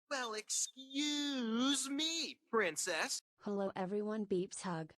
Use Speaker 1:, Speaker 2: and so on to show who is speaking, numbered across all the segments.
Speaker 1: Well, excuse me, princess.
Speaker 2: Hello everyone, beeps hug.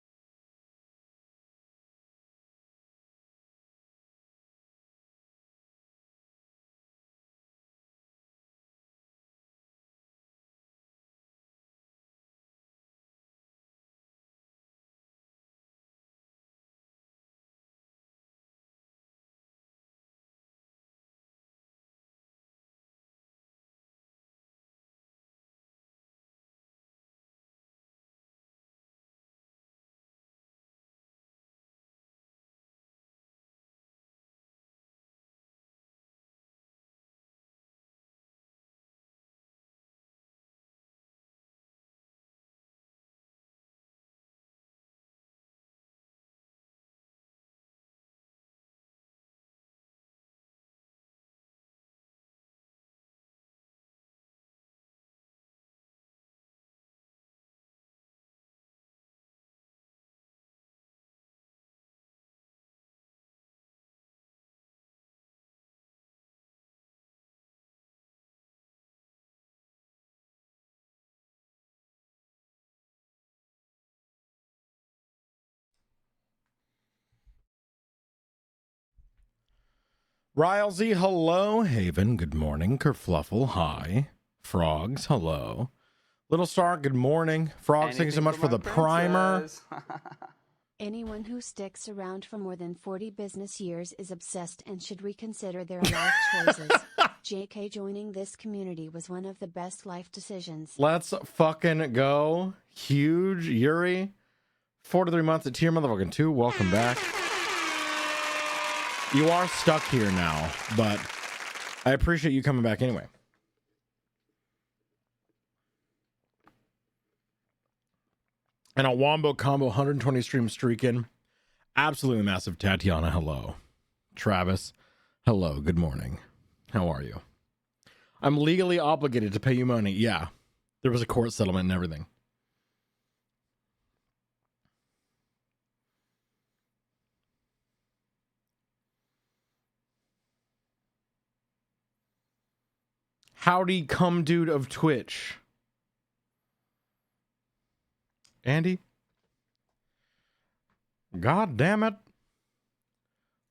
Speaker 3: Rylesy, hello. Haven, good morning. Kerfluffle, hi. Frogs, hello. Little Star, good morning. Frogs, thank you so much for the primer.
Speaker 2: Anyone who sticks around for more than 40 business years is obsessed and should reconsider their life choices. JK, joining this community was one of the best life decisions.
Speaker 3: Let's fucking go. Huge Yuri. 4 to 3 months at tier motherfucking 2. Welcome back. You are stuck here now, but I appreciate you coming back anyway. And a Wombo combo 120 stream streaking. Absolutely massive. Tatiana, hello. Travis, hello. Good morning. How are you? I'm legally obligated to pay you money. Yeah. There was a court settlement and everything. Howdy, come dude of Twitch. Andy? God damn it.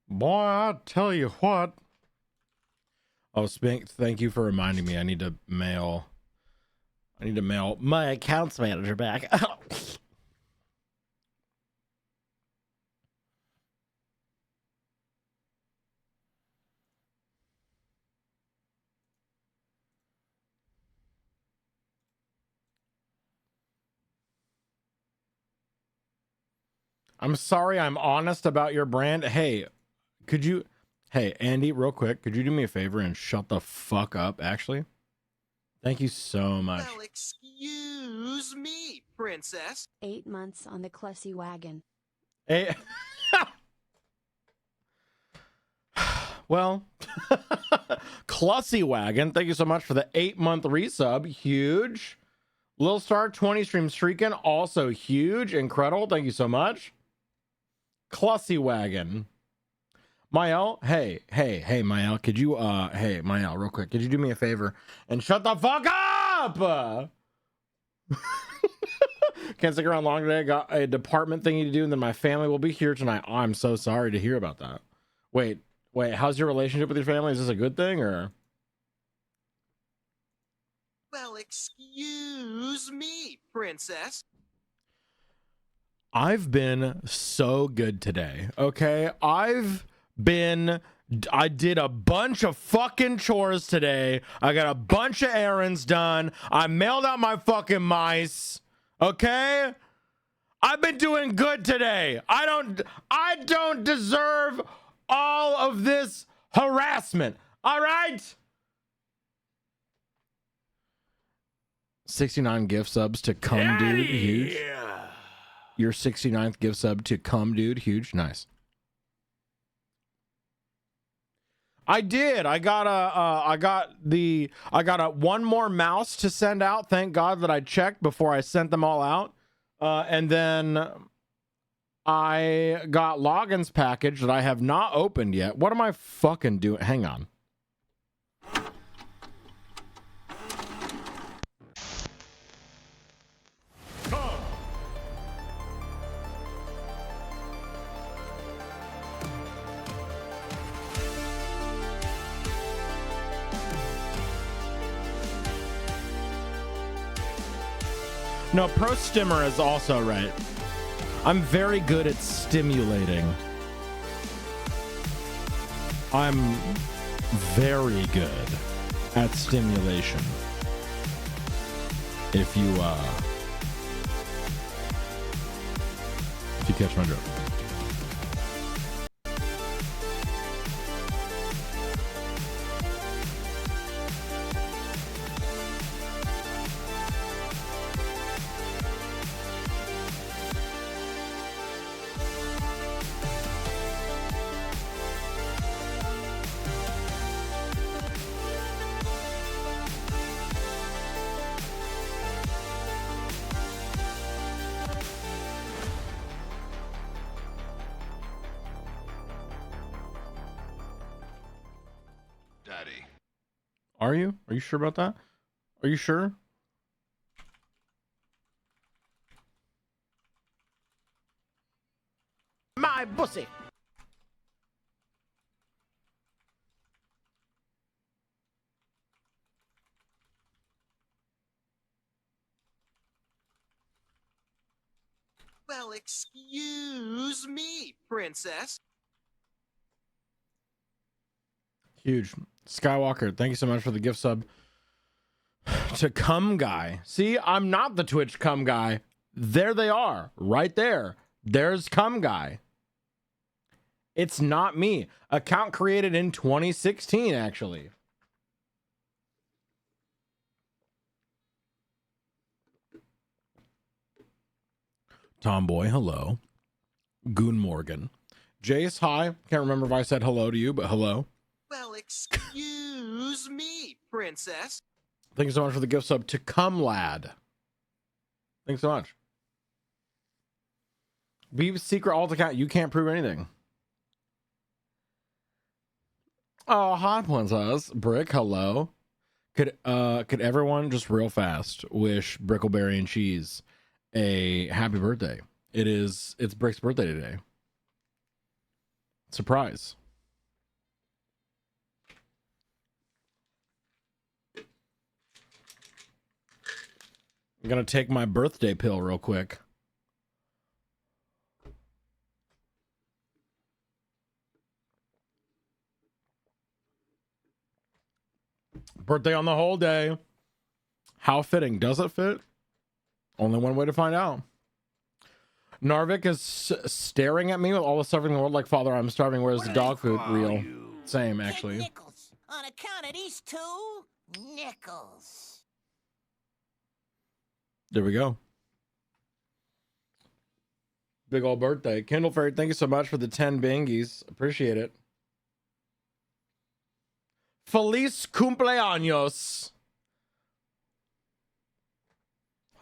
Speaker 3: Boy, I tell you what. Oh, Spink, thank you for reminding me. I need to mail my accounts manager back. I'm sorry, I'm honest about your brand. Hey, Andy, real quick, could you do me a favor and shut the fuck up, actually? Thank you so much.
Speaker 1: Well, excuse me, princess.
Speaker 2: 8 months on the Clussy wagon.
Speaker 3: Hey. Well, Clussy Wagon, thank you so much for the 8-month resub. Huge. Lil Star, 20 stream streaking, also huge. Incredible. Thank you so much. Clussy Wagon. Mael, hey, Mael, could you, hey, Mael, real quick, could you do me a favor and shut the fuck up? Can't stick around long today. Got a department thingy to do, and then my family will be here tonight. Oh, I'm so sorry to hear about that. Wait, how's your relationship with your family? Is this a good thing, or?
Speaker 1: Well, excuse me, princess.
Speaker 3: I've been so good today, okay? I did a bunch of fucking chores today. I got a bunch of errands done. I mailed out my fucking mice, okay? I've been doing good today. I don't deserve all of this harassment, all right? 69 gift subs to Cum Dude, huge. Your 69th gift sub to Cum Dude, huge, nice. I did. I got one more mouse to send out. Thank God that I checked before I sent them all out. And then I got Loggin's package that I have not opened yet. What am I fucking doing? Hang on. No, pro stimmer is also right. I'm very good at stimulating. I'm very good at stimulation. If you catch my drift.
Speaker 4: Daddy.
Speaker 3: Are you? Are you sure about that? Are you sure?
Speaker 5: My pussy.
Speaker 1: Well, excuse me, princess.
Speaker 3: Huge. Skywalker, thank you so much for the gift sub. To Cum Guy. See, I'm not the Twitch Cum Guy. There they are, right there. There's Cum Guy. It's not me. Account created in 2016, actually. Tomboy, hello. Goon Morgan. Jace, hi. Can't remember if I said hello to you, but hello.
Speaker 1: Well, excuse me, princess.
Speaker 3: Thank you so much for the gift sub to Cum Lad. Thanks so much. Be secret alt account. You can't prove anything. Oh, hi, princess. Brick, hello. Could everyone just real fast wish Brickleberry and Cheese a happy birthday? It's Brick's birthday today. Surprise. I'm gonna take my birthday pill real quick. Birthday on the whole day. How fitting. Does it fit? Only one way to find out. Narvik is staring at me with all the suffering in the world like, Father, I'm starving. Where's the dog food? Real. Same, actually.
Speaker 5: Nickels. On account of these two nickels.
Speaker 3: There we go. Big old birthday. Kindle Fairy, thank you so much for the 10 bingies. Appreciate it. Feliz cumpleaños.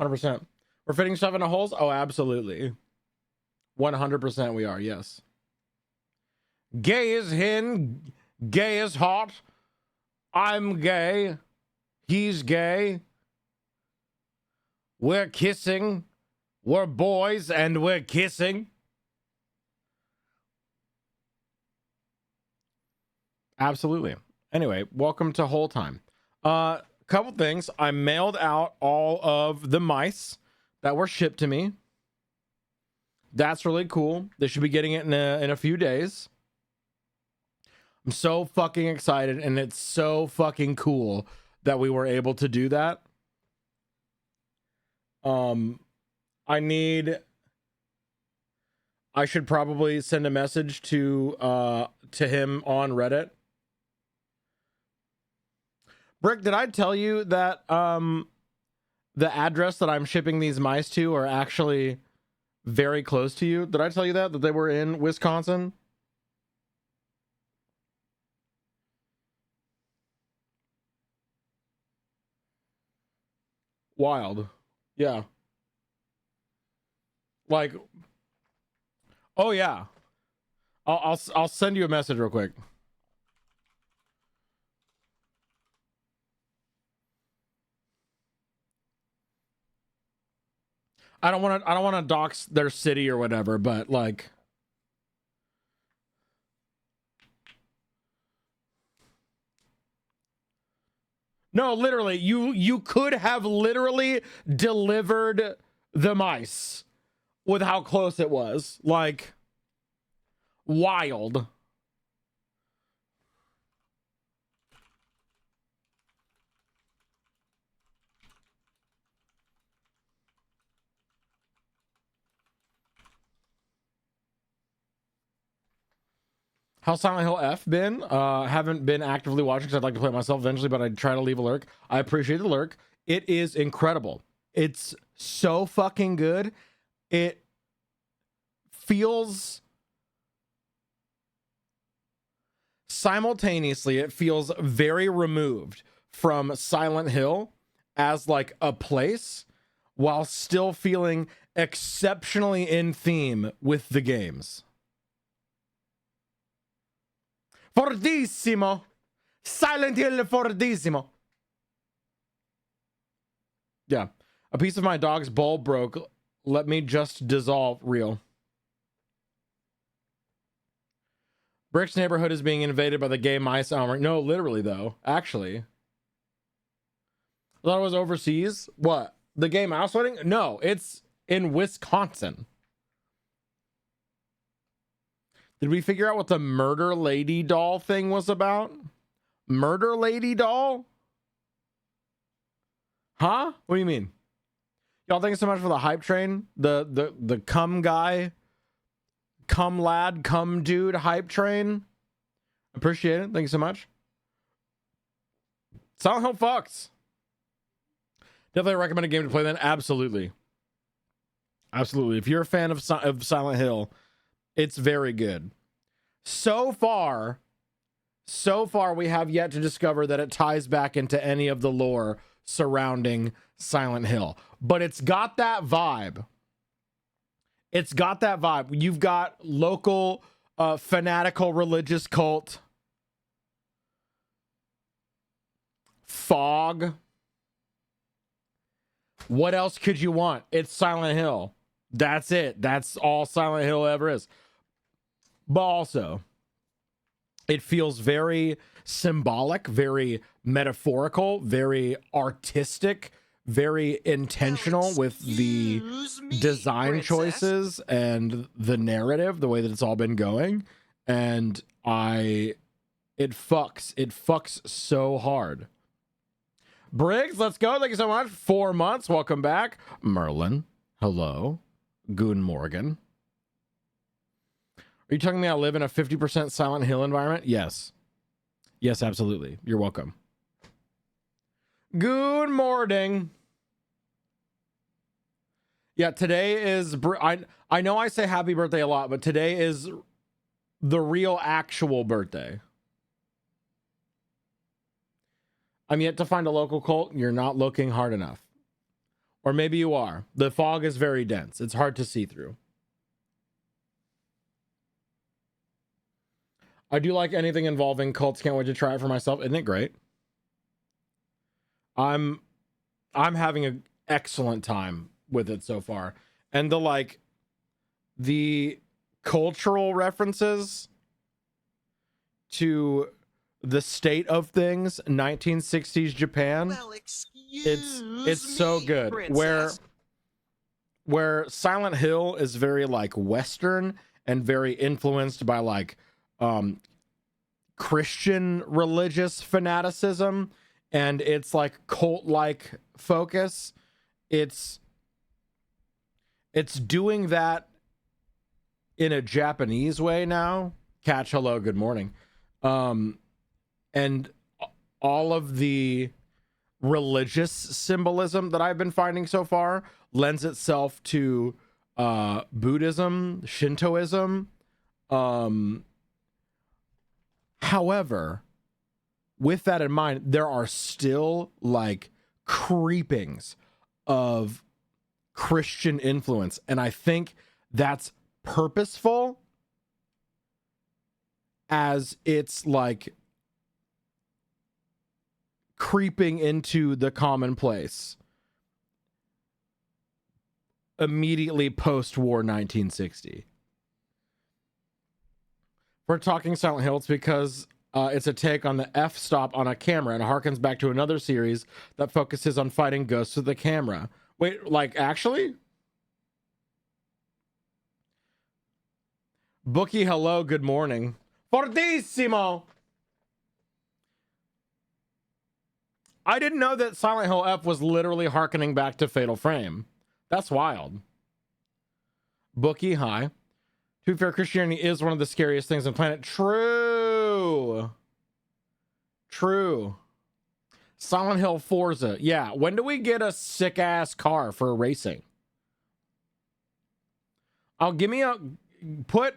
Speaker 3: 100%. We're fitting stuff into holes? Oh, absolutely. 100% we are, yes. Gay is hin. Gay is hot. I'm gay. He's gay. We're kissing. We're boys and we're kissing. Absolutely. Anyway, welcome to Whole Time. Couple things. I mailed out all of the mice that were shipped to me. That's really cool. They should be getting it in a few days. I'm so fucking excited, and it's so fucking cool that we were able to do that. I should probably send a message to him on Reddit. Brick, did I tell you that the address that I'm shipping these mice to are actually very close to you? Did I tell you that they were in Wisconsin? Wild. Yeah. Like, oh yeah. I'll send you a message real quick. I don't want to dox their city or whatever, but like, no, literally, you could have literally delivered the mice with how close it was. Like, wild. How's Silent Hill F been? Haven't been actively watching because I'd like to play it myself eventually, but I'd try to leave a lurk. I appreciate the lurk. It is incredible. It's so fucking good. It feels simultaneously, it feels very removed from Silent Hill as like a place while still feeling exceptionally in theme with the games. Fortissimo. Silent Hill fortissimo. Yeah. A piece of my dog's bowl broke. Let me just dissolve. Real. Brick's neighborhood is being invaded by the gay mice armor. No, literally, though. Actually. I thought it was overseas. What? The gay mouse wedding? No, it's in Wisconsin. Did we figure out what the murder lady doll thing was about? Murder lady doll? Huh? What do you mean? Y'all, thank you so much for the hype train. The cum guy, cum lad, cum dude hype train. Appreciate it. Thank you so much. Silent Hill fucks. Definitely recommend a game to play then. Absolutely. Absolutely. If you're a fan of Silent Hill, it's very good. So far, we have yet to discover that it ties back into any of the lore surrounding Silent Hill. But it's got that vibe. It's got that vibe. You've got local fanatical religious cult. Fog. What else could you want? It's Silent Hill. That's it. That's all Silent Hill ever is. But also, it feels very symbolic, very metaphorical, very artistic, very intentional with the design choices and the narrative, the way that it's all been going. And it fucks so hard. Briggs, let's go. Thank you so much. 4 months. Welcome back. Merlin. Hello. Goon Morgan. Are you telling me I live in a 50% Silent Hill environment? Yes. Yes, absolutely. You're welcome. Good morning. Yeah, today is... I know I say happy birthday a lot, but today is the real actual birthday. I'm yet to find a local cult. You're not looking hard enough. Or maybe you are. The fog is very dense. It's hard to see through. I do like anything involving cults. Can't wait to try it for myself. Isn't it great? I'm having an excellent time with it so far. And the cultural references to the state of things, 1960s Japan.
Speaker 1: Well,
Speaker 3: It's so good.
Speaker 1: Princess.
Speaker 3: Where Silent Hill is very like Western and very influenced by like Christian religious fanaticism, and it's like cult-like focus. It's doing that in a Japanese way now. Catch, hello, good morning. And all of the religious symbolism that I've been finding so far lends itself to Buddhism, Shintoism. However, with that in mind, there are still like creepings of Christian influence, and I think that's purposeful, as it's like creeping into the commonplace immediately post-war 1960. We're talking Silent Hill, it's because it's a take on the f-stop on a camera and harkens back to another series that focuses on fighting ghosts with the camera. Wait, like actually? Bookie, hello, good morning. Fortissimo! I didn't know that Silent Hill F was literally hearkening back to Fatal Frame. That's wild. Bookie, hi. To be fair, Christianity is one of the scariest things on the planet. True. True. Silent Hill Forza. Yeah, when do we get a sick-ass car for racing? Oh, give me a... Put...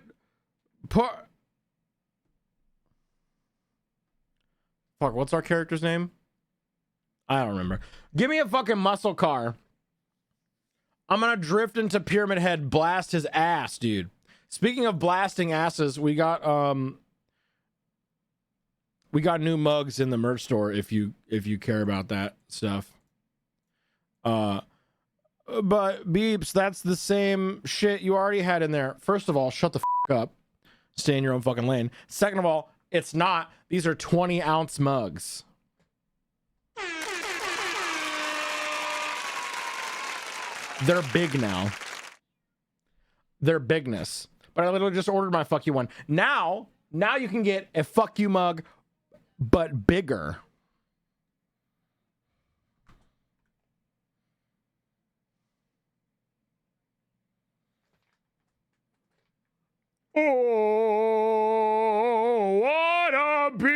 Speaker 3: Fuck, what's our character's name? I don't remember. Give me a fucking muscle car. I'm gonna drift into Pyramid Head, blast his ass, dude. Speaking of blasting asses, we got new mugs in the merch store if you care about that stuff. But Beeps, that's the same shit you already had in there. First of all, shut the fuck up. Stay in your own fucking lane. Second of all, it's not. These are 20-ounce mugs. They're big now. They're bigness. But I literally just ordered my fuck you one. Now you can get a fuck you mug, but bigger. Oh, what a big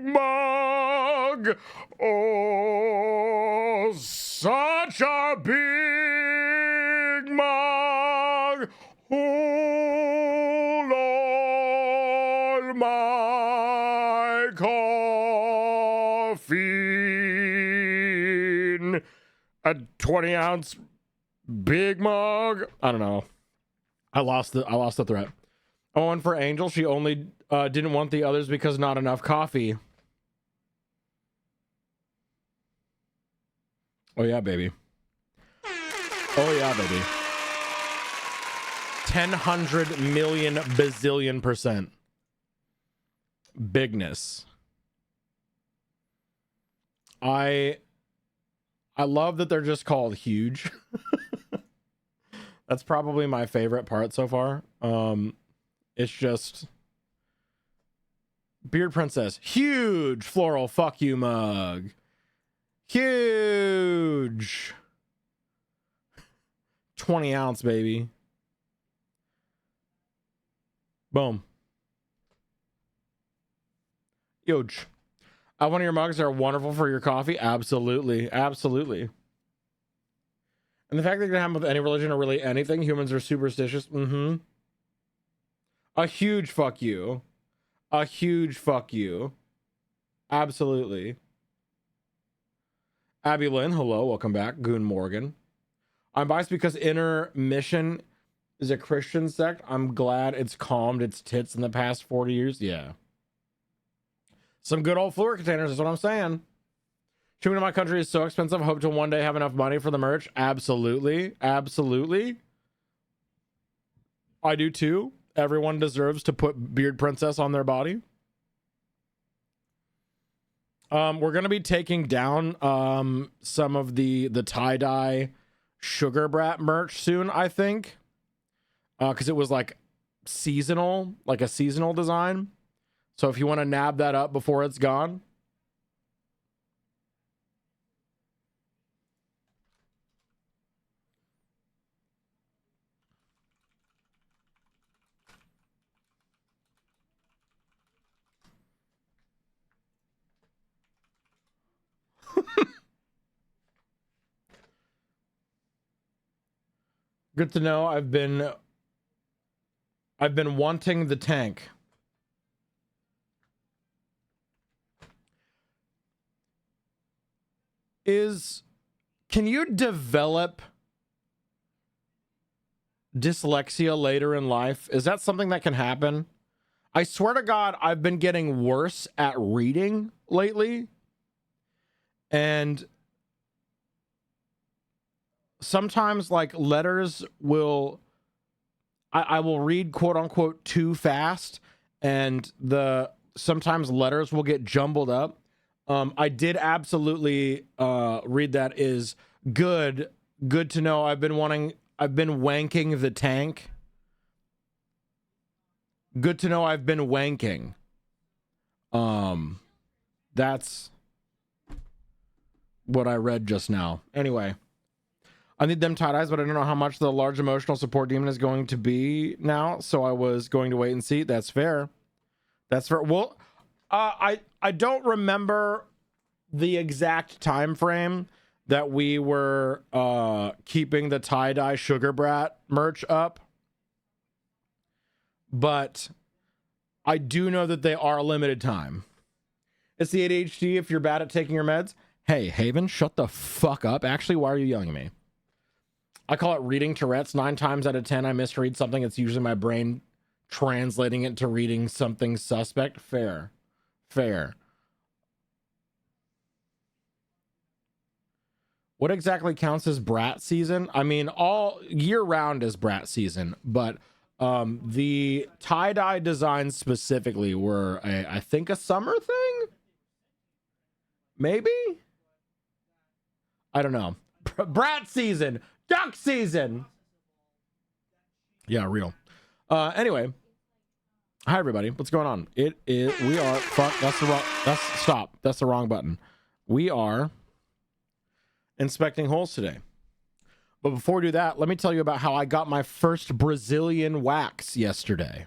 Speaker 3: mug. Oh, such a big mug. Hold on my coffee. A 20-ounce big mug. I don't know. I lost the threat. Oh, and for Angel, she only didn't want the others because not enough coffee. Oh yeah, baby. Oh yeah, baby. 100 million bazillion percent. Bigness. I love that they're just called huge. That's probably my favorite part so far. It's just Beard Princess, huge floral fuck you mug. Huge 20-ounce, baby. Boom. Huge. One of your mugs are wonderful for your coffee. Absolutely. Absolutely. And the fact that you can have them with any religion or really anything, humans are superstitious. A huge fuck you. A huge fuck you. Absolutely. Abby Lynn, hello, welcome back. Goon Morgan. I'm biased because Intermission is a Christian sect. I'm glad it's calmed its tits in the past 40 years. Yeah. Some good old fluor containers is what I'm saying. Shipping to my country is so expensive. Hope to one day have enough money for the merch. Absolutely. Absolutely. I do too. Everyone deserves to put Beard Princess on their body. We're going to be taking down some of the tie-dye Sugar Brat merch soon, I think. Because it was like seasonal, like a seasonal design. So if you want to nab that up before it's gone. Good to know. I've been wanting the tank. Can you develop dyslexia later in life? Is that something that can happen? I swear to God, I've been getting worse at reading lately. And sometimes like letters will, I will read quote unquote too fast, and sometimes letters will get jumbled up. I did absolutely read that is good to know. I've been wanking the tank Good to know I've been wanking. That's what I read just now. Anyway, I need them tie-dyes, but I don't know how much the large emotional support demon is going to be now, so I was going to wait and see. That's fair. That's fair. Well, I don't remember the exact time frame that we were keeping the tie-dye Sugar Brat merch up, but I do know that they are a limited time. It's the ADHD if you're bad at taking your meds. Hey, Haven, shut the fuck up. Actually, why are you yelling at me? I call it reading Tourette's. 9 times out of 10, I misread something. It's usually my brain translating it to reading something suspect. Fair. Fair. What exactly counts as brat season? I mean, all year round is brat season, but the tie-dye designs specifically were, I think, a summer thing? Maybe? I don't know. Brat season! Duck season! Yeah, real. Anyway. Hi, everybody. What's going on? We are... Fuck, stop. That's the wrong button. We are inspecting holes today. But before we do that, let me tell you about how I got my first Brazilian wax yesterday.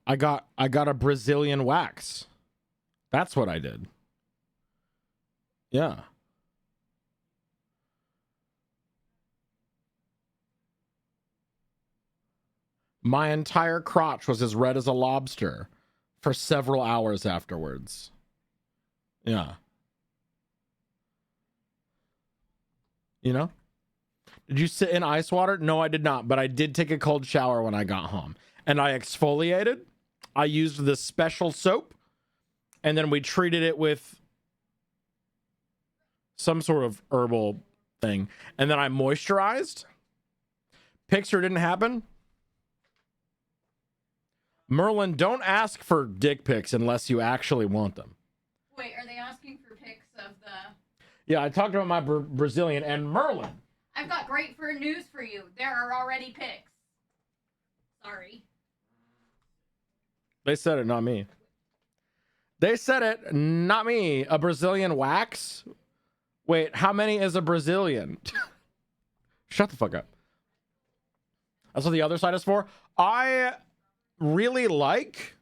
Speaker 3: I got a Brazilian wax. That's what I did. Yeah. My entire crotch was as red as a lobster for several hours afterwards. Yeah. You know? Did you sit in ice water? No, I did not, but I did take a cold shower when I got home. And I exfoliated. I used this special soap, and then we treated it with some sort of herbal thing. And then I moisturized. Picture didn't happen. Merlin, don't ask for dick pics unless you actually want them.
Speaker 6: Wait, are they asking for pics of the...
Speaker 3: Yeah, I talked about my Brazilian and Merlin.
Speaker 6: I've got great news for you. There are already pics. Sorry.
Speaker 3: They said it, not me. They said it, not me. A Brazilian wax? Wait, how many is a Brazilian? Shut the fuck up. That's what the other side is for. I really like...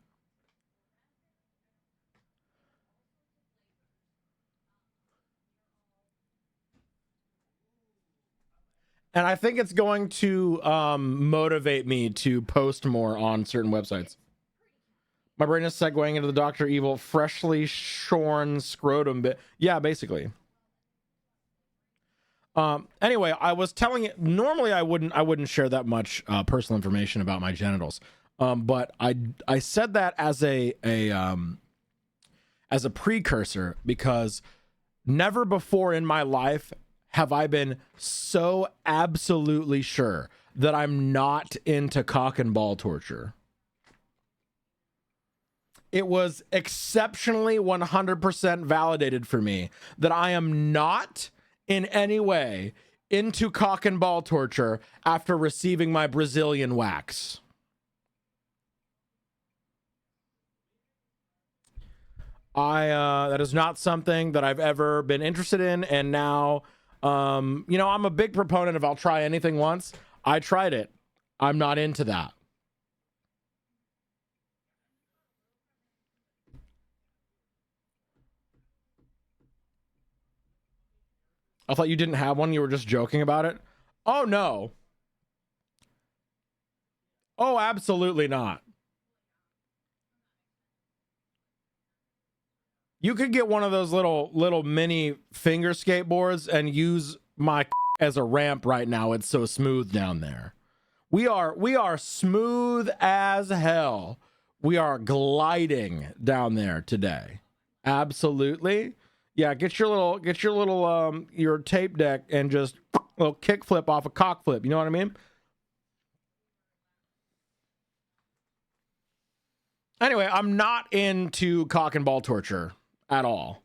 Speaker 3: And I think it's going to motivate me to post more on certain websites. My brain is segueing into the Dr. Evil freshly shorn scrotum bit. Yeah, basically. Anyway, I was telling it. Normally, I wouldn't share that much personal information about my genitals. But I said that as a precursor because never before in my life have I been so absolutely sure that I'm not into cock and ball torture. It was exceptionally 100% validated for me that I am not in any way into cock and ball torture after receiving my Brazilian wax. That is not something that I've ever been interested in, and now, you know, I'm a big proponent of I'll try anything once. I tried it. I'm not into that. I thought you didn't have one. You were just joking about it. Oh, no. Oh, absolutely not. You could get one of those little mini finger skateboards and use my as a ramp right now. It's so smooth down there. We are smooth as hell. We are gliding down there today. Absolutely. Yeah, get your little your tape deck and just a little kick flip off a cock flip. You know what I mean? Anyway, I'm not into cock and ball torture at all.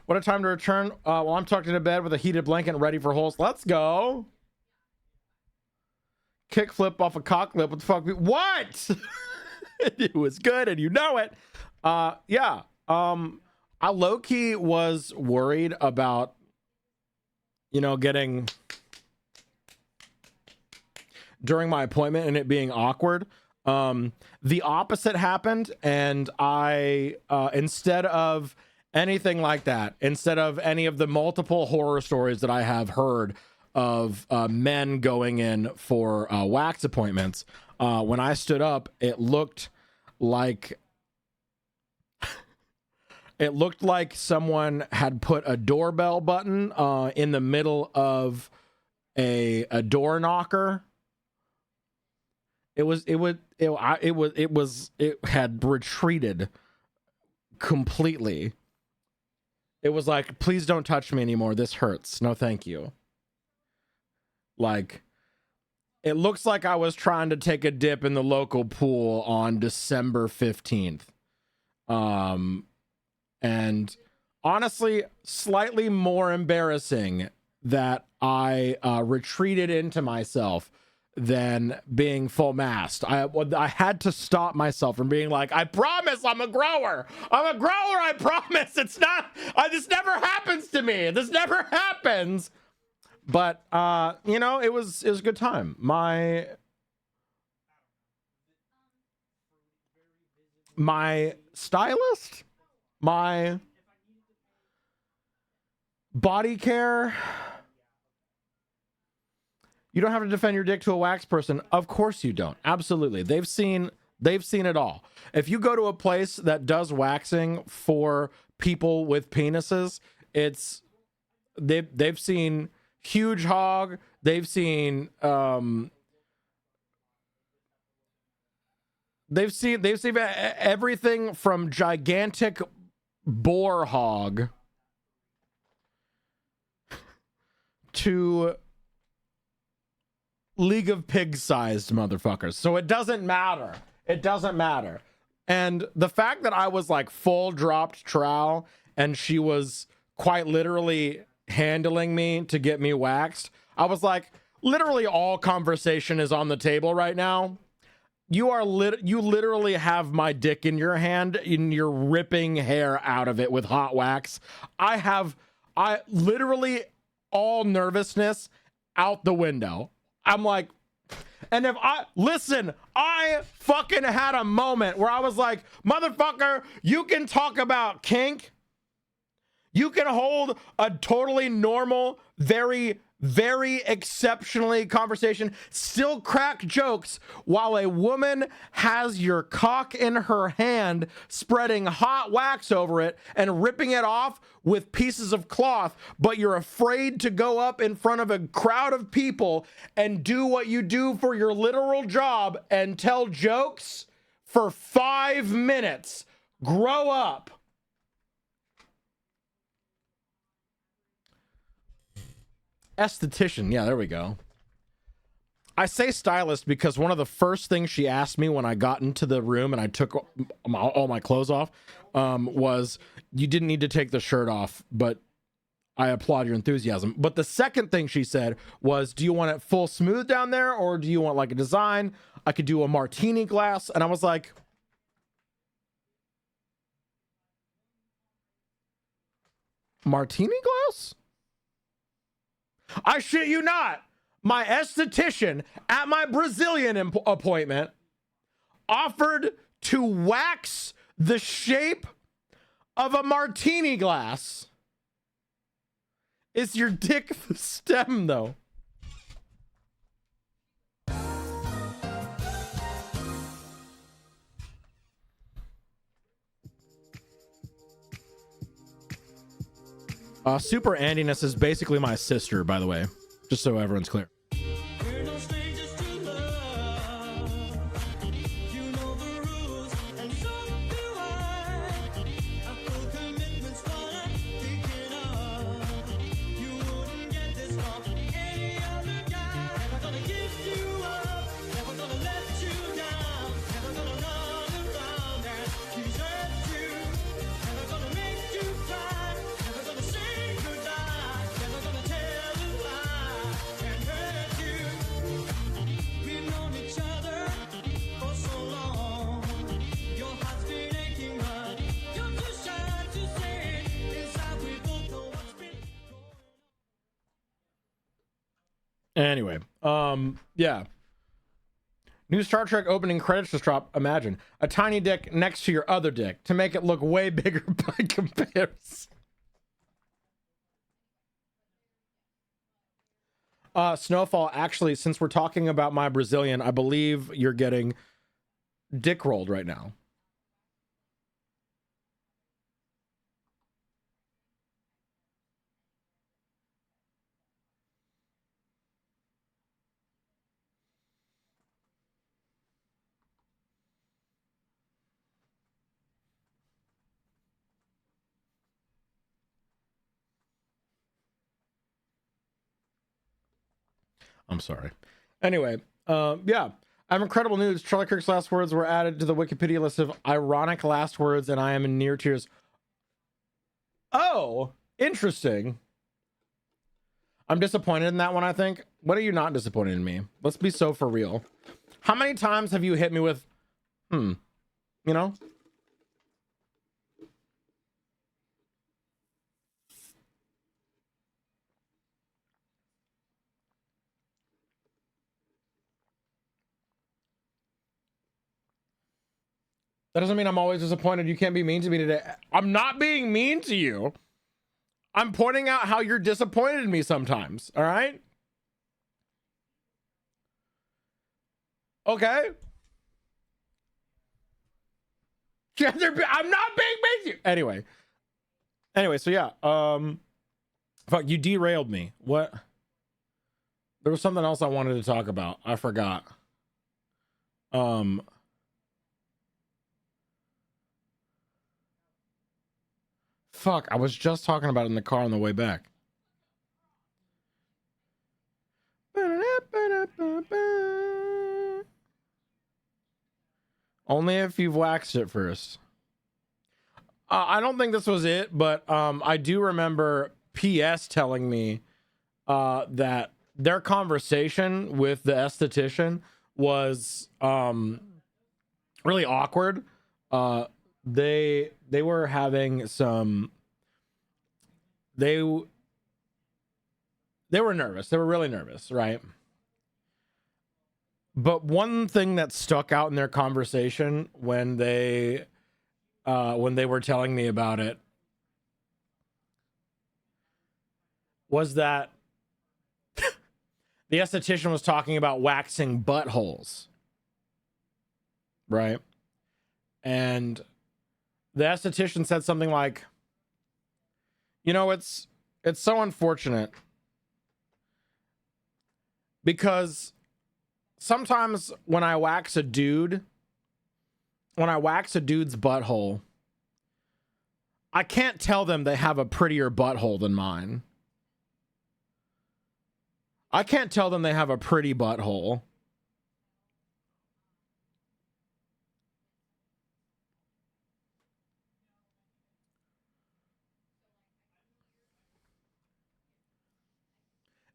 Speaker 3: What a time to return. Well, I'm tucked into bed with a heated blanket and ready for holes. Let's go. Kick flip off a cock lip. What the fuck? What? It was good, and you know it. Yeah. I low-key was worried about, you know, getting during my appointment and it being awkward. The opposite happened, and I instead of anything like that, instead of any of the multiple horror stories that I have heard of men going in for wax appointments, when I stood up, it looked like someone had put a doorbell button in the middle of a door knocker. It had retreated completely. It was like, please don't touch me anymore. This hurts. No, thank you. Like, it looks like I was trying to take a dip in the local pool on December 15th. And honestly, slightly more embarrassing that I retreated into myself than being full mast. I had to stop myself from being like, I promise I'm a grower. I'm a grower, I promise. It's not, this never happens to me. This never happens. But, you know, it was a good time. My stylist, my body care. You don't have to defend your dick to a wax person. Of course you don't. Absolutely. They've seen it all. If you go to a place that does waxing for people with penises, they've seen huge hog. They've seen everything from gigantic boar hog to League of Pigs sized motherfuckers. So it doesn't matter. It doesn't matter. And the fact that I was like full dropped trowel and she was quite literally handling me to get me waxed, I was like, literally all conversation is on the table right now. You literally have my dick in your hand and you're ripping hair out of it with hot wax. I literally all nervousness out the window. I'm like, and if I fucking had a moment where I was like, motherfucker, you can talk about kink. You can hold a totally normal, very, very exceptionally conversation, still crack jokes while a woman has your cock in her hand, spreading hot wax over it and ripping it off with pieces of cloth, but you're afraid to go up in front of a crowd of people and do what you do for your literal job and tell jokes for 5 minutes. Grow up. Esthetician. Yeah, there we go. I say stylist because one of the first things she asked me when I got into the room and I took all my clothes off was, you didn't need to take the shirt off, but I applaud your enthusiasm. But the second thing she said was, do you want it full smooth down there or do you want like a design? I could do a martini glass. And I was like, martini glass? I shit you not. My esthetician at my Brazilian appointment offered to wax the shape of a martini glass. Is your dick the stem, though? Super Andiness is basically my sister, by the way, just so everyone's clear. Anyway, yeah. New Star Trek opening credits just dropped. Imagine a tiny dick next to your other dick to make it look way bigger by comparison. Snowfall, actually, since we're talking about my Brazilian, I believe you're getting dick rolled right now. I'm sorry. Anyway, yeah. I have incredible news. Charlie Kirk's last words were added to the Wikipedia list of ironic last words, and I am in near tears. Oh, interesting. I'm disappointed in that one, I think. What are you not disappointed in me? Let's be so for real. How many times have you hit me with, you know? That doesn't mean I'm always disappointed. You can't be mean to me today. I'm not being mean to you. I'm pointing out how you're disappointed in me sometimes. All right? Okay. I'm not being mean to you. Anyway, so yeah. Fuck, you derailed me. What? There was something else I wanted to talk about. I forgot. Fuck, I was just talking about it in the car on the way back. Only if you've waxed it first. I don't think this was it, but I do remember PS telling me that their conversation with the esthetician was really awkward. They were having some. They were nervous. They were really nervous, right? But one thing that stuck out in their conversation when they were telling me about it was that the esthetician was talking about waxing buttholes, right? And the esthetician said something like, you know, it's so unfortunate because sometimes when I wax a dude's butthole, I can't tell them they have a prettier butthole than mine. I can't tell them they have a pretty butthole.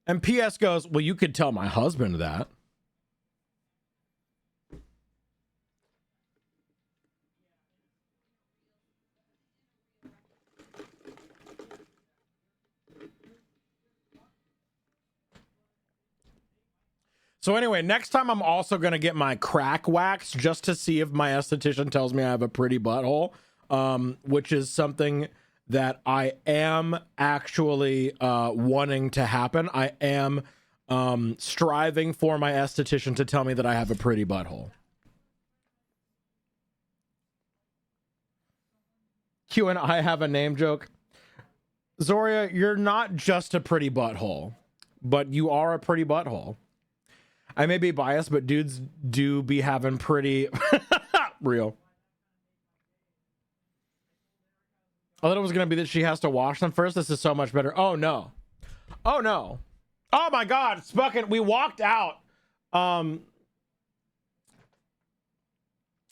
Speaker 3: And PS goes, well, you could tell my husband that. So anyway, next time I'm also going to get my crack waxed just to see if my esthetician tells me I have a pretty butthole, which is something that I am actually wanting to happen. I am striving for my esthetician to tell me that I have a pretty butthole. Q and I have a name joke. Zoria, you're not just a pretty butthole, but you are a pretty butthole. I may be biased, but dudes do be having pretty real. I thought it was going to be that she has to wash them first. This is so much better. Oh, no. Oh, no. Oh, my God. It's fucking... We walked out.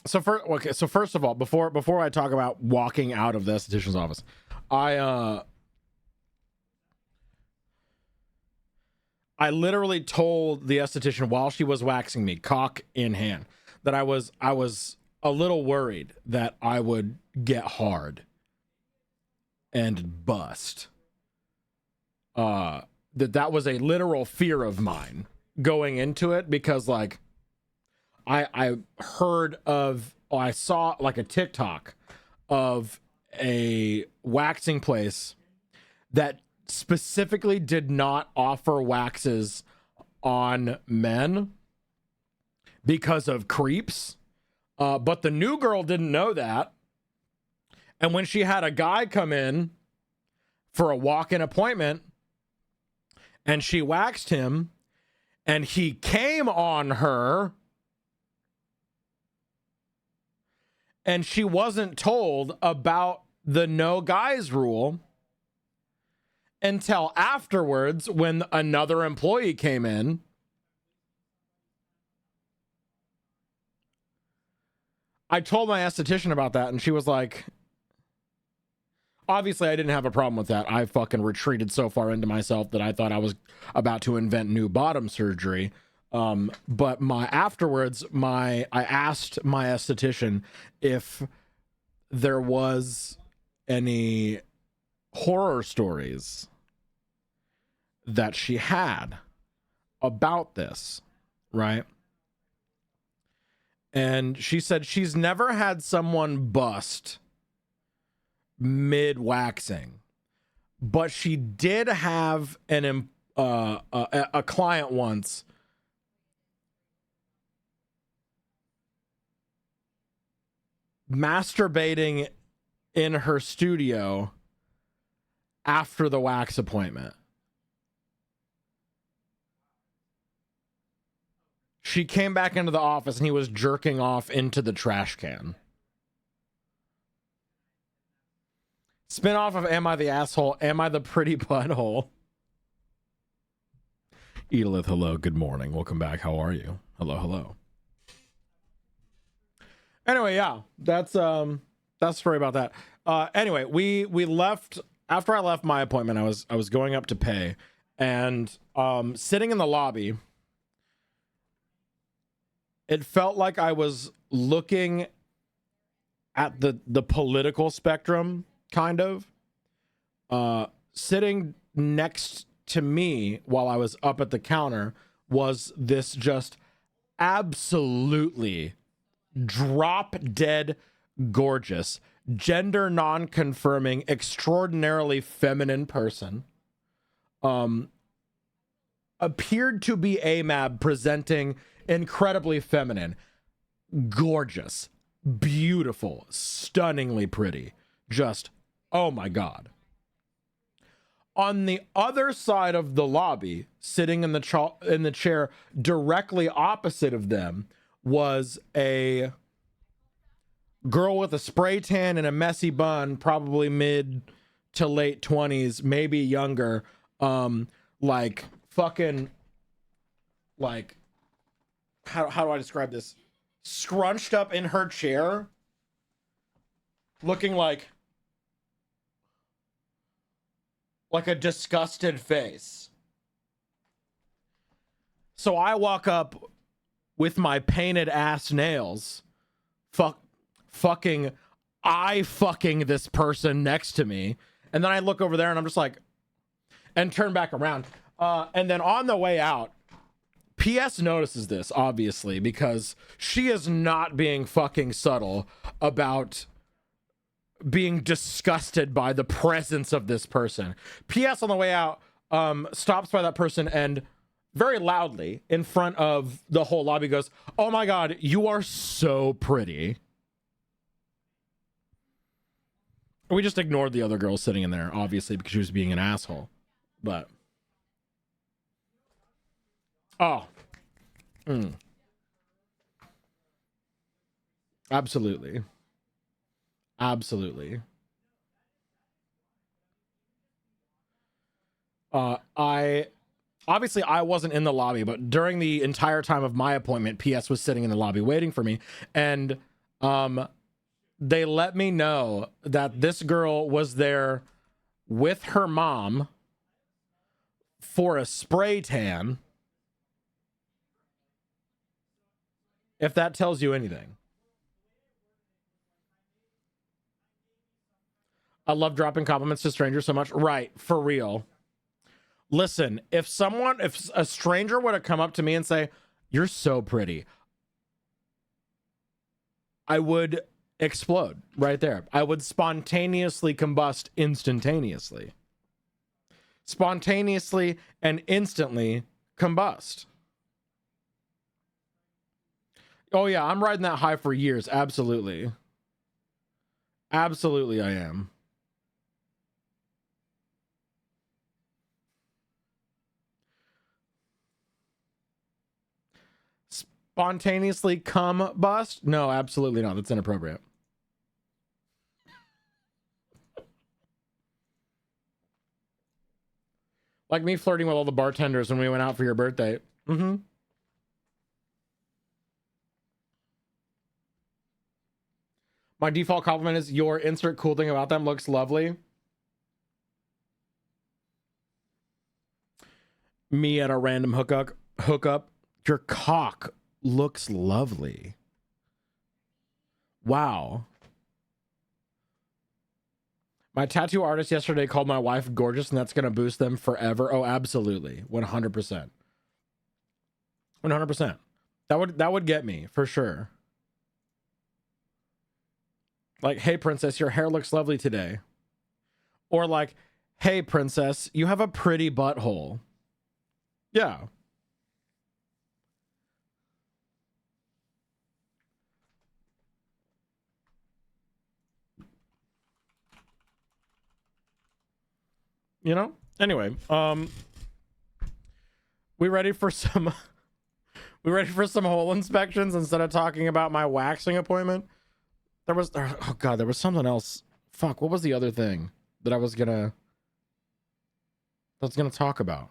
Speaker 3: So first of all, before I talk about walking out of the esthetician's office, I literally told the esthetician while she was waxing me, cock in hand, that I was a little worried that I would get hard and bust that was a literal fear of mine going into it, because like I saw like a TikTok of a waxing place that specifically did not offer waxes on men because of creeps. But the new girl didn't know that. And when she had a guy come in for a walk-in appointment and she waxed him and he came on her and she wasn't told about the no guys rule until afterwards when another employee came in. I told my esthetician about that and she was like, obviously I didn't have a problem with that. I fucking retreated so far into myself that I thought I was about to invent new bottom surgery. But afterwards, I asked my esthetician if there was any horror stories that she had about this, right? And she said she's never had someone bust mid waxing, but she did have a client once masturbating in her studio after the wax appointment. She came back into the office and he was jerking off into the trash can. Spin off of Am I the Asshole? Am I the Pretty Butthole? Edith, hello, good morning. Welcome back. How are you? Hello, hello. Anyway, yeah, that's the story about that. Anyway, we left after I left my appointment. I was going up to pay, and sitting in the lobby, it felt like I was looking at the political spectrum, kind of. Sitting next to me while I was up at the counter was this just absolutely drop dead gorgeous, gender non-confirming, extraordinarily feminine person. Appeared to be AMAB, presenting incredibly feminine, gorgeous, beautiful, stunningly pretty. Just, oh my God. On the other side of the lobby, sitting in the chair directly opposite of them, was a girl with a spray tan and a messy bun, probably mid to late 20s, maybe younger. Like fucking, like, how do I describe this? Scrunched up in her chair, looking like a disgusted face. So I walk up with my painted ass nails, fucking this person next to me, and then I look over there and I'm just like, and turn back around. And then on the way out, PS notices this, obviously, because she is not being fucking subtle about being disgusted by the presence of this person. PS on the way out stops by that person and very loudly in front of the whole lobby goes, "Oh my God, you are so pretty." We just ignored the other girl sitting in there, obviously, because she was being an asshole. But absolutely. I wasn't in the lobby, but during the entire time of my appointment, PS was sitting in the lobby waiting for me, and they let me know that this girl was there with her mom for a spray tan. If that tells you anything. I love dropping compliments to strangers so much. Right, for real. Listen, if a stranger would have come up to me and say, "You're so pretty," I would explode right there. I would spontaneously combust instantaneously. Spontaneously and instantly combust. Oh yeah, I'm riding that high for years. Absolutely. Absolutely I am. Spontaneously combust? No, absolutely not. That's inappropriate. Like me flirting with all the bartenders when we went out for your birthday. Mm-hmm. My default compliment is your insert cool thing about them looks lovely. Me at a random hookup. Your cock looks lovely. Wow. My tattoo artist yesterday called my wife gorgeous, and that's going to boost them forever. Oh, absolutely. 100%. 100%. That would get me for sure. Like, hey, princess, your hair looks lovely today. Or like, hey, princess, you have a pretty butthole. Yeah. You know? Anyway, we ready for some hole inspections instead of talking about my waxing appointment? There was something else. Fuck, what was the other thing that I was gonna talk about?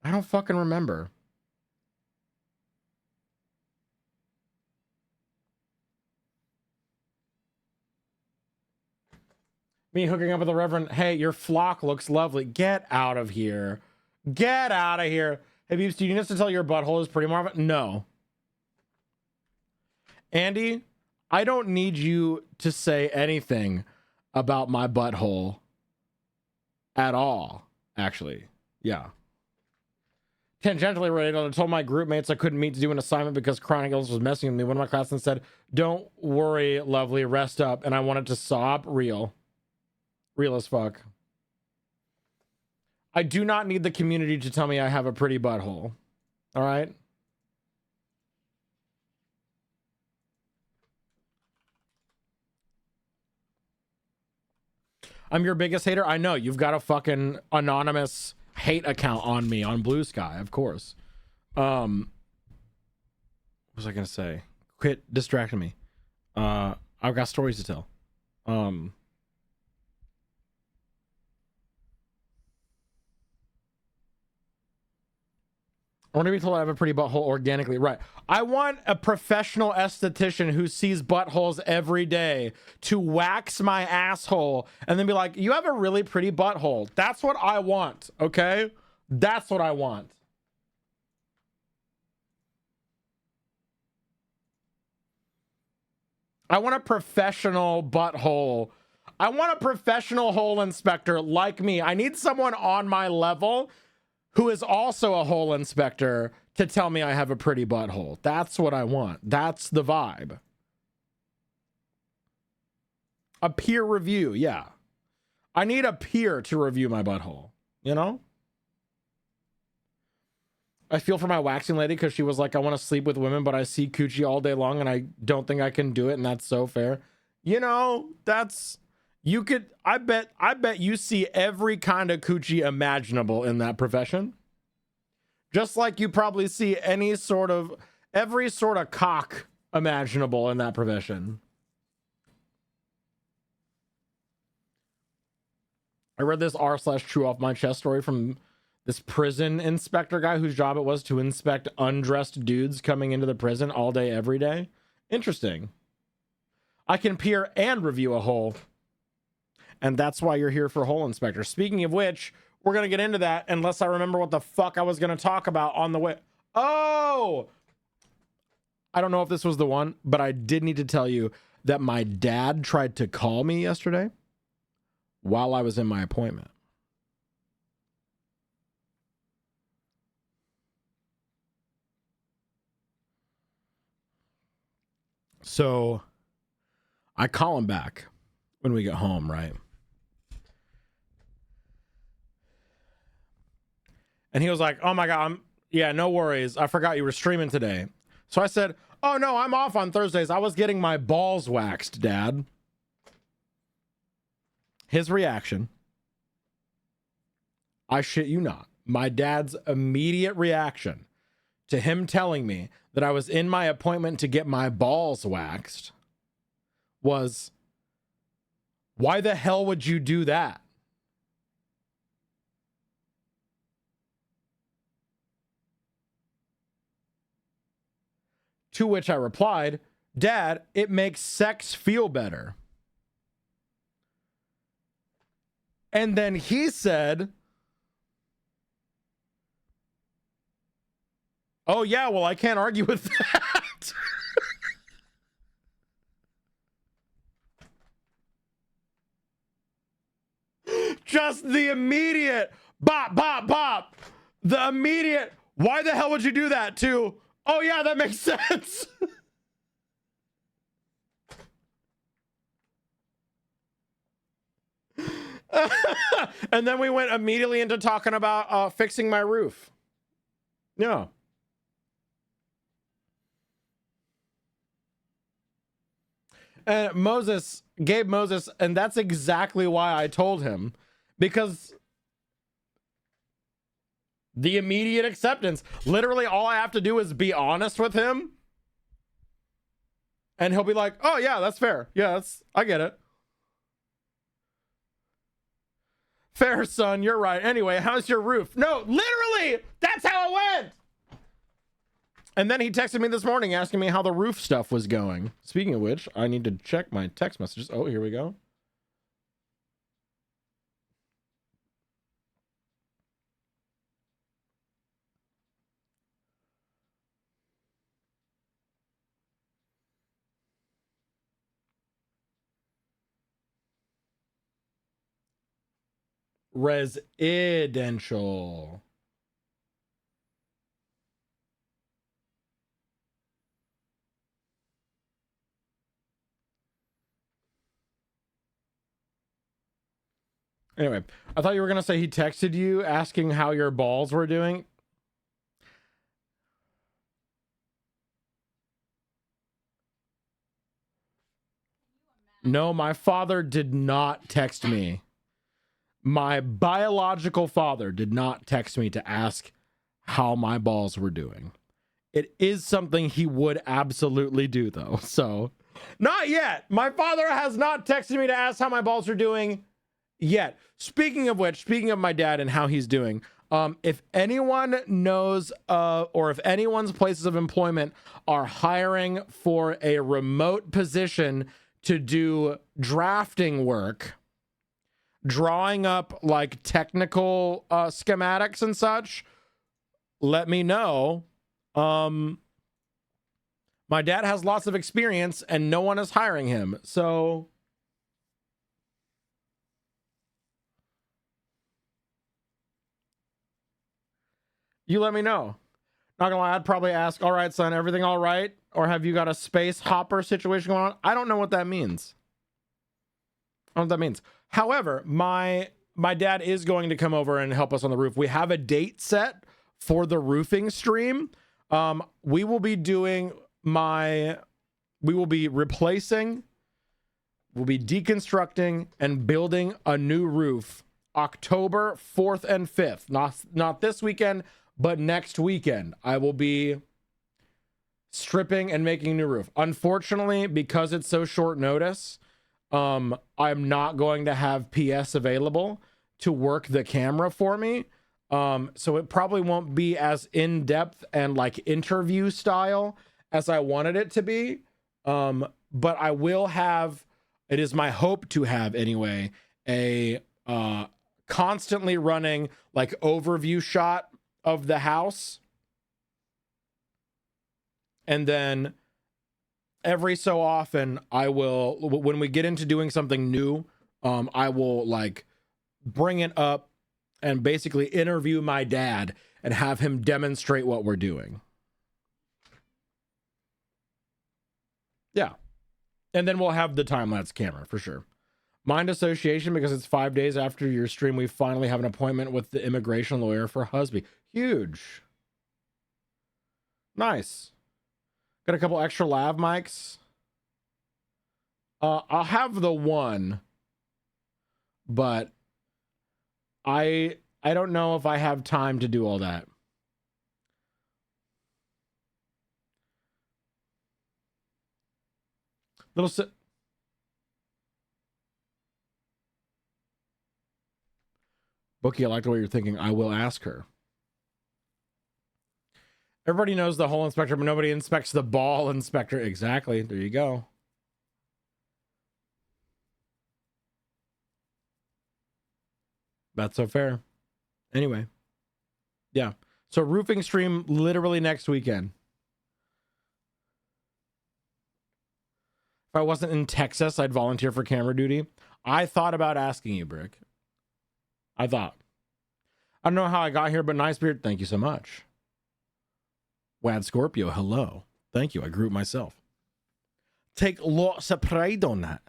Speaker 3: I don't fucking remember. Me hooking up with the Reverend. Hey, your flock looks lovely. Get out of here. Get out of here. Hey, Beeps, do you need us to tell your butthole is pretty Marvin? No. Andy, I don't need you to say anything about my butthole at all, actually. Yeah. Tangentially related, I told my group mates I couldn't meet to do an assignment because chronic illness was messing with me. One of my classmates said, "Don't worry, lovely, rest up." And I wanted to sob. Real as fuck. I do not need the community to tell me I have a pretty butthole. All right? I'm your biggest hater. I know. You've got a fucking anonymous hate account on me on Blue Sky, of course. What was I gonna say? Quit distracting me. I've got stories to tell. I want to be told I have a pretty butthole organically. Right. I want a professional esthetician who sees buttholes every day to wax my asshole and then be like, "You have a really pretty butthole." That's what I want. Okay? That's what I want. I want a professional butthole. I want a professional hole inspector like me. I need someone on my level who is also a hole inspector to tell me I have a pretty butthole. That's what I want. That's the vibe. A peer review, yeah. I need a peer to review my butthole, you know? I feel for my waxing lady because she was like, "I want to sleep with women, but I see coochie all day long and I don't think I can do it," and that's so fair. You know, that's... You could, I bet you see every kind of coochie imaginable in that profession. Just like you probably see every sort of cock imaginable in that profession. I read this r/true off my chest story from this prison inspector guy whose job it was to inspect undressed dudes coming into the prison all day, every day. Interesting. I can peer and review a hole. And that's why you're here for Hole Inspector. Speaking of which, we're going to get into that unless I remember what the fuck I was going to talk about on the way. Oh! I don't know if this was the one, but I did need to tell you that my dad tried to call me yesterday while I was in my appointment. So I call him back when we get home, right? And he was like, oh my God, yeah, no worries. I forgot you were streaming today. So I said, oh no, I'm off on Thursdays. I was getting my balls waxed, Dad. His reaction, I shit you not, my dad's immediate reaction to him telling me that I was in my appointment to get my balls waxed was, why the hell would you do that? To which I replied, Dad, it makes sex feel better. And then he said, oh yeah, well, I can't argue with that. Just the immediate bop, bop, bop. The immediate, why the hell would you do that, to, oh yeah, that makes sense. And then we went immediately into talking about fixing my roof. Yeah. And Gabe Moses, and that's exactly why I told him, because the immediate acceptance, literally all I have to do is be honest with him. And he'll be like, oh yeah, that's fair. Yeah, I get it. Fair, son, you're right. Anyway, how's your roof? No, literally, that's how it went. And then he texted me this morning asking me how the roof stuff was going. Speaking of which, I need to check my text messages. Oh, here we go. Residential. Anyway, I thought you were going to say he texted you asking how your balls were doing. No, my father did not text me. My biological father did not text me to ask how my balls were doing. It is something he would absolutely do, though. So, not yet. My father has not texted me to ask how my balls are doing yet. Speaking of which, speaking of my dad and how he's doing, if anyone knows or if anyone's places of employment are hiring for a remote position to do drafting work, drawing up like technical schematics and such, let me know. My dad has lots of experience and no one is hiring him. So you let me know. Not gonna lie, I'd probably ask, all right, son, everything all right? Or have you got a space hopper situation going on? I don't know what that means. I don't know what that means. However, my dad is going to come over and help us on the roof. We have a date set for the roofing stream. We will be replacing, we'll be deconstructing and building a new roof October 4th and 5th. Not this weekend, but next weekend. I will be stripping and making a new roof. Unfortunately, because it's so short notice, I'm not going to have PS available to work the camera for me. So it probably won't be as in-depth and like interview style as I wanted it to be. But I will have, it is my hope to have anyway, a constantly running like overview shot of the house. And then every so often, I will, when we get into doing something new, I will like bring it up and basically interview my dad and have him demonstrate what we're doing. Yeah. And then we'll have the time-lapse camera for sure. Mind association, because it's 5 days after your stream, we finally have an appointment with the immigration lawyer for husband. Huge. Nice. Got a couple extra lav mics. I'll have the one, but I don't know if I have time to do all that. Bookie, I like the way you're thinking. I will ask her. Everybody knows the hole inspector, but nobody inspects the ball inspector. Exactly. There you go. That's so fair. Anyway. Yeah. So roofing stream literally next weekend. If I wasn't in Texas, I'd volunteer for camera duty. I thought about asking you, Brick. I thought. I don't know how I got here, but nice beard. Thank you so much. Wad Scorpio, hello. Thank you. I grew it myself. Take lots of pride on that.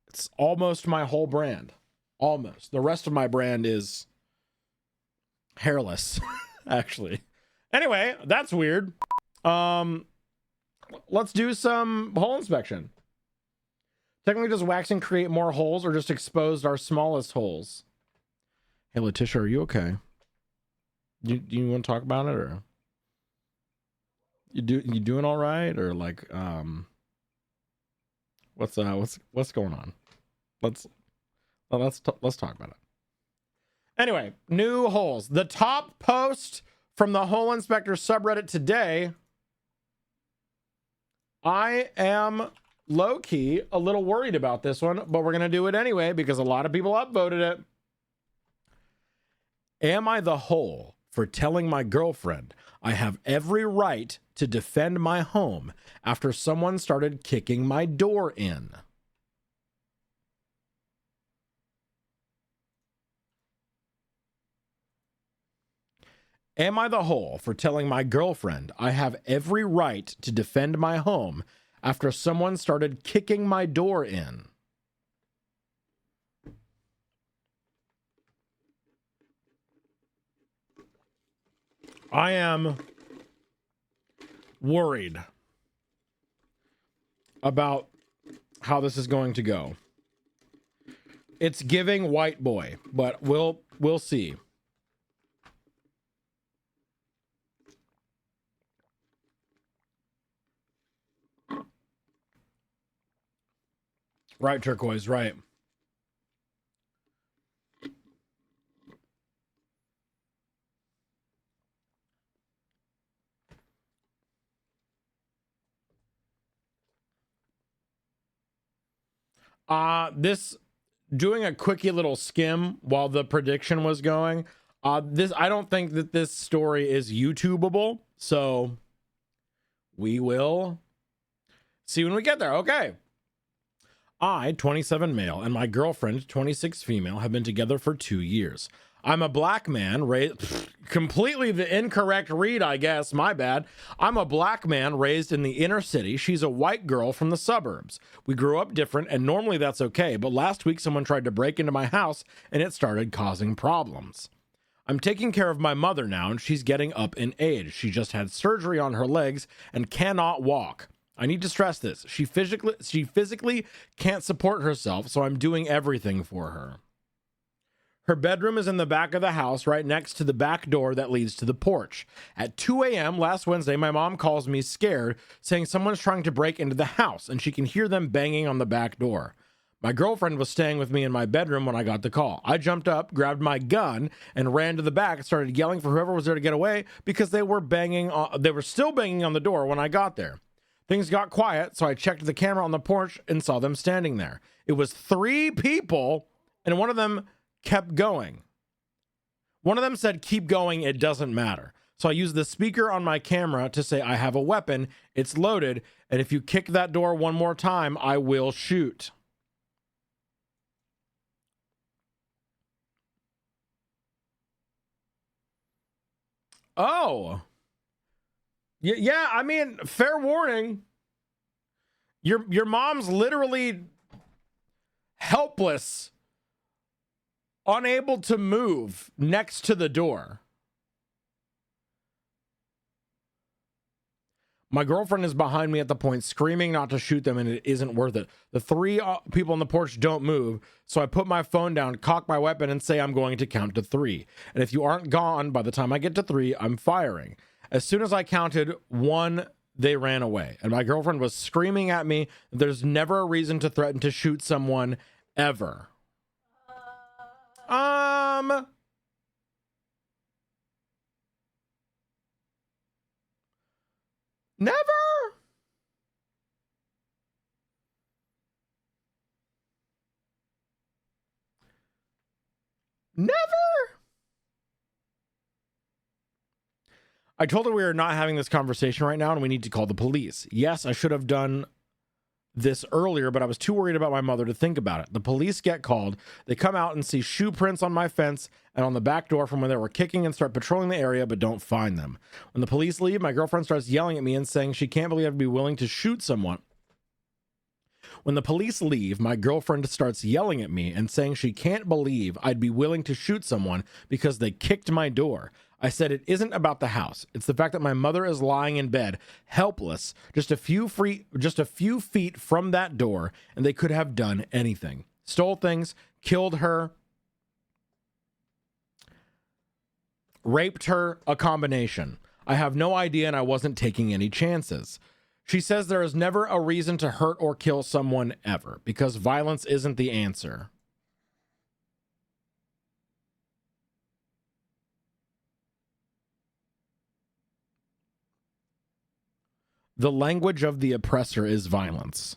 Speaker 3: It's almost my whole brand. Almost. The rest of my brand is hairless, actually. Anyway, that's weird. Let's do some hole inspection. Technically, does waxing create more holes or just exposed our smallest holes? Hey, Letitia, are you okay? Do you want to talk about it, or you doing all right, or like what's going on? Let's talk about it. Anyway, new holes. The top post from the hole inspector subreddit today. I am low-key a little worried about this one, but we're gonna do it anyway because a lot of people upvoted it. Am I the hole for telling my girlfriend I have every right to defend my home after someone started kicking my door in? Am I the hole for telling my girlfriend I have every right to defend my home after someone started kicking my door in? I am worried about how this is going to go. It's giving white boy, but we'll see. Right, Turquoise, right. This, doing a quickie little skim while the prediction was going, this, I don't think that this story is YouTubeable, so we will see when we get there. Okay. I, 27 male, and my girlfriend, 26 female, have been together for 2 years. I'm a black man raised... Completely the incorrect read, I guess. My bad. I'm a black man raised in the inner city. She's a white girl from the suburbs. We grew up different, and normally that's okay, but last week someone tried to break into my house, and it started causing problems. I'm taking care of my mother now, and she's getting up in age. She just had surgery on her legs and cannot walk. I need to stress this. She physically can't support herself, so I'm doing everything for her. Her bedroom is in the back of the house, right next to the back door that leads to the porch. At 2 a.m. last Wednesday, my mom calls me scared, saying someone's trying to break into the house, and she can hear them banging on the back door. My girlfriend was staying with me in my bedroom when I got the call. I jumped up, grabbed my gun, and ran to the back and started yelling for whoever was there to get away because they were still banging on the door when I got there. Things got quiet, so I checked the camera on the porch and saw them standing there. It was 3 people, and one of them kept going. One of them said, "Keep going, it doesn't matter." So I use the speaker on my camera to say I have a weapon, it's loaded, and if you kick that door one more time, I will shoot. Oh. Yeah, I mean, fair warning. Your mom's literally helpless, unable to move next to the door. My girlfriend is behind me at the point, screaming not to shoot them, and it isn't worth it. The three people on the porch don't move, so I put my phone down, cock my weapon, and say I'm going to count to 3. And if you aren't gone by the time I get to 3, I'm firing. As soon as I counted 1, they ran away. And my girlfriend was screaming at me. There's never a reason to threaten to shoot someone, ever. Never? Never? I told her we are not having this conversation right now and we need to call the police. Yes, I should have done this earlier, but I was too worried about my mother to think about it. The police get called. They come out and see shoe prints on my fence and on the back door from when they were kicking, and start patrolling the area, but don't find them. When the police leave, my girlfriend starts yelling at me and saying she can't believe I'd be willing to shoot someone. When the police leave, my girlfriend starts yelling at me and saying she can't believe I'd be willing to shoot someone because they kicked my door. I said it isn't about the house. It's the fact that my mother is lying in bed, helpless, just a few feet from that door, and they could have done anything. Stole things, killed her, raped her, a combination. I have no idea, and I wasn't taking any chances. She says there is never a reason to hurt or kill someone ever, because violence isn't the answer. The language of the oppressor is violence.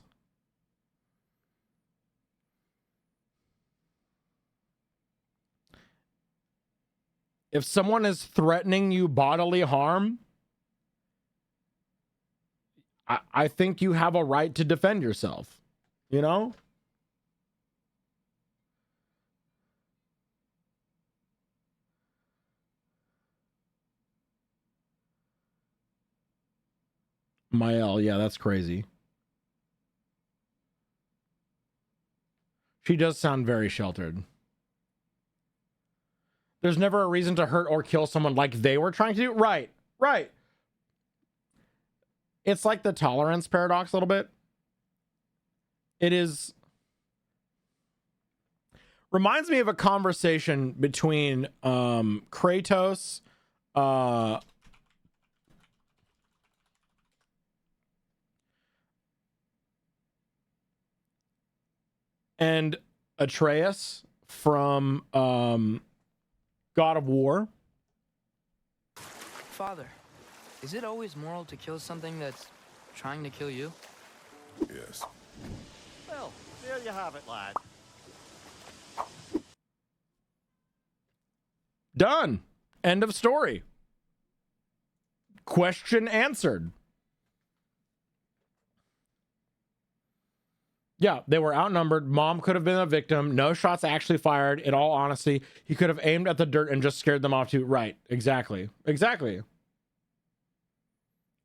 Speaker 3: If someone is threatening you bodily harm, I think you have a right to defend yourself, you know? Mael, yeah, that's crazy. She does sound very sheltered. There's never a reason to hurt or kill someone like they were trying to do. Right, right. It's like the tolerance paradox a little bit. It is. Reminds me of a conversation between Kratos, and Atreus from God of War.
Speaker 7: Father, is it always moral to kill something that's trying to kill you?
Speaker 8: Yes.
Speaker 9: Well, there you have it, lad.
Speaker 3: Done. End of story. Question answered. Yeah, they were outnumbered. Mom could have been a victim. No shots actually fired. In all honesty, he could have aimed at the dirt and just scared them off too. Right. Exactly. Exactly.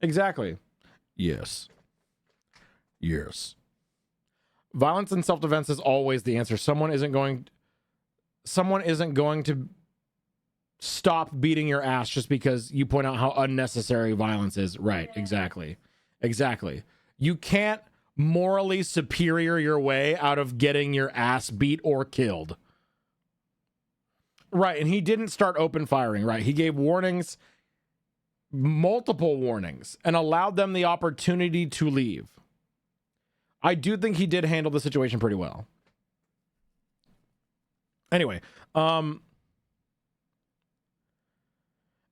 Speaker 3: Exactly. Yes. Yes. Violence and self-defense is always the answer. Someone isn't going to stop beating your ass just because you point out how unnecessary violence is. Right. Exactly. Exactly. You can't morally superior your way out of getting your ass beat or killed. Right. And he didn't start open firing. Right. He gave warnings, multiple warnings, and allowed them the opportunity to leave. I do think he did handle the situation pretty well. Anyway,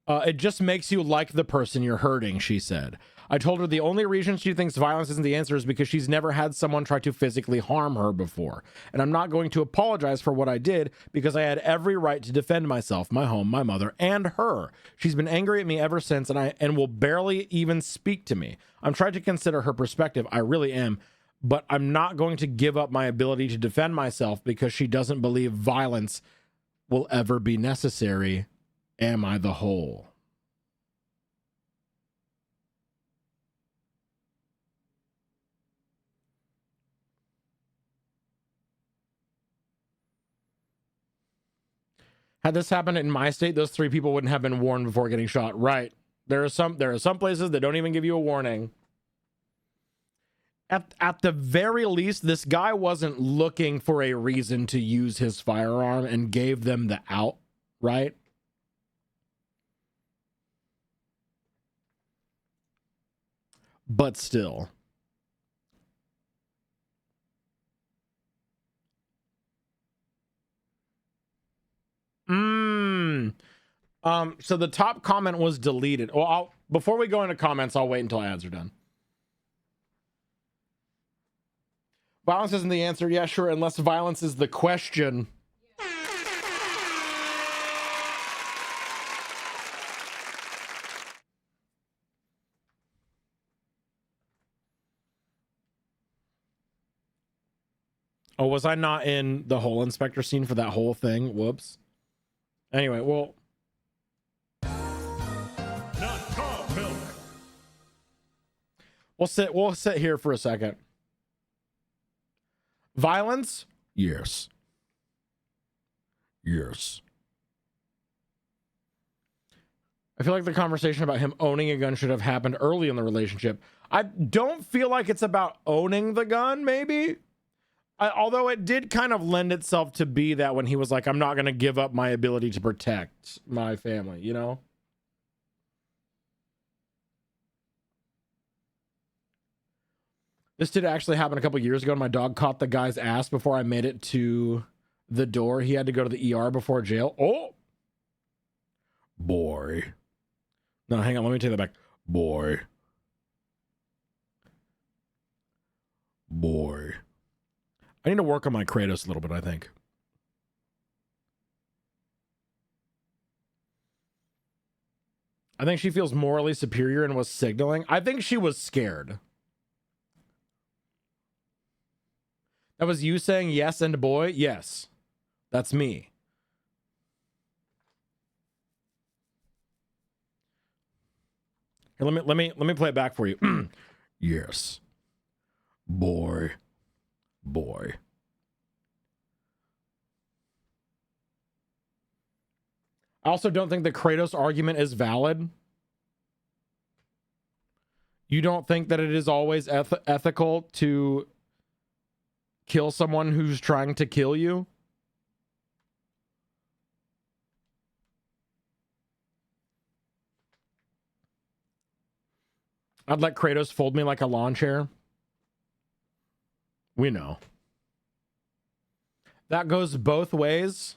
Speaker 3: it just makes you like the person you're hurting, she said. I told her the only reason she thinks violence isn't the answer is because she's never had someone try to physically harm her before. And I'm not going to apologize for what I did because I had every right to defend myself, my home, my mother, and her. She's been angry at me ever since and will barely even speak to me. I'm trying to consider her perspective. I really am. But I'm not going to give up my ability to defend myself because she doesn't believe violence will ever be necessary. Am I the whole? Had this happened in my state, those 3 people wouldn't have been warned before getting shot. Right. There are some places that don't even give you a warning. At the very least, this guy wasn't looking for a reason to use his firearm and gave them the out, right? But still. So the top comment was deleted. Well, before we go into comments, I'll wait until ads are done. Violence isn't the answer. Yeah, sure. Unless violence is the question. Oh, was I not in the whole inspector scene for that whole thing? Whoops. Anyway, well. We'll sit here for a second. Violence? Yes. Yes. I feel like the conversation about him owning a gun should have happened early in the relationship. I don't feel like it's about owning the gun, maybe. Although it did kind of lend itself to be that when he was like, I'm not going to give up my ability to protect my family, you know? This did actually happen a couple years ago. My dog caught the guy's ass before I made it to the door. He had to go to the ER before jail. Oh, boy. No, hang on. Let me take that back. Boy. Boy. I need to work on my Kratos a little bit, I think. I think she feels morally superior and was signaling. I think she was scared. That was you saying yes and boy? Yes. That's me. Here, let me play it back for you. Yes. Boy. Boy. I also don't think the Kratos argument is valid. You don't think that it is always ethical to kill someone who's trying to kill you? I'd let Kratos fold me like a lawn chair. We know. That goes both ways.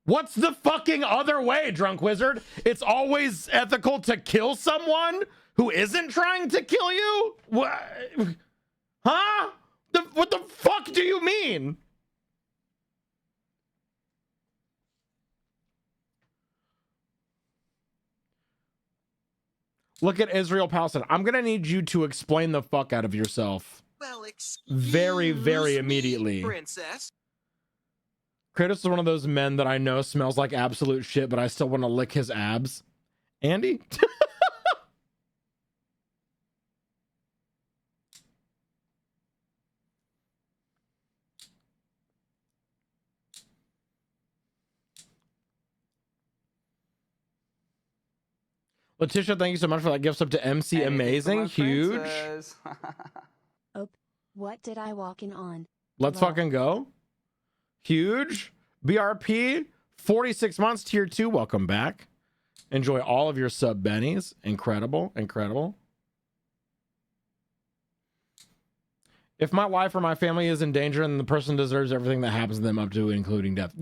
Speaker 3: What's the fucking other way, Drunk Wizard? It's always ethical to kill someone who isn't trying to kill you? What? Huh? What the fuck do you mean? Look at Israel Palestine. I'm going to need you to explain the fuck out of yourself.
Speaker 1: Well, excuse
Speaker 3: Very, very
Speaker 1: me,
Speaker 3: immediately.
Speaker 1: Princess.
Speaker 3: Kratos is one of those men that I know smells like absolute shit, but I still want to lick his abs. Andy? Letitia, thank you so much for that gift sub to MC. Amazing. Huge.
Speaker 2: Oh, what did I walk in on?
Speaker 3: Let's
Speaker 2: Lol.
Speaker 3: fucking go. Huge. BRP, 46 months, tier 2. Welcome back. Enjoy all of your sub bennies. Incredible. Incredible. If my life or my family is in danger and the person deserves everything that happens to them up to including death.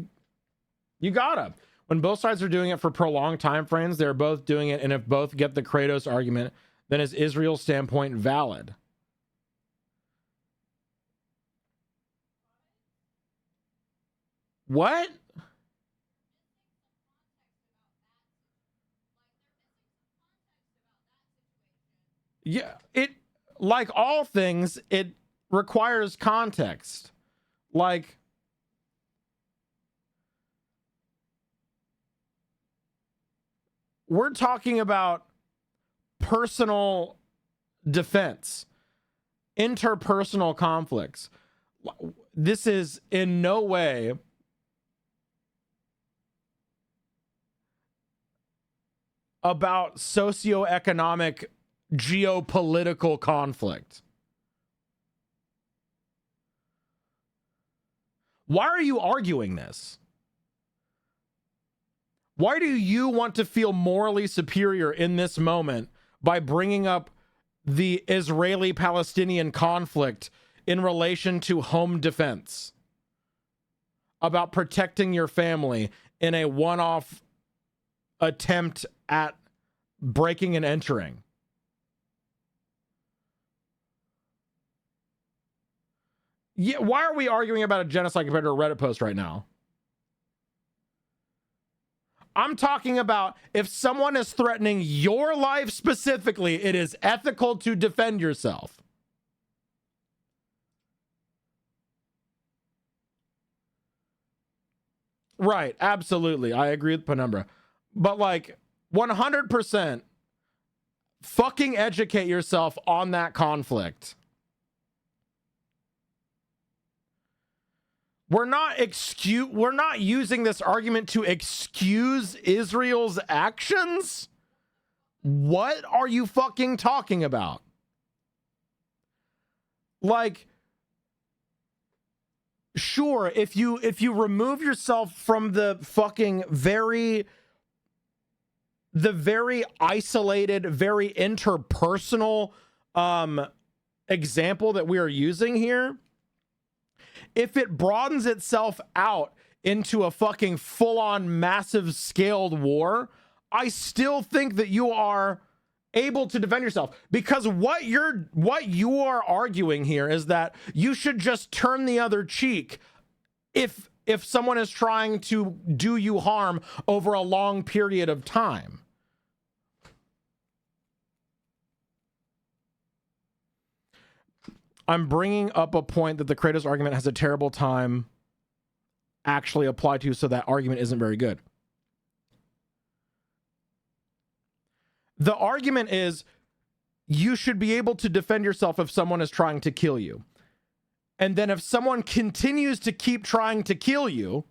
Speaker 3: You gotta. When both sides are doing it for prolonged time frames, they're both doing it, and if both get the Kratos argument, then is Israel's standpoint valid? What? Yeah, it, like all things, it requires context. Like, we're talking about personal defense, interpersonal conflicts. This is in no way about socioeconomic, geopolitical conflict. Why are you arguing this? Why do you want to feel morally superior in this moment by bringing up the Israeli-Palestinian conflict in relation to home defense? About protecting your family in a one-off attempt at breaking and entering. Yeah, why are we arguing about a genocide compared to a Reddit post right now? I'm talking about if someone is threatening your life specifically, it is ethical to defend yourself. Right, absolutely. I agree with Penumbra. But like 100% fucking educate yourself on that conflict. We're not using this argument to excuse Israel's actions. What are you fucking talking about? Like, sure, if you remove yourself from the fucking very isolated, very interpersonal example that we are using here, if it broadens itself out into a fucking full-on massive scaled war, I still think that you are able to defend yourself, because what you are arguing here is that you should just turn the other cheek if someone is trying to do you harm over a long period of time. I'm bringing up a point that the Kratos argument has a terrible time actually applied to, so that argument isn't very good. The argument is you should be able to defend yourself if someone is trying to kill you. And then if someone continues to keep trying to kill you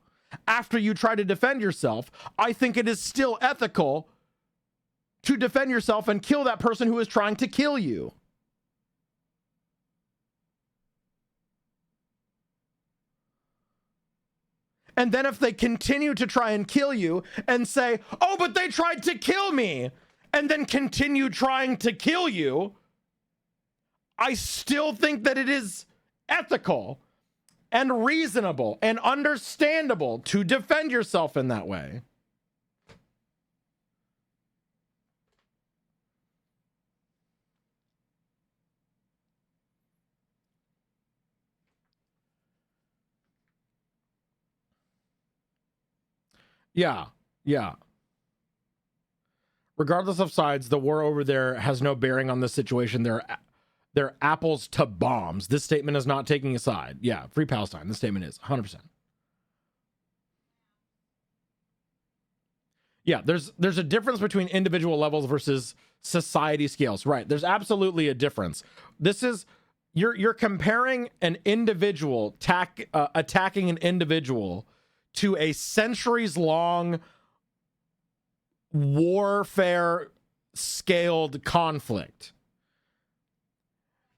Speaker 3: after you try to defend yourself, I think it is still ethical to defend yourself and kill that person who is trying to kill you. And then if they continue to try and kill you and say, oh, but they tried to kill me, and then continue trying to kill you, I still think that it is ethical and reasonable and understandable to defend yourself in that way. Yeah, yeah. Regardless of sides, the war over there has no bearing on the situation. They're apples to bombs. This statement is not taking a side. Yeah, free Palestine. This statement is 100%. Yeah, there's a difference between individual levels versus society scales. Right. There's absolutely a difference. This is you're comparing an individual attacking an individual to a centuries-long warfare scaled conflict.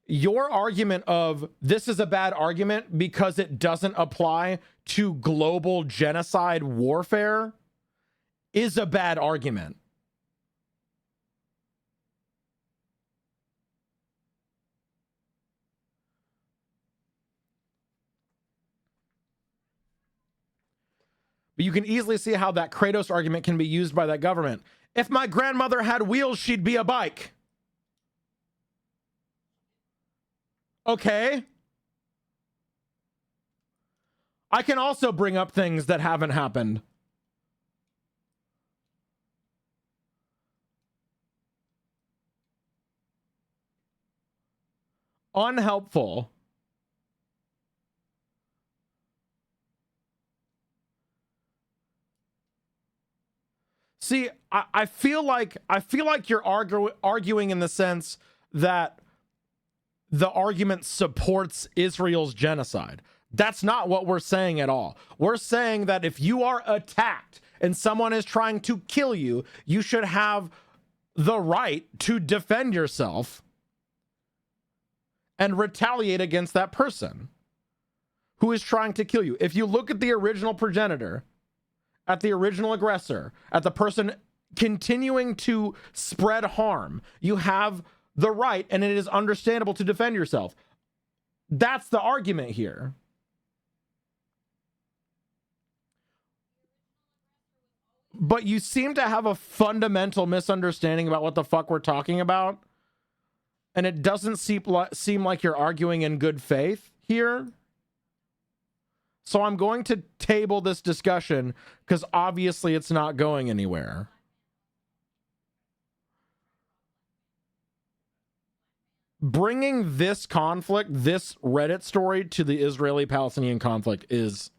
Speaker 3: Your argument of this is a bad argument because it doesn't apply to global genocide warfare is a bad argument. But you can easily see how that Kratos argument can be used by that government. If my grandmother had wheels, she'd be a bike. Okay. I can also bring up things that haven't happened. Unhelpful. See, I feel like you're arguing in the sense that the argument supports Israel's genocide. That's not what we're saying at all. We're saying that if you are attacked and someone is trying to kill you, you should have the right to defend yourself and retaliate against that person who is trying to kill you. If you look at the original progenitor, at the original aggressor, at the person continuing to spread harm, you have the right, and it is understandable to defend yourself. That's the argument here. But you seem to have a fundamental misunderstanding about what the fuck we're talking about. And it doesn't seem like you're arguing in good faith here. So I'm going to table this discussion because obviously it's not going anywhere. Bringing this conflict, this Reddit story, to the Israeli-Palestinian conflict is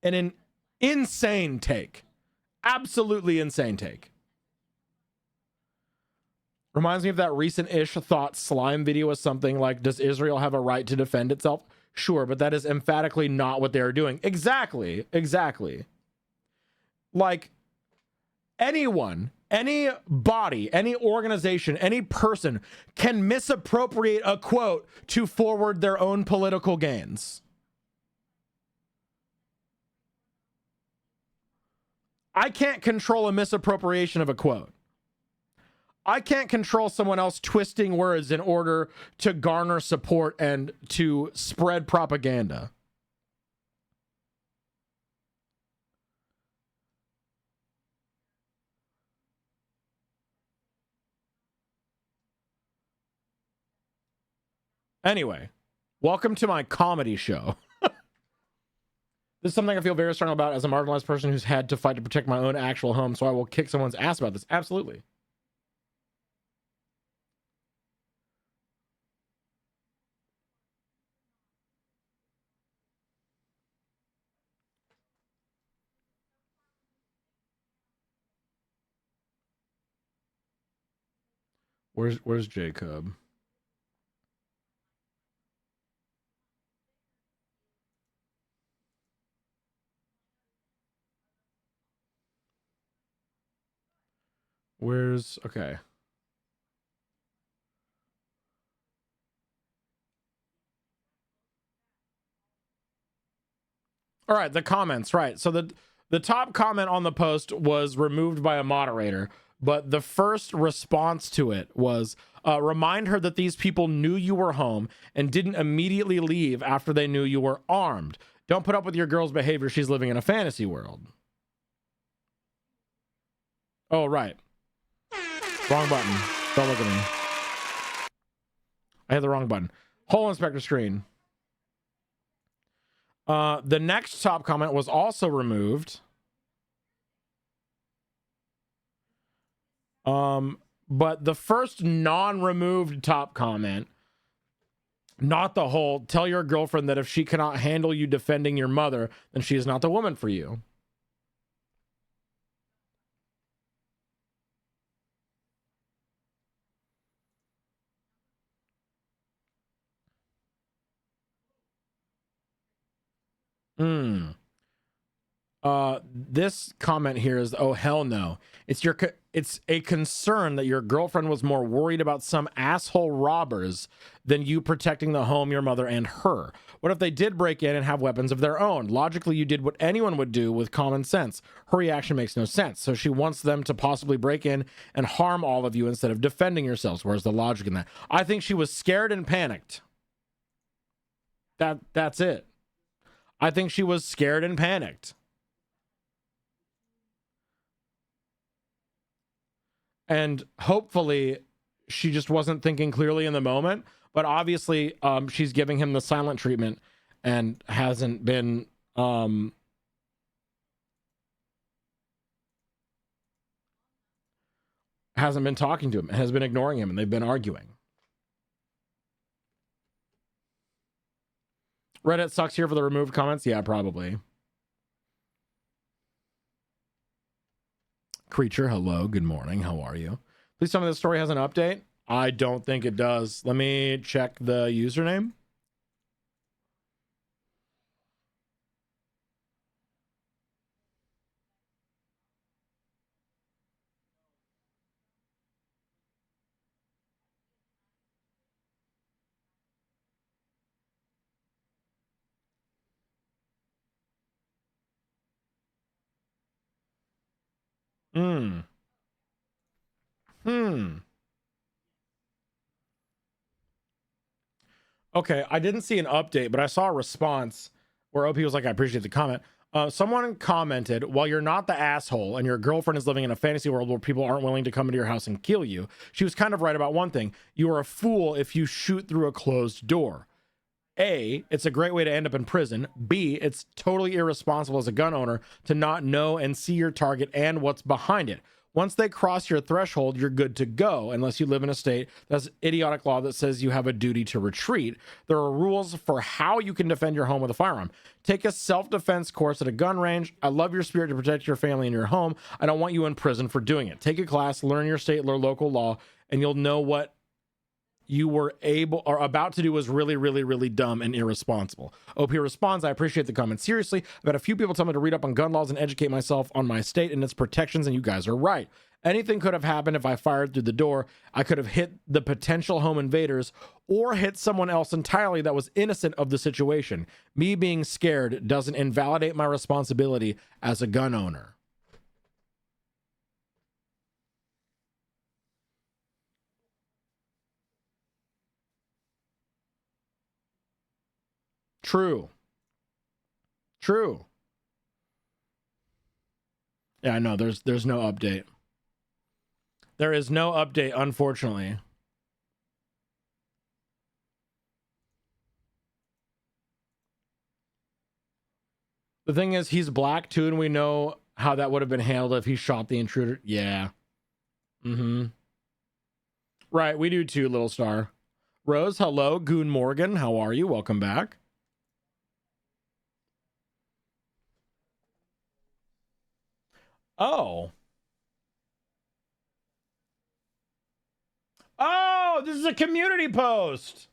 Speaker 3: an insane take. Absolutely insane take. Reminds me of that recent-ish Thought Slime video with something like, does Israel have a right to defend itself? Sure, but that is emphatically not what they're doing. Exactly. Like, anyone, any body, any organization, any person can misappropriate a quote to forward their own political gains. I can't control a misappropriation of a quote. I can't control someone else twisting words in order to garner support and to spread propaganda. Anyway, welcome to my comedy show. This is something I feel very strong about as a marginalized person who's had to fight to protect my own actual home, so I will kick someone's ass about this. Absolutely. Where's Jacob? Okay. All right, the comments, right. So the top comment on the post was removed by a moderator, but the first response to it was, remind her that these people knew you were home and didn't immediately leave after they knew you were armed. Don't put up with your girl's behavior. She's living in a fantasy world. Oh, right. Wrong button. Don't look at me. I hit the wrong button. Hole inspector screen. The next top comment was also removed. But the first non-removed top comment, not the whole, tell your girlfriend that if she cannot handle you defending your mother, then she is not the woman for you. This comment here is, oh hell no. It's a concern that your girlfriend was more worried about some asshole robbers than you protecting the home, your mother, and her. What if they did break in and have weapons of their own? Logically, you did what anyone would do with common sense. Her reaction makes no sense. So she wants them to possibly break in and harm all of you instead of defending yourselves. Where's the logic in that? I think she was scared and panicked. That's it. I think she was scared and panicked. And hopefully she just wasn't thinking clearly in the moment, but obviously she's giving him the silent treatment and hasn't been talking to him, has been ignoring him, and they've been arguing. Reddit sucks here for the removed comments. Yeah, probably. Creature, hello, good morning, how are you? Please tell me the story has an update. I don't think it does. Let me check the username. Okay, I didn't see an update, but I saw a response where OP was like, I appreciate the comment. Someone commented, while you're not the asshole and your girlfriend is living in a fantasy world where people aren't willing to come into your house and kill you, she was kind of right about one thing. You are a fool if you shoot through a closed door. A, it's a great way to end up in prison. B, it's totally irresponsible as a gun owner to not know and see your target and what's behind it. Once they cross your threshold, you're good to go, unless you live in a state that's idiotic law that says you have a duty to retreat. There are rules for how you can defend your home with a firearm. Take a self-defense course at a gun range. I love your spirit to protect your family and your home. I don't want you in prison for doing it. Take a class, learn your state or local law, and you'll know what you were able or about to do was really, really, really dumb and irresponsible. OP responds, I appreciate the comment. Seriously, I've had a few people tell me to read up on gun laws and educate myself on my state and its protections, and you guys are right. Anything could have happened if I fired through the door. I could have hit the potential home invaders or hit someone else entirely that was innocent of the situation. Me being scared doesn't invalidate my responsibility as a gun owner. True. Yeah, I know. There's no update. There is no update, unfortunately. The thing is, he's black too, and we know how that would have been handled if he shot the intruder. Yeah. Right, we do too, Little Star. Rose, hello. Goon Morgan, how are you? Welcome back. Oh. Oh, this is a community post.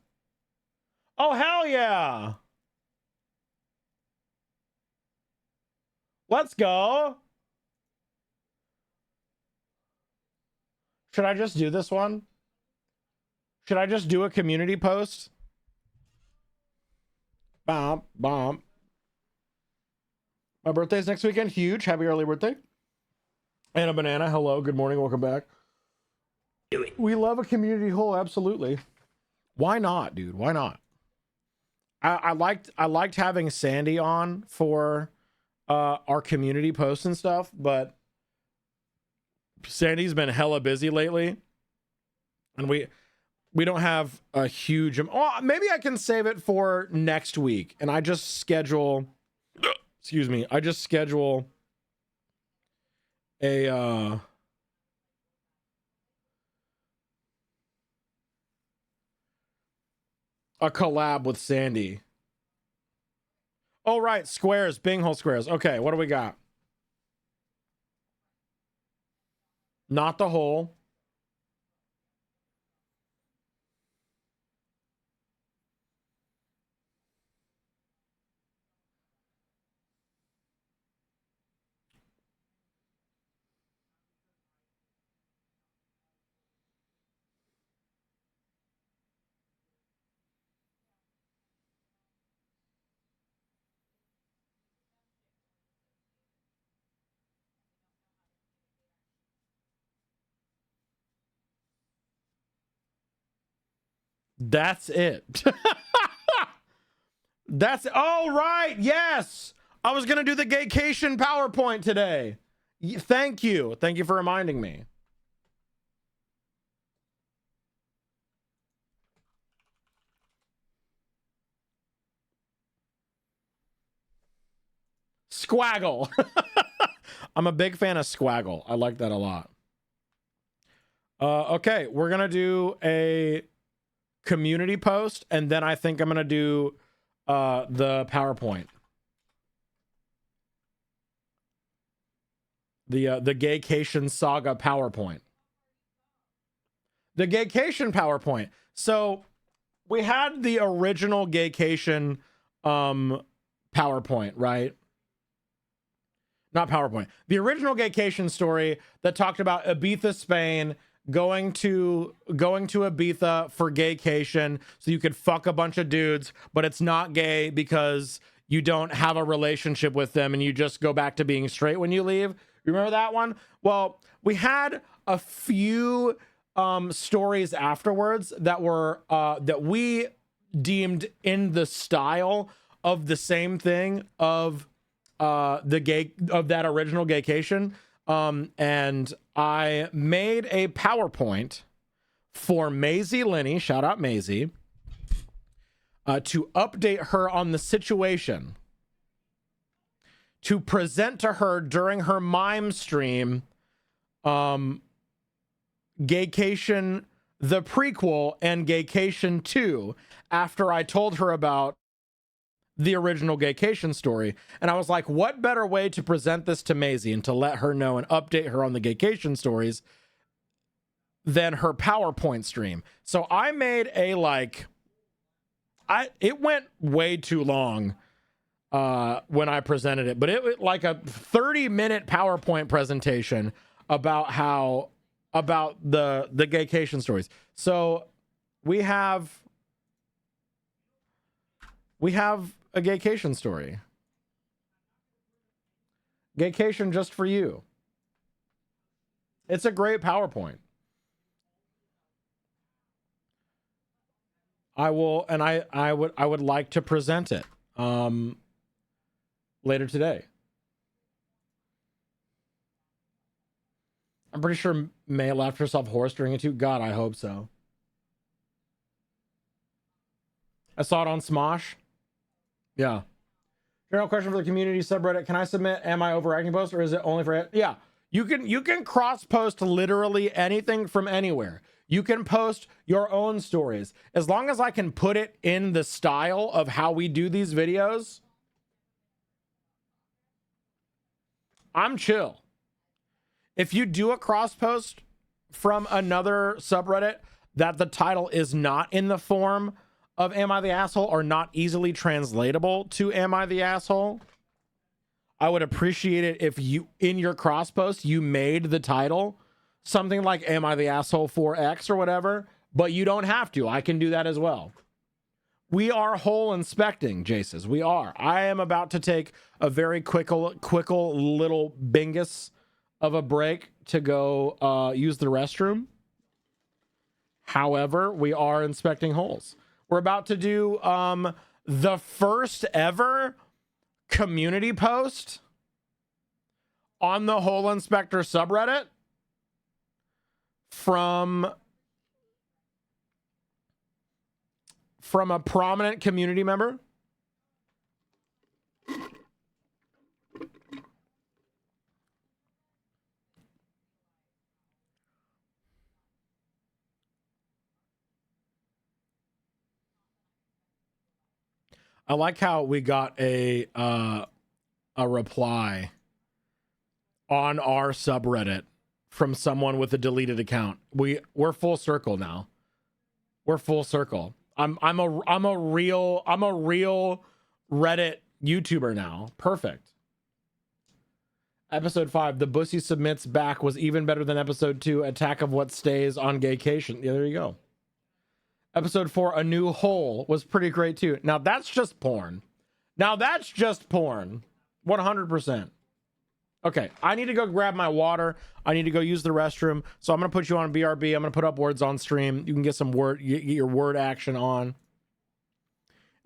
Speaker 3: Oh, hell yeah. Let's go. Should I just do this one? Should I just do a community post? Bomp, bomp. My birthday's next weekend. Huge. Happy early birthday. Anna Banana, hello. Good morning. Welcome back. We love a community hole. Absolutely. Why not, dude? Why not? I liked having Sandy on for our community posts and stuff, but Sandy's been hella busy lately, and we don't have a huge. Oh, maybe I can save it for next week, and I just schedule. Excuse me. I just schedule a collab with Sandy. Oh, right. Squares, binghole squares. Okay, what do we got? Not the hole. That's it. That's all right. Yes. I was going to do the gaycation PowerPoint today. Thank you. Thank you for reminding me. Squaggle. I'm a big fan of Squaggle. I like that a lot. Okay, we're going to do a community post, and then I think I'm going to do the PowerPoint. The Gaycation Saga PowerPoint. The Gaycation PowerPoint. So we had the original Gaycation PowerPoint, right? Not PowerPoint. The original Gaycation story that talked about Ibiza, Spain, going to Ibiza for gaycation so you could fuck a bunch of dudes, but it's not gay because you don't have a relationship with them and you just go back to being straight when you leave. Remember that one? Well, we had a few stories afterwards that were that we deemed in the style of the same thing of that original Gaycation. And I made a PowerPoint for Maisie Linney, shout out Maisie, to update her on the situation, to present to her during her mime stream, Gaycation the prequel and Gaycation 2, after I told her about the original Gaycation story. And I was like, what better way to present this to Maisie and to let her know and update her on the Gaycation stories than her PowerPoint stream? So I made a it went way too long when I presented it, but it was like a 30-minute PowerPoint presentation about the Gaycation stories. So we have a Gaycation story. Gaycation just for you. It's a great PowerPoint. I would like to present it later today. I'm pretty sure May left herself horse during it too. God, I hope so. I saw it on Smosh. Yeah. General question for the community subreddit. Can I submit am I overacting post or is it only for it? Yeah. You can cross post literally anything from anywhere. You can post your own stories. As long as I can put it in the style of how we do these videos, I'm chill. If you do a cross post from another subreddit that the title is not in the form of Am I the Asshole or not easily translatable to Am I the Asshole, I would appreciate it if you, in your cross post, you made the title something like Am I the Asshole for X or whatever, but you don't have to. I can do that as well. We are hole inspecting, Jaces. We are. I am about to take a very quick little bingus of a break to go use the restroom. However, we are inspecting holes. We're about to do the first ever community post on the Hole Inspector subreddit from a prominent community member. I like how we got a reply on our subreddit from someone with a deleted account. We're full circle now. We're full circle. I'm a real Reddit YouTuber now. Perfect. Episode 5, the Bussy Submits Back was even better than episode 2, Attack of What Stays on Gaycation. Yeah, there you go. Episode 4, A New Hole, was pretty great too. Now that's just porn. 100%. Okay, I need to go grab my water. I need to go use the restroom. So I'm going to put you on BRB. I'm going to put up words on stream. You can get your word action on.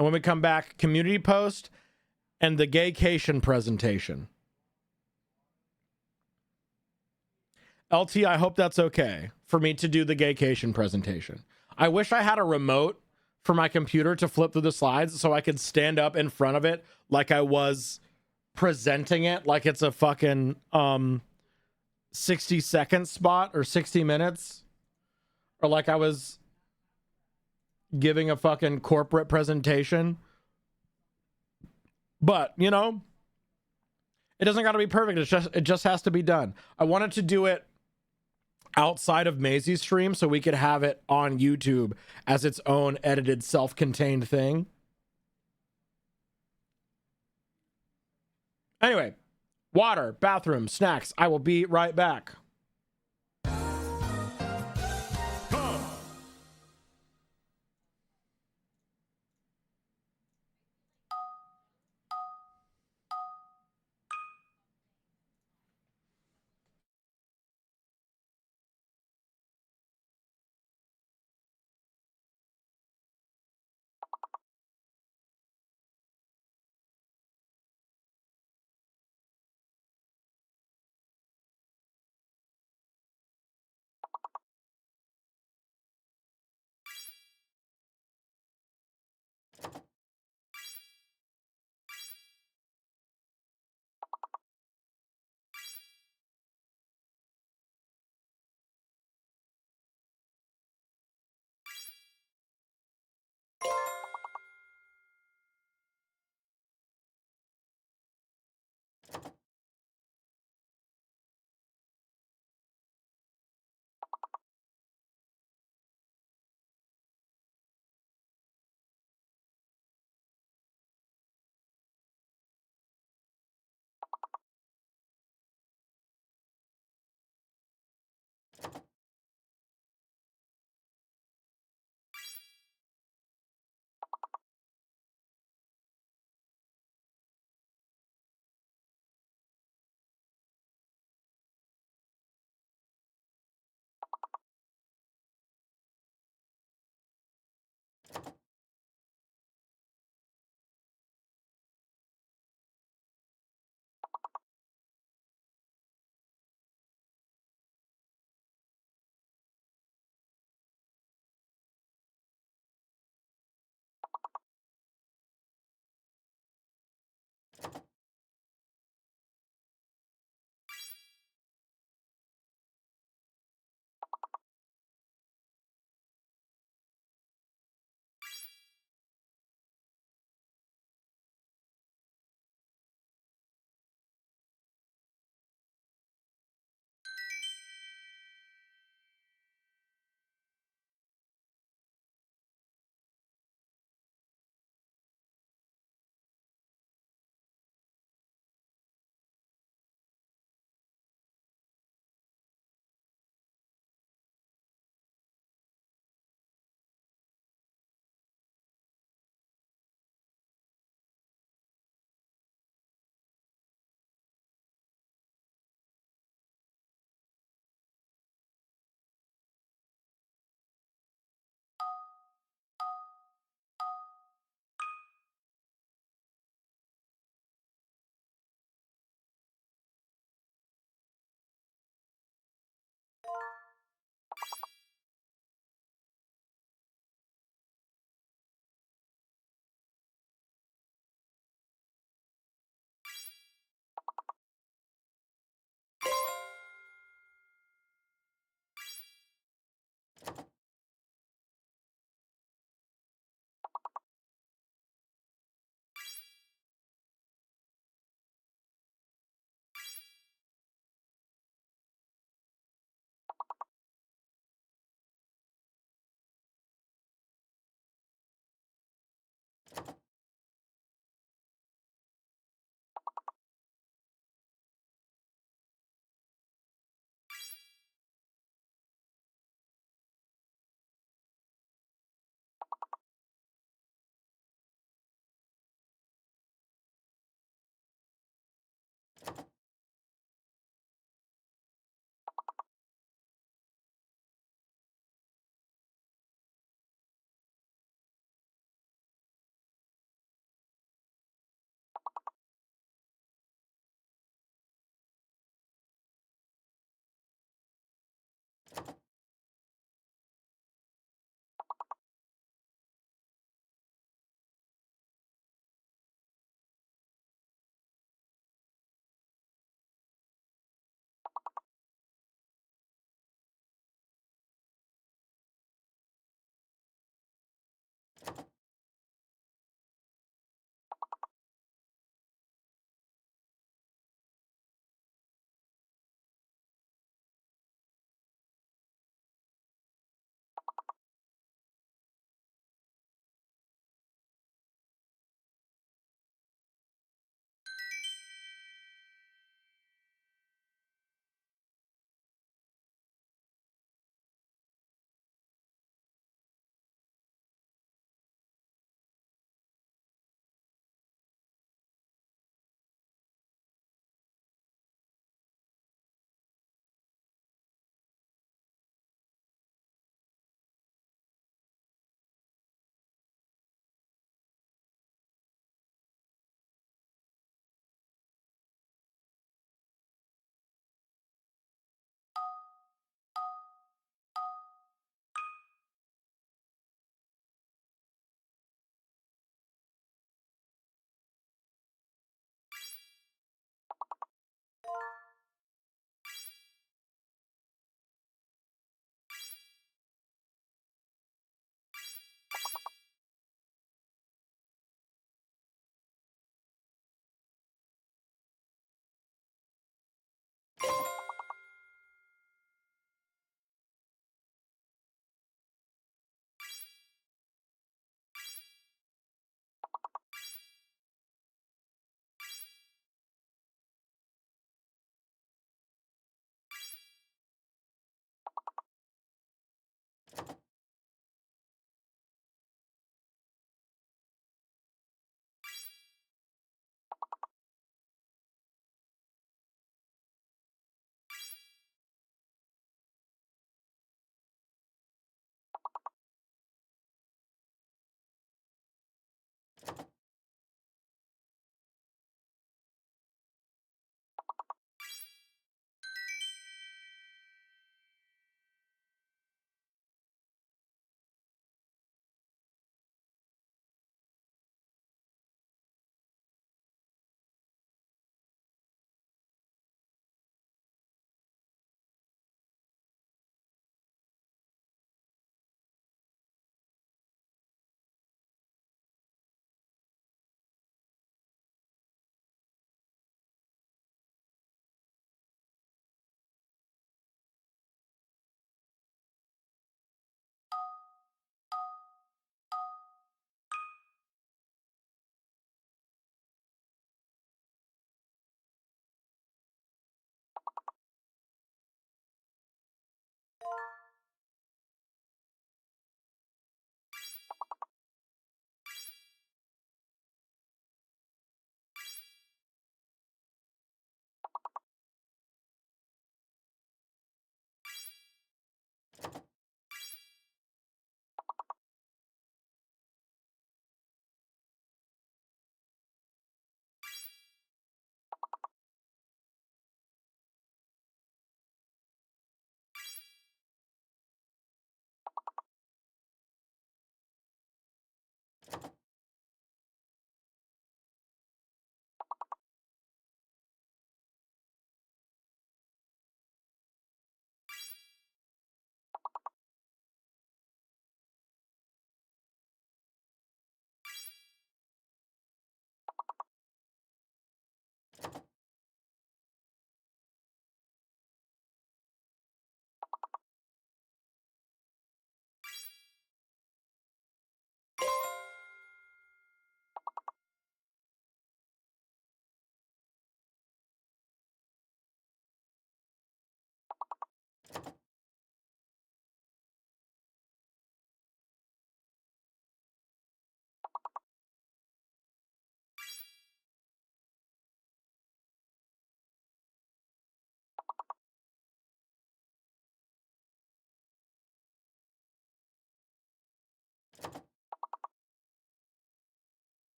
Speaker 3: And when we come back, community post and the gaycation presentation. LT, I hope that's okay for me to do the gaycation presentation. I wish I had a remote for my computer to flip through the slides so I could stand up in front of it like I was presenting it, like it's a fucking 60-second spot or 60 minutes, or like I was giving a fucking corporate presentation. But, you know, it doesn't got to be perfect. It just has to be done. I wanted to do it outside of Maisie's stream so we could have it on YouTube as its own edited, self-contained thing. Anyway, water, bathroom, snacks. I will be right back.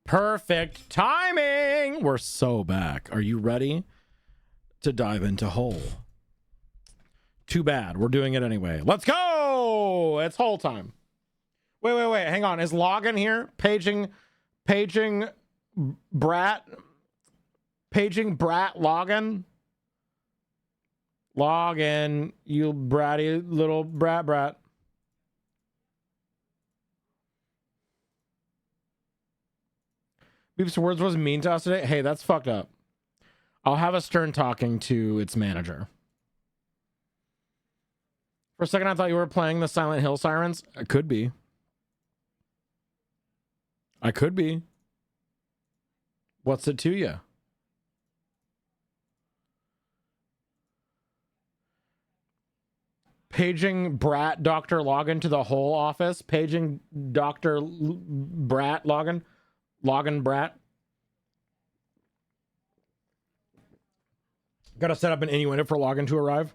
Speaker 3: Perfect timing. We're so back. Are you ready to dive into Hole? Too bad. We're doing it anyway. Let's go. It's Hole time. Wait. Hang on. Is Login here? Paging Brat. Paging Brat Login. Login, you bratty little brat. Beep's words was mean to us today. Hey, that's fucked up. I'll have a stern talking to its manager. For a second, I thought you were playing the Silent Hill Sirens. I could be. What's it to you? Paging Brat Dr. Login to the whole office. Paging Dr. Brat Login. Login Brat. Gotta set up an innuendo for Login to arrive.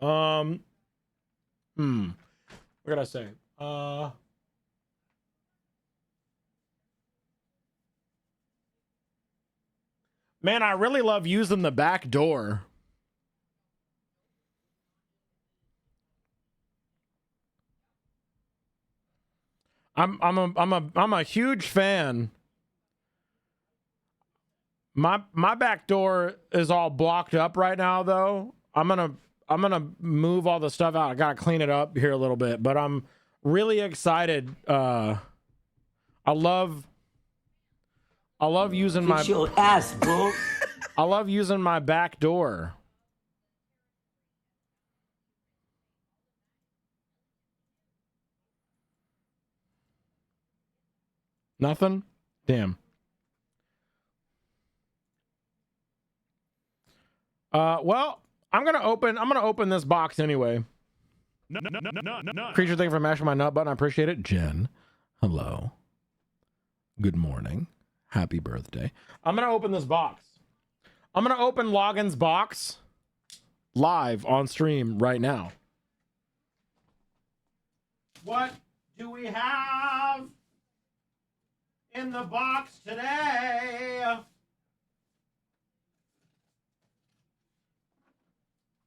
Speaker 3: What can I say? Man, I really love using the back door. I'm a huge fan. My back door is all blocked up right now though. I'm gonna move all the stuff out. I gotta clean it up here a little bit, but I'm really excited. I love using my
Speaker 8: your ass, bro.
Speaker 3: I love using my back door. Nothing? Damn. Well, I'm gonna open this box anyway.
Speaker 4: No.
Speaker 3: Creature, thank you for mashing my nut button. I appreciate it. Jen, hello. Good morning. Happy birthday. I'm gonna open this box. I'm gonna open Login's box live on stream right now. What do we have in the box today?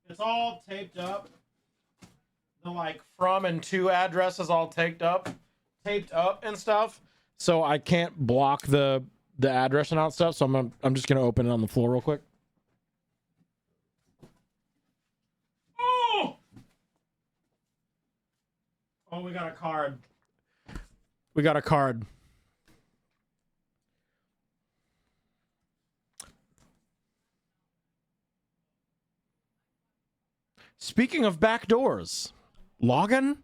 Speaker 3: It's all taped up. The like from and to address is all taped up and stuff. So I can't block the address and all that stuff. So I'm just gonna open it on the floor real quick. Oh, we got a card. Speaking of back doors, Login?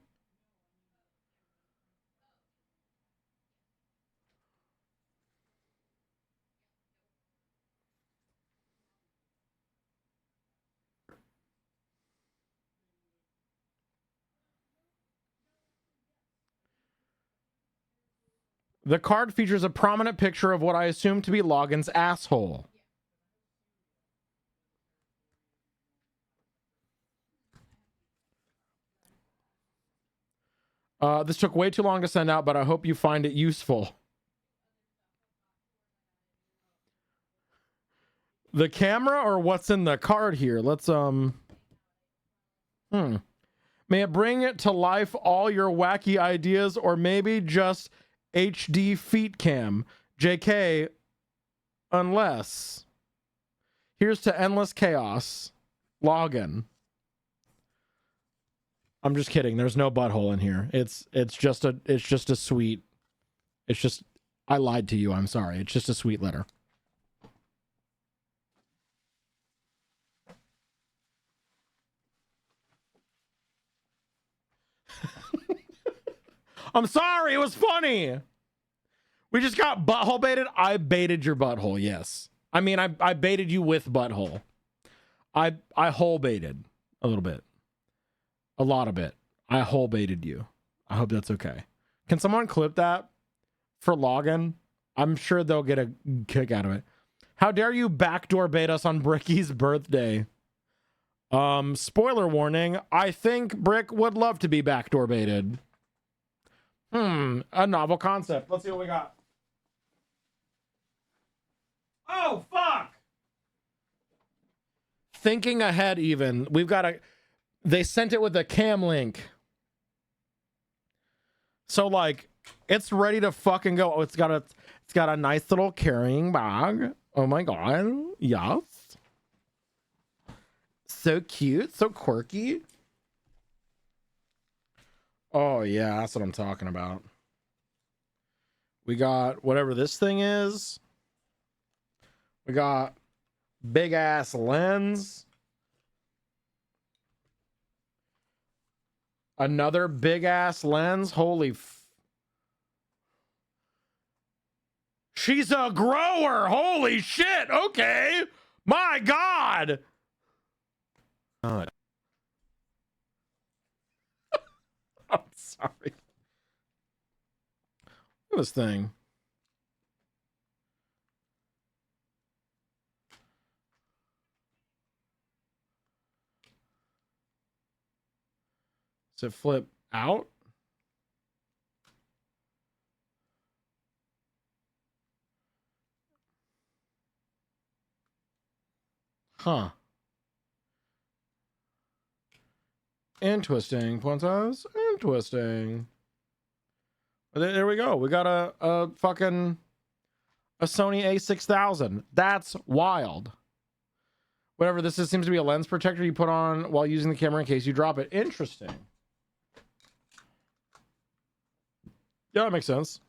Speaker 3: The card features a prominent picture of what I assume to be Login's asshole. This took way too long to send out, but I hope you find it useful. The camera or what's in the card here? Let's, May it bring it to life all your wacky ideas, or maybe just HD feet cam. JK, unless. Here's to endless chaos. Login. I'm just kidding. There's no butthole in here. It's just a sweet. It's just, I lied to you. I'm sorry. It's just a sweet letter. I'm sorry. It was funny. We just got butthole baited. I baited your butthole. Yes. I mean, I baited you with butthole. I hole baited a little bit. A lot of it. I hole baited you. I hope that's okay. Can someone clip that for Login? I'm sure they'll get a kick out of it. How dare you backdoor bait us on Bricky's birthday? Spoiler warning. I think Brick would love to be backdoor baited. A novel concept. Let's see what we got. Oh, fuck! Thinking ahead even. We've got a... They sent it with a cam link. So, like, it's ready to fucking go. Oh, it's got a nice little carrying bag. Oh my god. Yes. So cute. So quirky. Oh, yeah. That's what I'm talking about. We got whatever this thing is. We got big ass lens. Another big ass lens. Holy she's a grower. Holy shit. Okay. My god. I'm sorry. Look at this thing. Does it flip out? Huh. Interesting, Pontos. Interesting. There we go. We got a fucking a Sony A6000. That's wild. Whatever this is, seems to be a lens protector you put on while using the camera in case you drop it. Interesting. Yeah, that makes sense.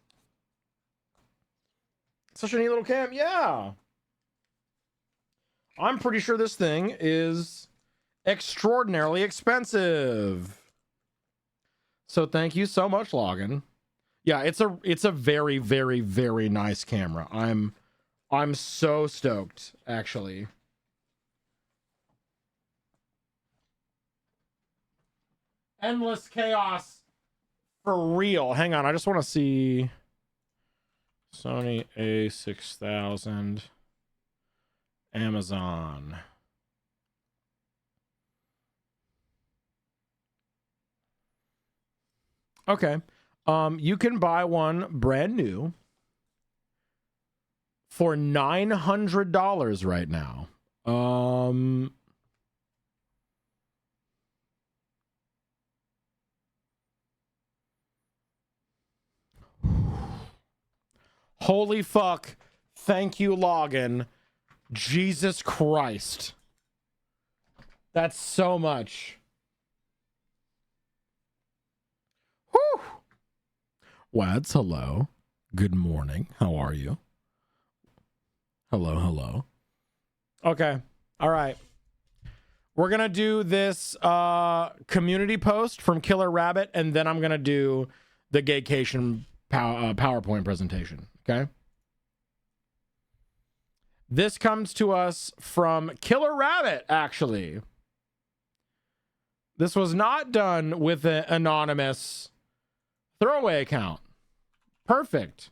Speaker 3: Such a neat little cam. Yeah. I'm pretty sure this thing is extraordinarily expensive. So thank you so much, Logan. Yeah, it's a very, very, very nice camera. I'm so stoked, actually. Endless chaos for real. Hang on, I just want to see Sony A6000 Amazon. Okay. You can buy one brand new for $900 right now. Holy fuck. Thank you, Login. Jesus Christ. That's so much. Whew. Wads, hello. Good morning. How are you? Hello, hello. Okay. All right. We're going to do this community post from Killer Rabbit, and then I'm going to do the Gaycation PowerPoint presentation. Okay? This comes to us from Killer Rabbit, actually. This was not done with an anonymous throwaway account. Perfect.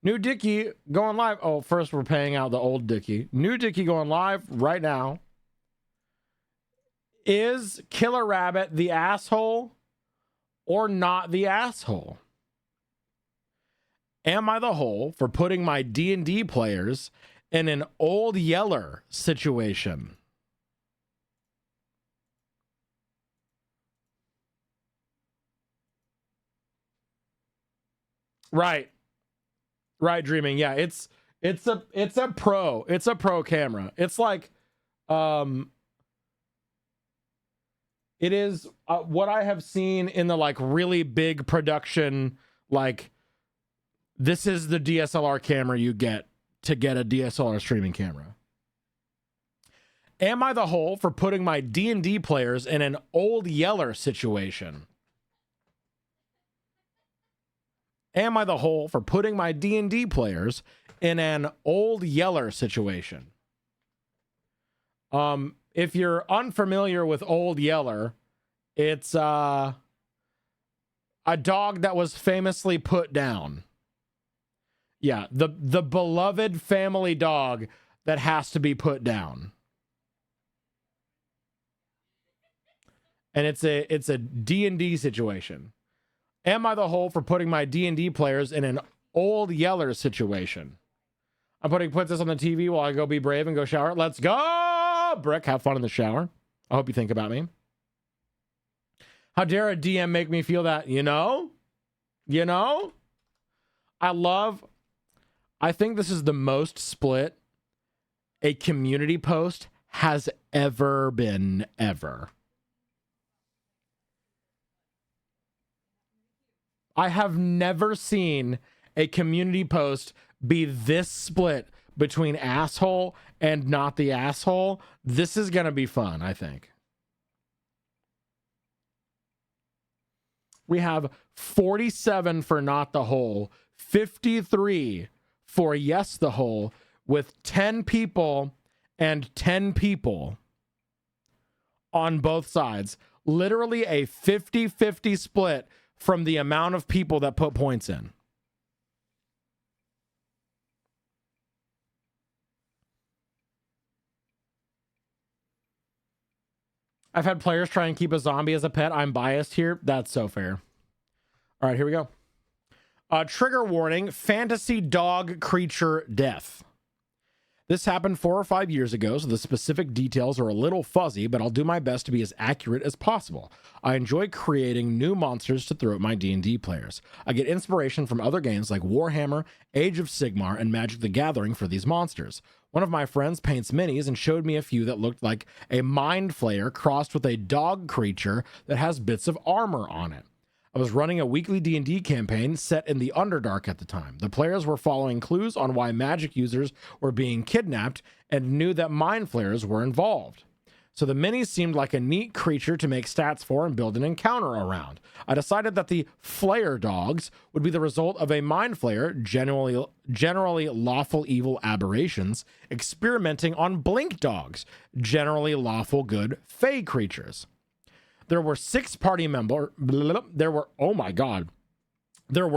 Speaker 3: New Dicky going live. Oh, first we're paying out the old Dicky. New Dicky going live right now. Is Killer Rabbit the asshole or not the asshole? Am I the hole for putting my D&D players in an Old Yeller situation? Right. Right, Dreaming. Yeah, it's a pro camera. It's like it is what I have seen in the like really big production, like this is the DSLR camera you get to get a DSLR streaming camera. Am I the hole for putting my D&D players in an Old Yeller situation? Am I the hole for putting my D&D players in an Old Yeller situation? If you're unfamiliar with Old Yeller, it's a dog that was famously put down. Yeah, the beloved family dog that has to be put down. And it's a D&D situation. Am I the hole for putting my D&D players in an old yeller situation? I'm put this on the TV while I go be brave and go shower. Let's go, Brick. Have fun in the shower. I hope you think about me. How dare a DM make me feel that, you know? You know? I think this is the most split a community post has ever been, ever. I have never seen a community post be this split between asshole and not the asshole. This is going to be fun, I think. We have 47 for not the hole, 53 for yes the hole, with 10 people and 10 people on both sides. Literally a 50-50 split from the amount of people that put points in. I've had players try and keep a zombie as a pet. I'm biased here. That's so fair. All right, here we go. Trigger warning, fantasy dog creature death. This happened 4 or 5 years ago, so the specific details are a little fuzzy, but I'll do my best to be as accurate as possible. I enjoy creating new monsters to throw at my D&D players. I get inspiration from other games like Warhammer, Age of Sigmar, and Magic the Gathering for these monsters. One of my friends paints minis and showed me a few that looked like a mind flayer crossed with a dog creature that has bits of armor on it. I was running a weekly D&D campaign set in the Underdark at the time. The players were following clues on why magic users were being kidnapped and knew that mind flayers were involved. So the minis seemed like a neat creature to make stats for and build an encounter around. I decided that the flayer dogs would be the result of a mind flayer, generally lawful evil aberrations, experimenting on blink dogs, generally lawful good fey creatures. There were 6 party members. There were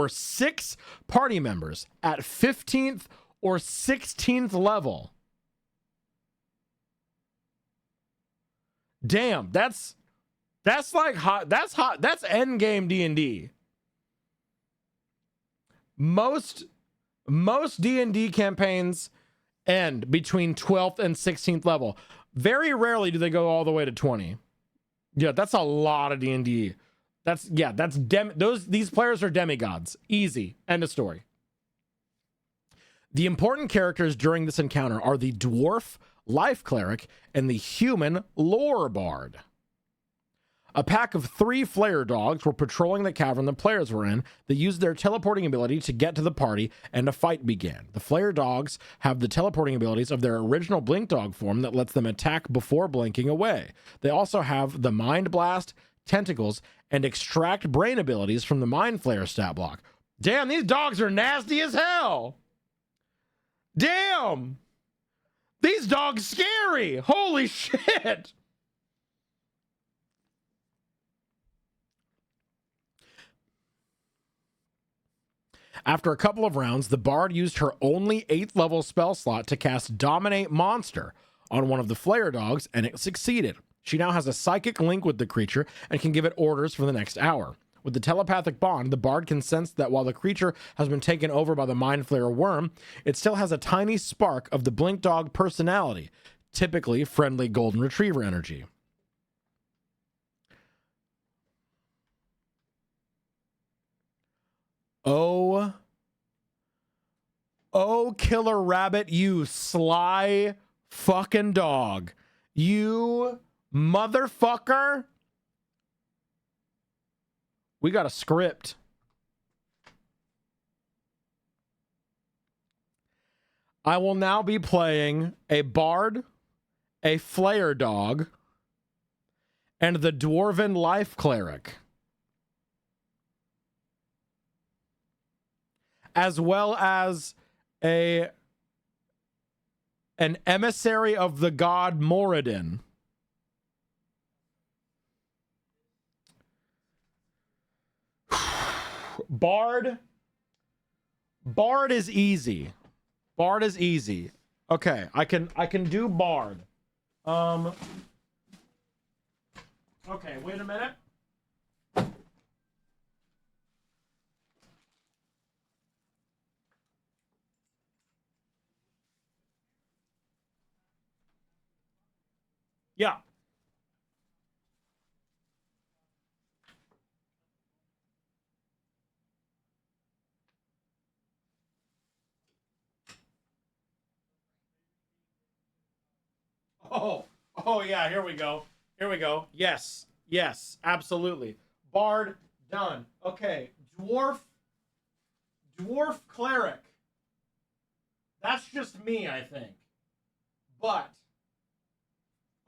Speaker 3: 6 party members at 15th or 16th level. Damn, that's like hot. That's hot. That's end game D&D. Most D&D campaigns end between 12th and 16th level. Very rarely do they go all the way to 20. Yeah, that's a lot of D&D. These players are demigods. Easy. End of story. The important characters during this encounter are the dwarf life cleric and the human lore bard. A pack of 3 flare dogs were patrolling the cavern the players were in. They used their teleporting ability to get to the party, and a fight began. The flare dogs have the teleporting abilities of their original blink dog form that lets them attack before blinking away. They also have the mind blast, tentacles, and extract brain abilities from the mind flare stat block. Damn, these dogs are nasty as hell. Damn. These dogs scary. Holy shit. After a couple of rounds, the bard used her only 8th level spell slot to cast Dominate Monster on one of the flare dogs, and it succeeded. She now has a psychic link with the creature and can give it orders for the next hour. With the telepathic bond, the bard can sense that while the creature has been taken over by the mind flayer worm, it still has a tiny spark of the blink dog personality, typically friendly golden retriever energy. Oh, Killer Rabbit, you sly fucking dog. You motherfucker. We got a script. I will now be playing a bard, a flare dog, and the dwarven life cleric, as well as an emissary of the god Moradin. Bard is easy. Bard is easy. Okay, I can do Bard. Okay, wait a minute. Yeah. Oh yeah, here we go. Here we go. Yes. Yes, absolutely. Bard done. Okay, dwarf cleric. That's just me, I think. But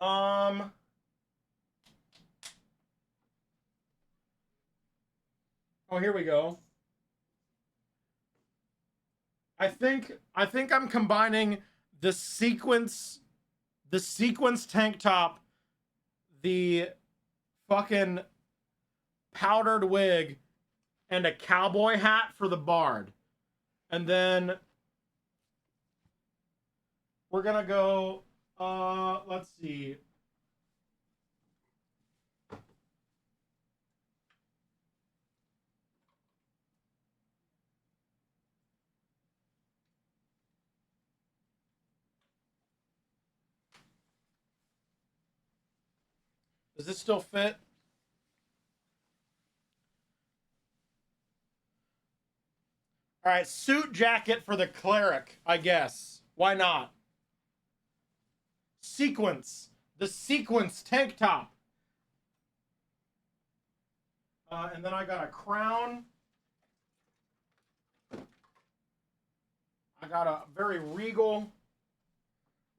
Speaker 3: oh, here we go. I think I'm combining the sequence tank top, the fucking powdered wig, and a cowboy hat for the bard. And then we're gonna go, let's see. Does this still fit? All right, suit jacket for the cleric, I guess. Why not? Sequence. The sequence tank top. And then I got a crown. I got a very regal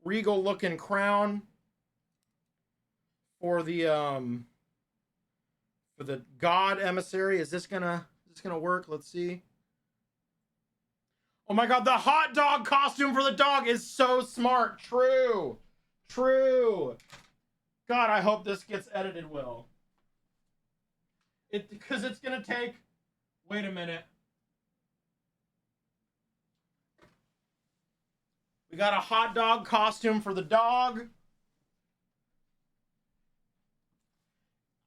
Speaker 3: looking crown for the god emissary. Is this gonna work? Let's see. Oh my god, the hot dog costume for the dog is so smart. True. God, I hope this gets edited well. Because it's gonna take. Wait a minute. We got a hot dog costume for the dog.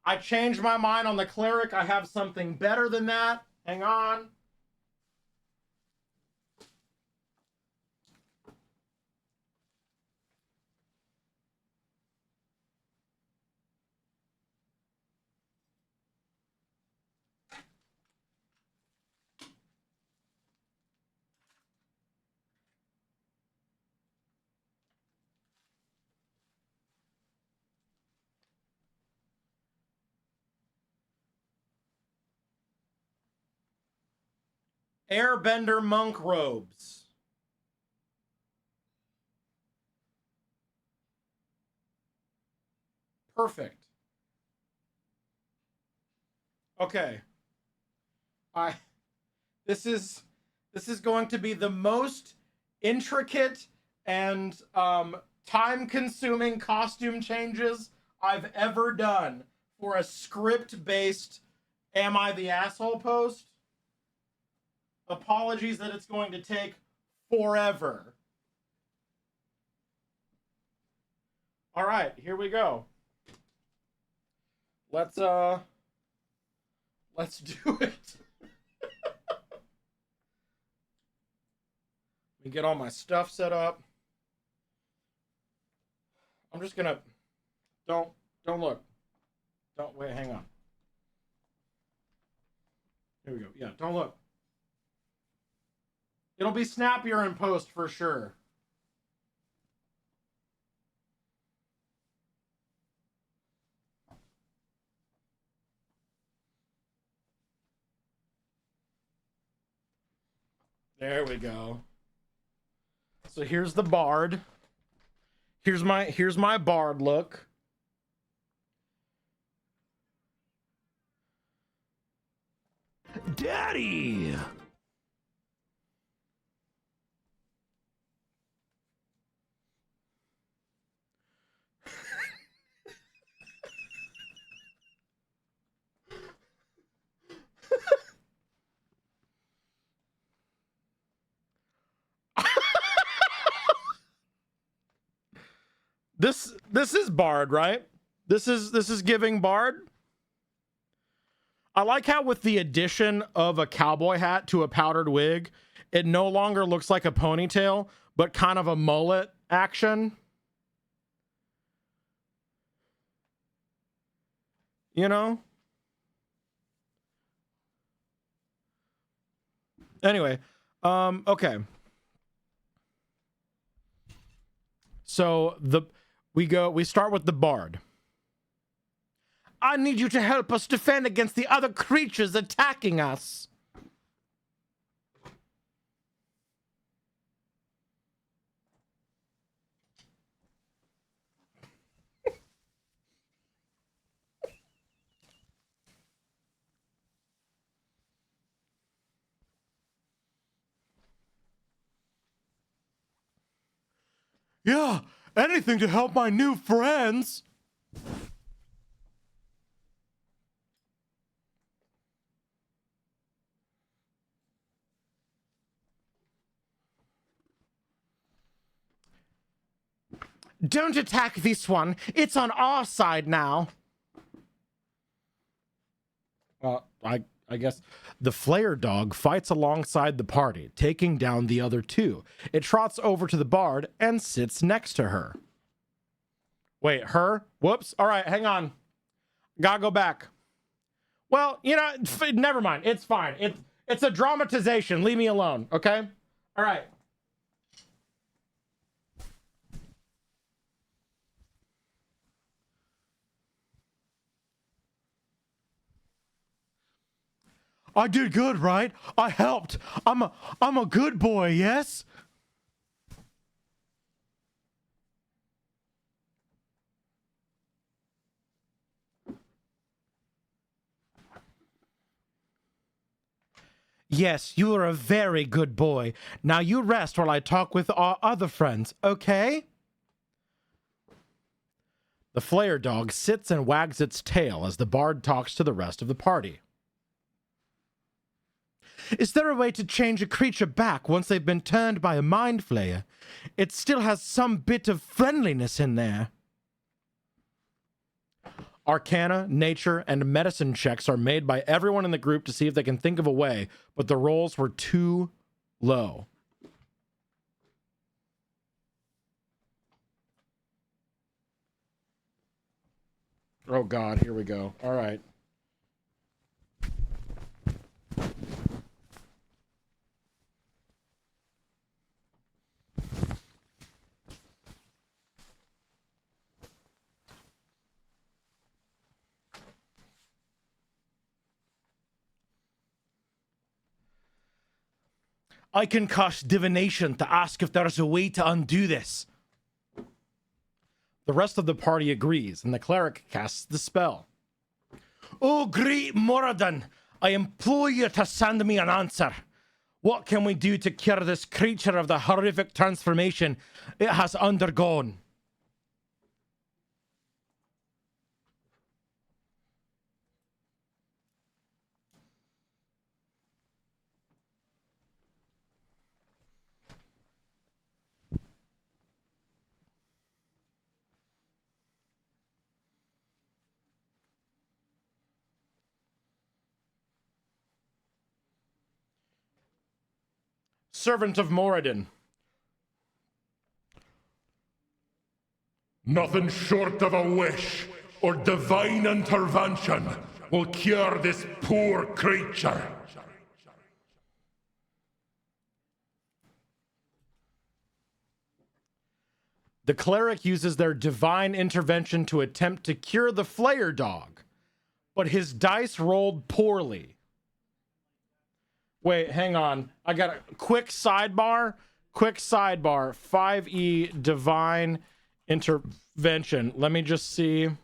Speaker 3: I changed my mind on the cleric. I have something better than that. Hang on. Airbender monk robes. Perfect. Okay. This is going to be the most intricate and time-consuming costume changes I've ever done for a script-based Am I the Asshole post. Apologies that it's going to take forever. All right, here we go. Let's do it. Let me get all my stuff set up. I'm just gonna don't look. Don't wait, hang on. Here we go. Yeah, don't look. It'll be snappier in post for sure. There we go. So here's the bard. Here's my bard look. Daddy. This is Bard, right? This is giving Bard. I like how with the addition of a cowboy hat to a powdered wig, it no longer looks like a ponytail, but kind of a mullet action. you know? Anyway, okay. So we start with the bard. I need you to help us defend against the other creatures attacking us. Yeah, anything to help my new friends. Don't attack this one. It's on our side now. I guess the flare dog fights alongside the party, taking down the other two. It trots over to the bard and sits next to her. Wait, her? Whoops. All right, hang on. Gotta go back. Well, you know, never mind. It's fine. It's a dramatization. Leave me alone, okay? All right. I did good, right? I helped. I'm a good boy, yes? Yes, you are a very good boy. Now you rest while I talk with our other friends, okay? The flare dog sits and wags its tail as the bard talks to the rest of the party. Is there a way to change a creature back once they've been turned by a mind flayer? It still has some bit of friendliness in there. Arcana, nature, and medicine checks are made by everyone in the group to see if they can think of a way, but the rolls were too low. Oh God, here we go. All right. I can cast divination to ask if there's a way to undo this. The rest of the party agrees, and the cleric casts the spell. Oh, great Moradin, I implore you to send me an answer. What can we do to cure this creature of the horrific transformation it has undergone? Servant of Moradin.
Speaker 8: Nothing short of a wish or divine intervention will cure this poor creature.
Speaker 3: The cleric uses their divine intervention to attempt to cure the flare dog, but his dice rolled poorly. Wait, hang on. I got a quick sidebar. 5e divine intervention. Let me just see. Let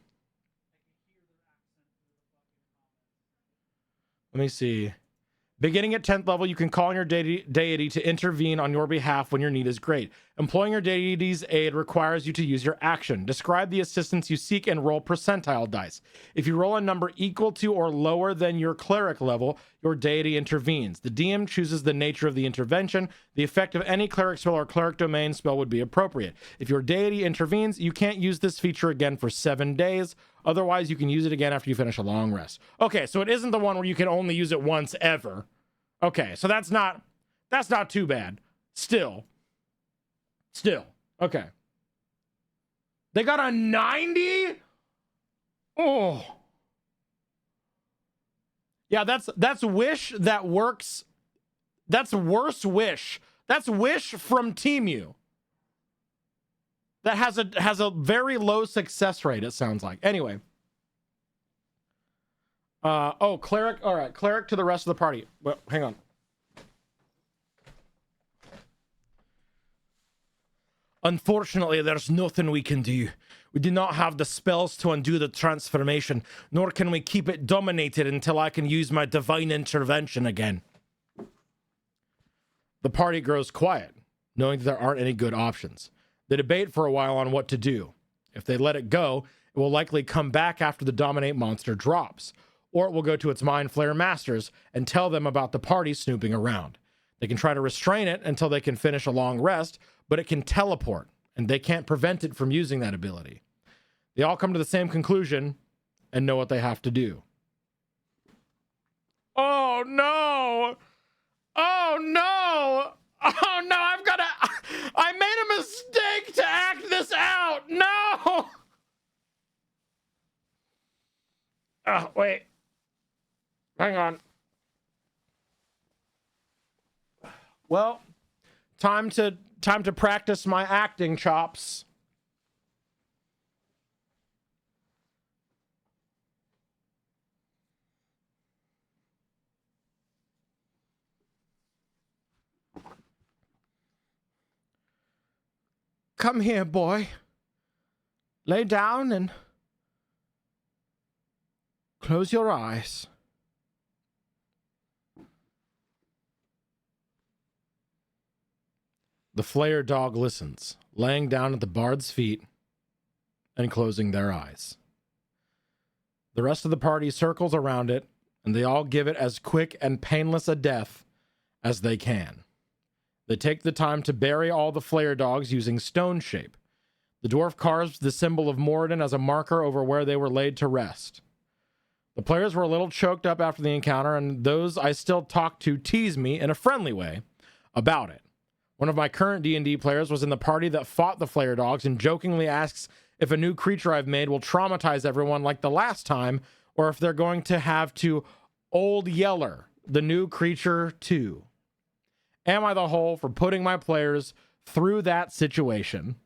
Speaker 3: me see. Beginning at 10th level, you can call on your deity to intervene on your behalf when your need is great. Employing your deity's aid requires you to use your action. Describe the assistance you seek and roll percentile dice. If you roll a number equal to or lower than your cleric level, your deity intervenes. The DM chooses the nature of the intervention. The effect of any cleric spell or cleric domain spell would be appropriate. If your deity intervenes, you can't use this feature again for 7 days. Otherwise, you can use it again after you finish a long rest. Okay, so it isn't the one where you can only use it once ever. Okay, so that's not too bad. Still. Okay. They got a 90? Oh. Yeah, that's wish that works. That's worse wish. That's wish from Temu. That has a very low success rate, it sounds like. Anyway. Oh, cleric. All right, cleric to the rest of the party. Well, hang on. Unfortunately, there's nothing we can do. We do not have the spells to undo the transformation, nor can we keep it dominated until I can use my divine intervention again. The party grows quiet, knowing that there aren't any good options. They debate for a while on what to do. If they let it go, it will likely come back after the Dominate monster drops, or it will go to its Mind Flayer masters and tell them about the party snooping around. They can try to restrain it until they can finish a long rest, but it can teleport, and they can't prevent it from using that ability. They all come to the same conclusion and know what they have to do. Oh no! Oh no! Oh no, I made a mistake to act this out! No! Oh, wait. Hang on. Well, time to practice my acting chops. Come here, boy. Lay down and close your eyes. The Flayer dog listens, laying down at the bard's feet and closing their eyes. The rest of the party circles around it, and they all give it as quick and painless a death as they can. They take the time to bury all the Flayer dogs using stone shape. The dwarf carves the symbol of Moradin as a marker over where they were laid to rest. The players were a little choked up after the encounter, and those I still talk to tease me in a friendly way about it. One of my current D&D players was in the party that fought the Flayer dogs and jokingly asks if a new creature I've made will traumatize everyone like the last time, or if they're going to have to Old Yeller, the new creature, too. Am I the whole for putting my players through that situation?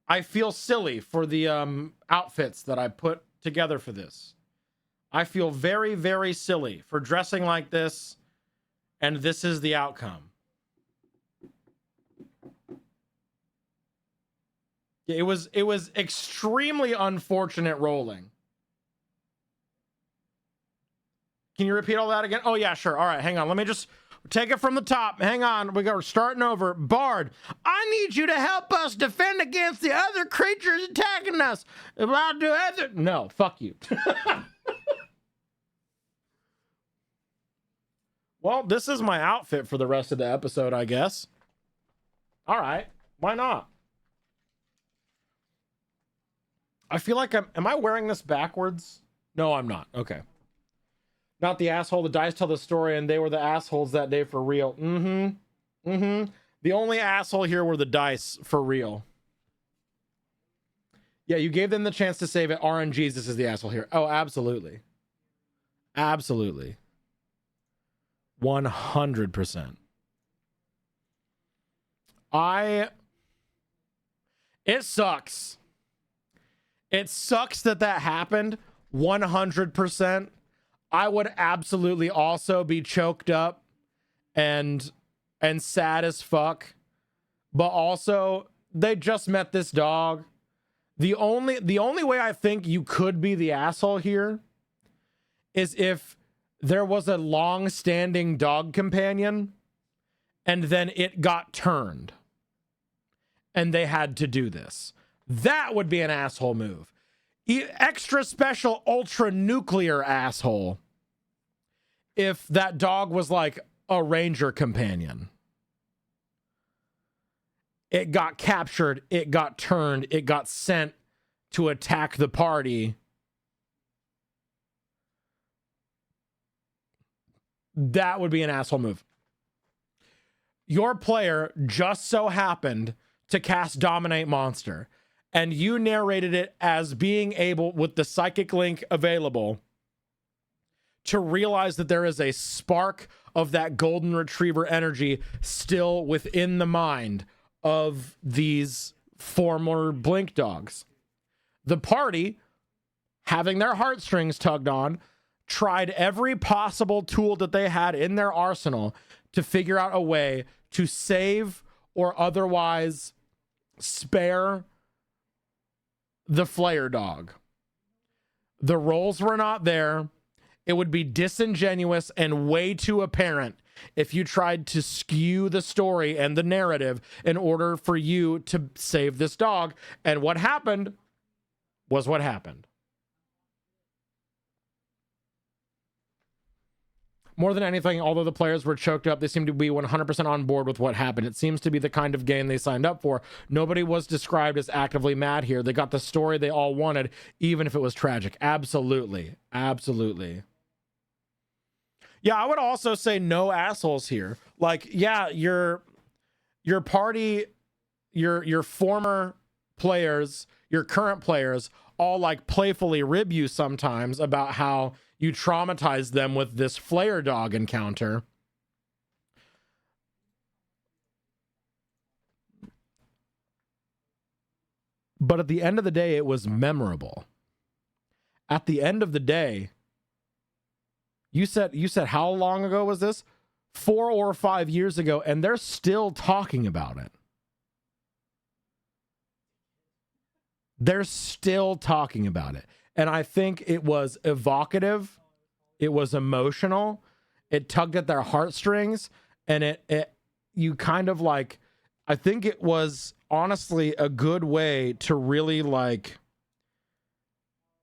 Speaker 3: I feel silly for the outfits that I put together for this. I feel very, very silly for dressing like this, and this is the outcome. It was extremely unfortunate rolling. Can you repeat all that again? Oh yeah, sure. All right, hang on. Let me just take it from the top. Hang on. We're starting over. Bard, I need you to help us defend against the other creatures attacking us. If I do other... No, fuck you. Well, this is my outfit for the rest of the episode, I guess. All right. Why not? I feel like am I wearing this backwards? No, I'm not. Okay. Not the asshole. The dice tell the story, and they were the assholes that day for real. The only asshole here were the dice for real. Yeah, you gave them the chance to save it. RNGs, this is the asshole here. Oh, absolutely. Absolutely. 100%. It sucks. It sucks that happened. 100%. I would absolutely also be choked up and sad as fuck. But also, they just met this dog. The only way I think you could be the asshole here is if there was a long-standing dog companion and then it got turned and they had to do this. That would be an asshole move. Extra special ultra nuclear asshole if that dog was like a ranger companion. It got captured, it got turned, it got sent to attack the party. That would be an asshole move. your player just so happened to cast Dominate Monster, and you narrated it as being able, with the psychic link available, to realize that there is a spark of that golden retriever energy still within the mind of these former Blink dogs. The party, having their heartstrings tugged on, tried every possible tool that they had in their arsenal to figure out a way to save or otherwise spare the Flayer dog. The roles were not there. It would be disingenuous and way too apparent if you tried to skew the story and the narrative in order for you to save this dog. And what happened was what happened. More than anything, although the players were choked up, they seemed to be 100% on board with what happened. It seems to be the kind of game they signed up for. Nobody was described as actively mad here. They got the story they all wanted, even if it was tragic. Absolutely. Absolutely. Yeah, I would also say no assholes here. Like, yeah, your party, your former players, your current players all like playfully rib you sometimes about how you traumatized them with this Flayer dog encounter. But at the end of the day, it was memorable. At the end of the day, you said how long ago was this? 4 or 5 years ago, and they're still talking about it. They're still talking about it. And I think it was evocative. It was emotional. It tugged at their heartstrings. And it you kind of like, I think it was honestly a good way to really like,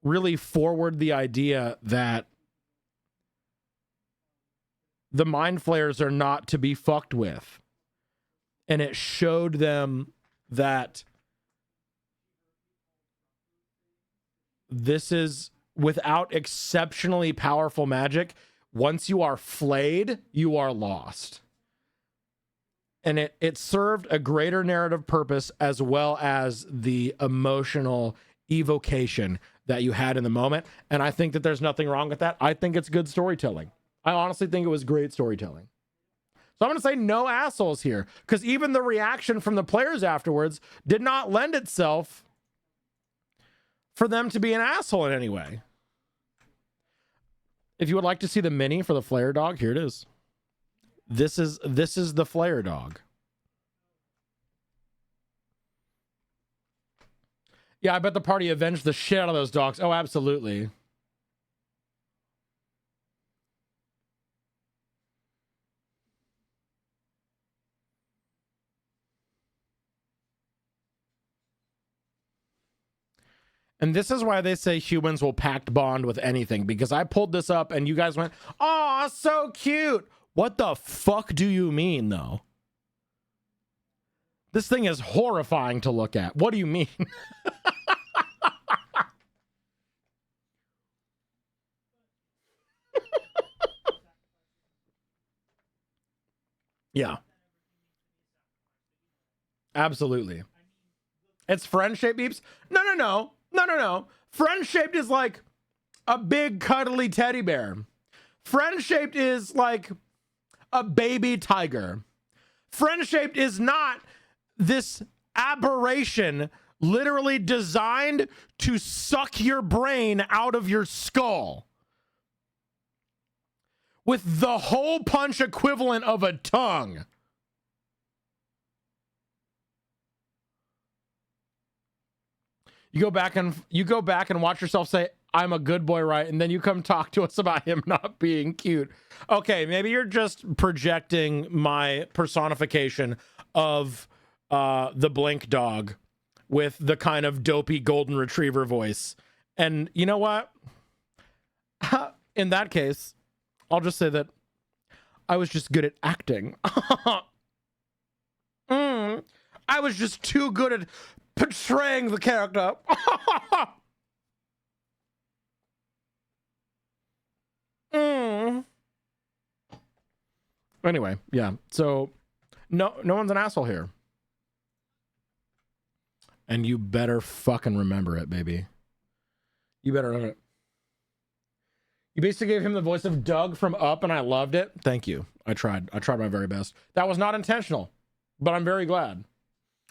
Speaker 3: really forward the idea that the Mind Flayers are not to be fucked with. And it showed them that this is, without exceptionally powerful magic, once you are flayed, you are lost. And it served a greater narrative purpose as well as the emotional evocation that you had in the moment. And I think that there's nothing wrong with that. I think it's good storytelling. I honestly think it was great storytelling. So I'm going to say no assholes here, because even the reaction from the players afterwards did not lend itself for them to be an asshole in any way. If you would like to see the mini for the Flayer dog, here it is. This is the Flayer dog. Yeah, I bet the party avenged the shit out of those dogs. Oh, absolutely. And this is why they say humans will pact bond with anything, because I pulled this up and you guys went, "Oh, so cute." What the fuck do you mean, though? This thing is horrifying to look at. What do you mean? Yeah. Absolutely. It's friend-shaped beeps? No. Friend-shaped is like a big cuddly teddy bear. Friend-shaped is like a baby tiger. Friend-shaped is not this aberration literally designed to suck your brain out of your skull with the hole punch equivalent of a tongue. You go back and watch yourself say, "I'm a good boy," right? And then you come talk to us about him not being cute. Okay, maybe you're just projecting my personification of the Blink dog with the kind of dopey golden retriever voice. And you know what? In that case, I'll just say that I was just good at acting. I was just too good at portraying the character. Anyway, yeah. So No one's an asshole here. And you better fucking remember it, baby. You better remember it. You basically gave him the voice of Doug from Up, and I loved it. Thank you. I tried my very best. That was not intentional, but I'm very glad.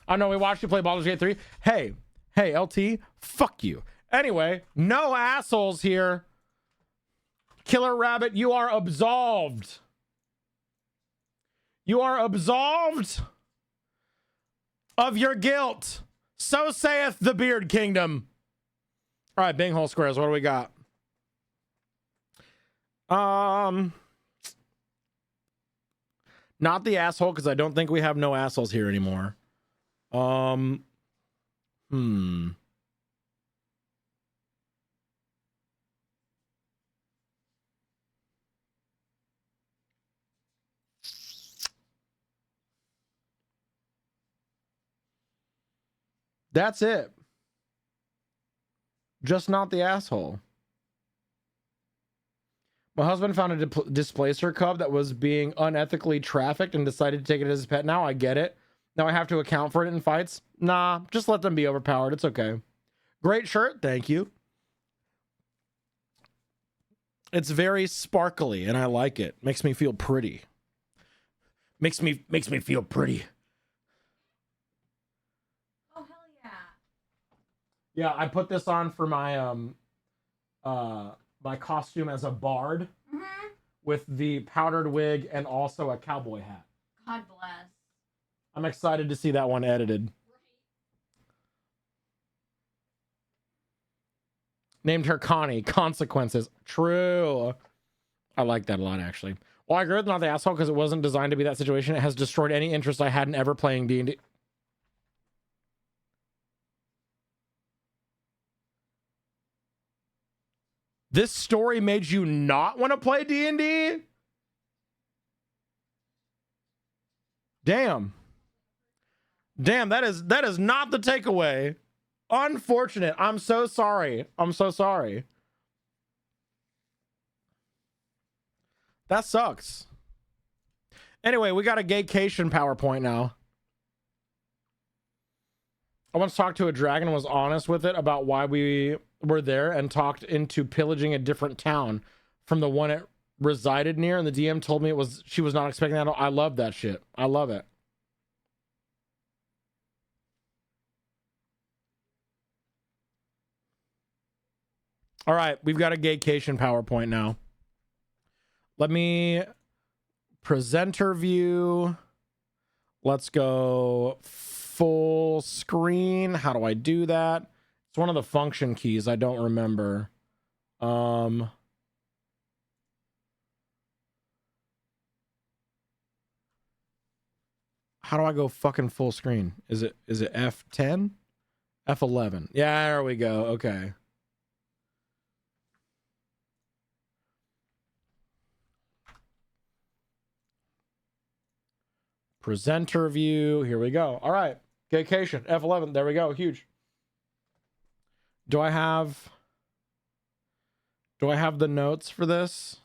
Speaker 3: I know we watched you play Baldur's Gate 3. Hey, LT, fuck you. Anyway, no assholes here. Killer Rabbit, you are absolved. You are absolved of your guilt. So saith the Beard Kingdom. All right, Binghole Squares, what do we got? Not the asshole, because I don't think we have no assholes here anymore. That's it. Just not the asshole. My husband found a displacer cub that was being unethically trafficked and decided to take it as his pet. Now I get it. Now I have to account for it in fights. Nah, just let them be overpowered. It's okay. Great shirt. Thank you. It's very sparkly and I like it. Makes me feel pretty. Makes me feel pretty.
Speaker 6: Oh, hell yeah.
Speaker 3: Yeah, I put this on for my my costume as a bard with the powdered wig and also a cowboy hat.
Speaker 6: God bless.
Speaker 3: I'm excited to see that one edited. Named her Connie. Consequences. True. I like that a lot, actually. Well, I agree with not the asshole because it wasn't designed to be that situation. It has destroyed any interest I had in ever playing D&D. This story made you not want to play D&D? Damn. Damn, that is not the takeaway. Unfortunate. I'm so sorry. I'm so sorry. That sucks. Anyway, we got a gaycation PowerPoint now. I once talked to a dragon and was honest with it about why we were there and talked into pillaging a different town from the one it resided near, and the DM told me she was not expecting that. I love that shit. I love it. All right, we've got a gaycation PowerPoint now. Let me presenter view. Let's go full screen. How do I do that? It's one of the function keys. I don't remember. How do I go fucking full screen? Is it F10? F11. Yeah, there we go. Okay. Presenter view. Here we go. All right. Gaycation. F11. There we go. Huge. Do I have the notes for this?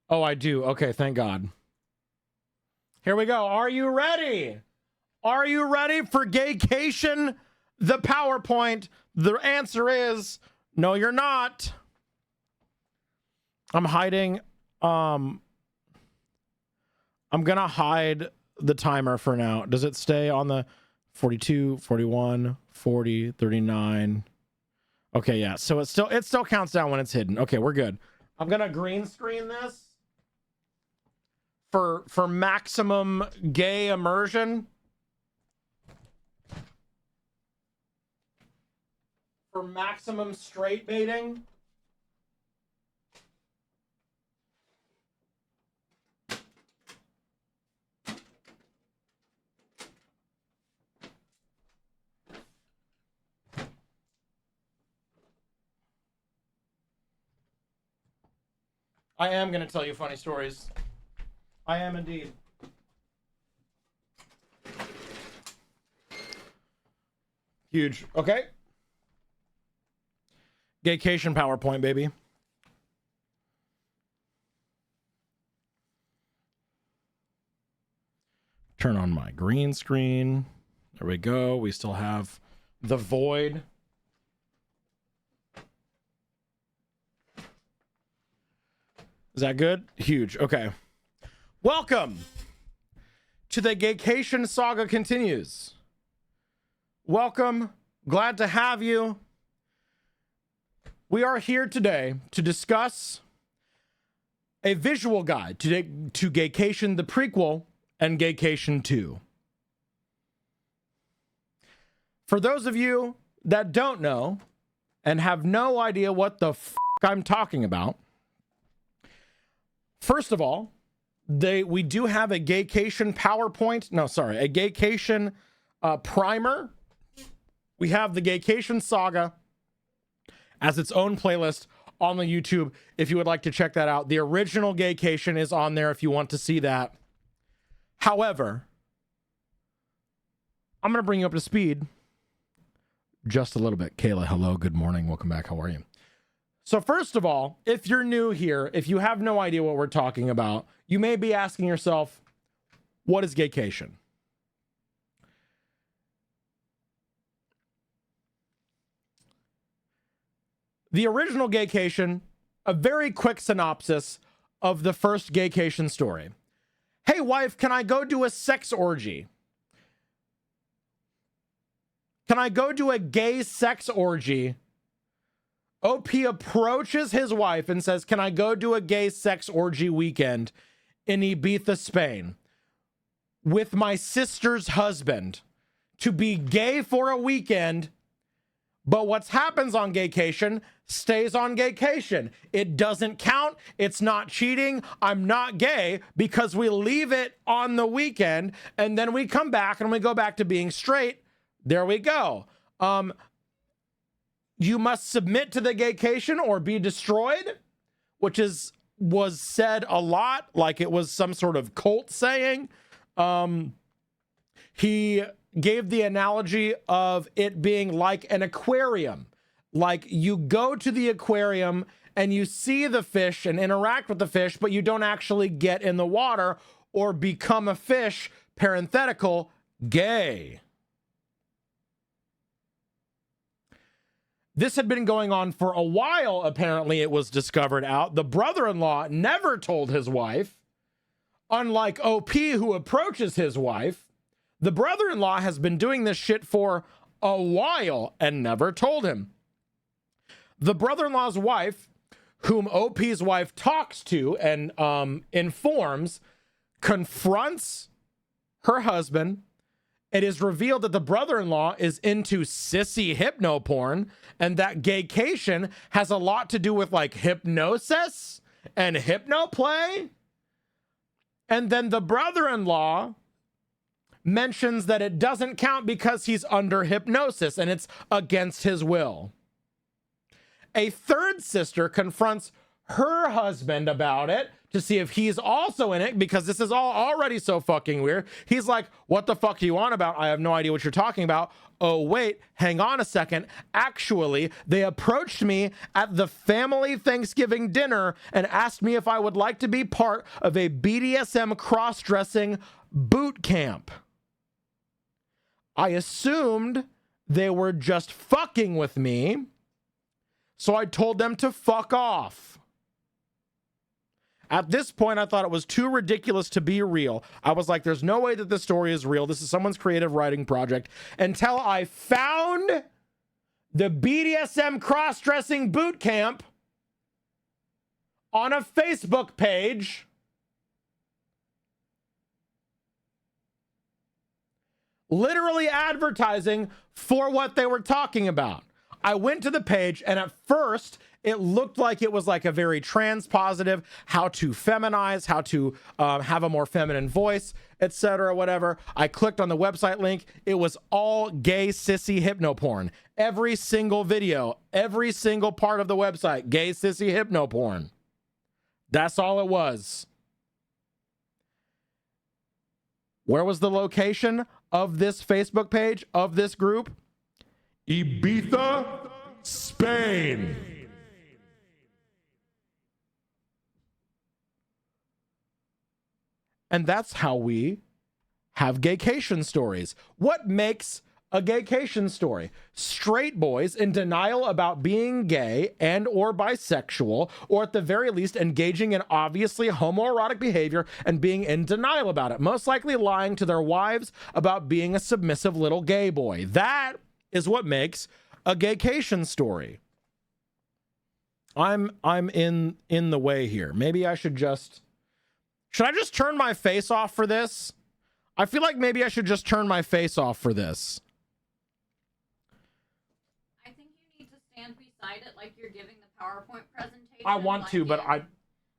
Speaker 3: Oh, I do. Okay, thank God. Here we go. Are you ready? Are you ready for Gaycation, the PowerPoint? The answer is no, you're not. I'm hiding. I'm gonna hide the timer for now. Does it stay on the 42, 41, 40, 39? Okay, yeah. So it still counts down when it's hidden. Okay, we're good. I'm gonna green screen this for maximum gay immersion. For maximum straight baiting. I am going to tell you funny stories. I am indeed. Huge. Okay. Gaycation PowerPoint, baby. turn on my green screen. There we go. We still have the void. Is that good? Huge. Okay. Welcome to the Gaycation Saga Continues. Welcome. Glad to have you. We are here today to discuss a visual guide to Gaycation the prequel and Gaycation 2. For those of you that don't know and have no idea what the f I'm talking about, first of all, we do have a Gaycation PowerPoint. No, sorry, a Gaycation primer. We have the Gaycation Saga as its own playlist on the YouTube if you would like to check that out. The original Gaycation is on there if you want to see that. However, I'm going to bring you up to speed just a little bit. Kayla, hello, good morning, welcome back, how are you? So first of all, if you're new here, if you have no idea what we're talking about, you may be asking yourself, what is Gaycation? The original Gaycation, a very quick synopsis of the first Gaycation story. Hey wife, can I go do a sex orgy? Can I go do a gay sex orgy? OP approaches his wife and says, can I go do a gay sex orgy weekend in Ibiza, Spain with my sister's husband to be gay for a weekend? But what happens on Gaycation stays on Gaycation. It doesn't count. It's not cheating. I'm not gay because we leave it on the weekend and then we come back and we go back to being straight. There we go. You must submit to the Gaycation or be destroyed, which was said a lot, like it was some sort of cult saying. He gave the analogy of it being like an aquarium. Like you go to the aquarium and you see the fish and interact with the fish, but you don't actually get in the water or become a fish, parenthetical, gay. This had been going on for a while, apparently it was discovered out. The brother-in-law never told his wife. Unlike OP, who approaches his wife, the brother-in-law has been doing this shit for a while and never told him. The brother-in-law's wife, whom OP's wife talks to and informs, confronts her husband. It is revealed that the brother-in-law is into sissy hypno porn and that Gaycation has a lot to do with like hypnosis and hypno play. And then the brother-in-law mentions that it doesn't count because he's under hypnosis and it's against his will. A third sister confronts her husband about it to see if he's also in it because this is all already so fucking weird. He's like, what the fuck are you on about? I have no idea what you're talking about. Oh, wait, hang on a second. Actually, they approached me at the family Thanksgiving dinner and asked me if I would like to be part of a BDSM cross-dressing boot camp. I assumed they were just fucking with me, so I told them to fuck off. At this point, I thought it was too ridiculous to be real. I was like, there's no way that this story is real. This is someone's creative writing project. Until I found the BDSM cross-dressing boot camp on a Facebook page. Literally advertising for what they were talking about. I went to the page and at first it looked like it was like a very trans positive, how to feminize, how to have a more feminine voice, etc., whatever. I clicked on the website link. It was all gay sissy hypno porn. Every single video, every single part of the website, gay sissy hypno porn. That's all it was. Where was the location of this Facebook page, of this group?
Speaker 8: Ibiza, Spain.
Speaker 3: And that's how we have gaycation stories. What makes a gaycation story? Straight boys in denial about being gay and or bisexual, or at the very least engaging in obviously homoerotic behavior and being in denial about it, most likely lying to their wives about being a submissive little gay boy. That is what makes a gaycation story. I'm in the way here. Maybe I should I just turn my face off for this? I feel like maybe I should just turn my face off for this.
Speaker 6: I think you need to stand beside it like you're giving the PowerPoint presentation.
Speaker 3: I want to, but I...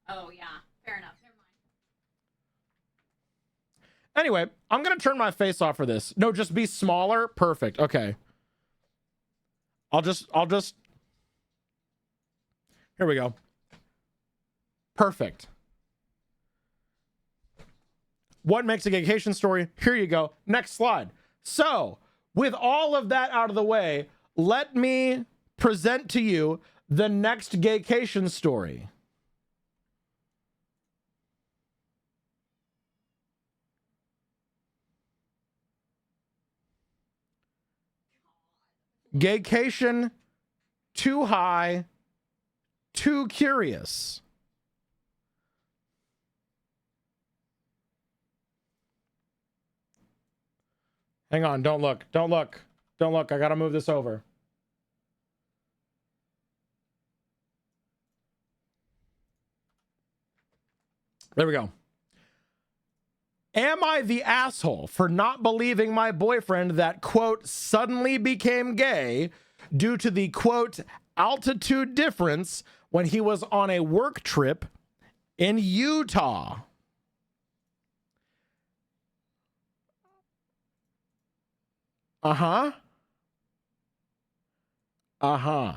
Speaker 6: Oh, yeah. Fair enough. Never mind.
Speaker 3: Anyway, I'm going to turn my face off for this. No, just be smaller. Perfect. Okay. I'll just... Here we go. Perfect. What makes a gaycation story? Here you go. Next slide. So, with all of that out of the way, let me present to you the next gaycation story. Gaycation too high, too curious. Hang on, don't look. Don't look. Don't look. I gotta move this over. There we go. Am I the asshole for not believing my boyfriend that, quote, suddenly became gay due to the, quote, altitude difference when he was on a work trip in Utah? Uh-huh. Uh-huh.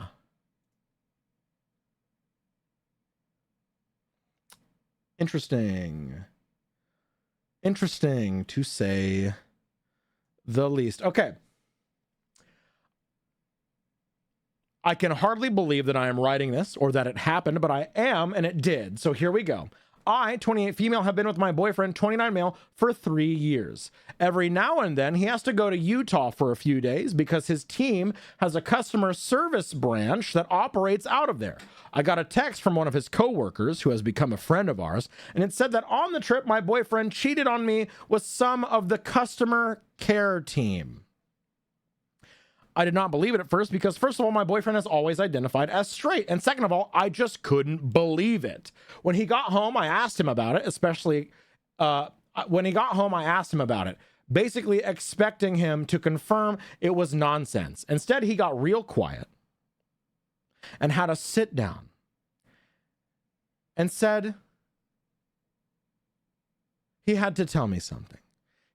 Speaker 3: Interesting. Interesting, to say the least. Okay. I can hardly believe that I am writing this or that it happened, but I am, and it did. So here we go. I, 28 female, have been with my boyfriend, 29 male, for 3 years. Every now and then, he has to go to Utah for a few days because his team has a customer service branch that operates out of there. I got a text from one of his coworkers who has become a friend of ours, and it said that on the trip, my boyfriend cheated on me with some of the customer care team. I did not believe it at first because, first of all, my boyfriend has always identified as straight. And second of all, I just couldn't believe it. When he got home, I asked him about it, basically expecting him to confirm it was nonsense. Instead, he got real quiet and had us sit down and said he had to tell me something.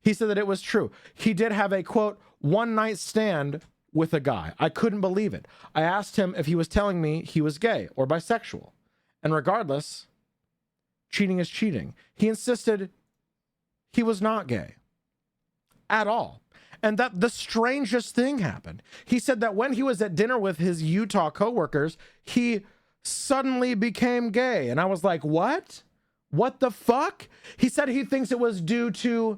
Speaker 3: He said that it was true. He did have a, quote, one-night stand with a guy. I couldn't believe it. I asked him if he was telling me he was gay or bisexual. And regardless, cheating is cheating. He insisted he was not gay at all. And that the strangest thing happened. He said that when he was at dinner with his Utah coworkers, he suddenly became gay. And I was like, what? What the fuck? He said he thinks it was due to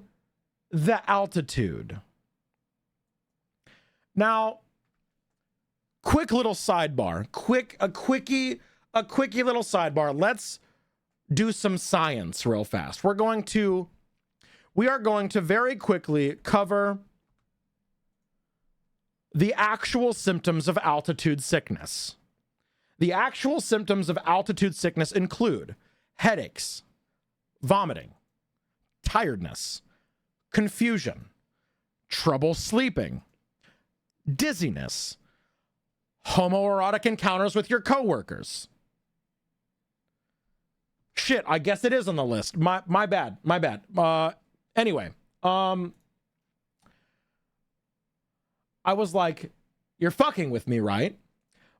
Speaker 3: the altitude. Now, quick little sidebar, a quickie little sidebar. Let's do some science real fast. We are going to very quickly cover the actual symptoms of altitude sickness. The actual symptoms of altitude sickness include headaches, vomiting, tiredness, confusion, trouble sleeping, dizziness, homoerotic encounters with your coworkers. Shit, I guess it is on the list. My bad. Anyway, I was like, you're fucking with me, right?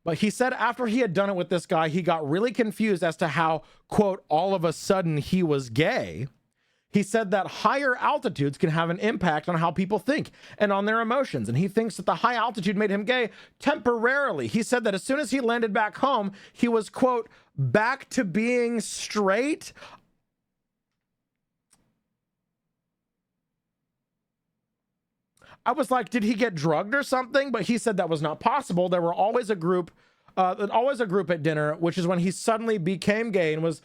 Speaker 3: But he said after he had done it with this guy, he got really confused as to how, quote, all of a sudden he was gay. He said that higher altitudes can have an impact on how people think and on their emotions. And he thinks that the high altitude made him gay temporarily. He said that as soon as he landed back home, he was, quote, back to being straight. I was like, did he get drugged or something? But he said that was not possible. There were always a group at dinner, which is when he suddenly became gay and was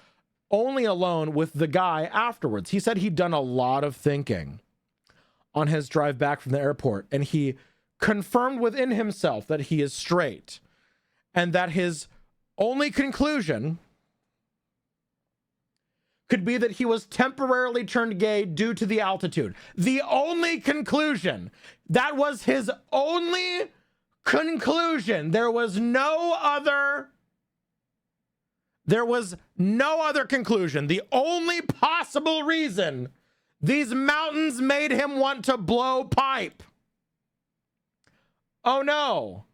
Speaker 3: only alone with the guy afterwards. He said he'd done a lot of thinking on his drive back from the airport, and he confirmed within himself that he is straight, and that his only conclusion could be that he was temporarily turned gay due to the altitude. The only conclusion. That was his only conclusion. There was no other conclusion. The only possible reason: these mountains made him want to blow pipe. Oh no.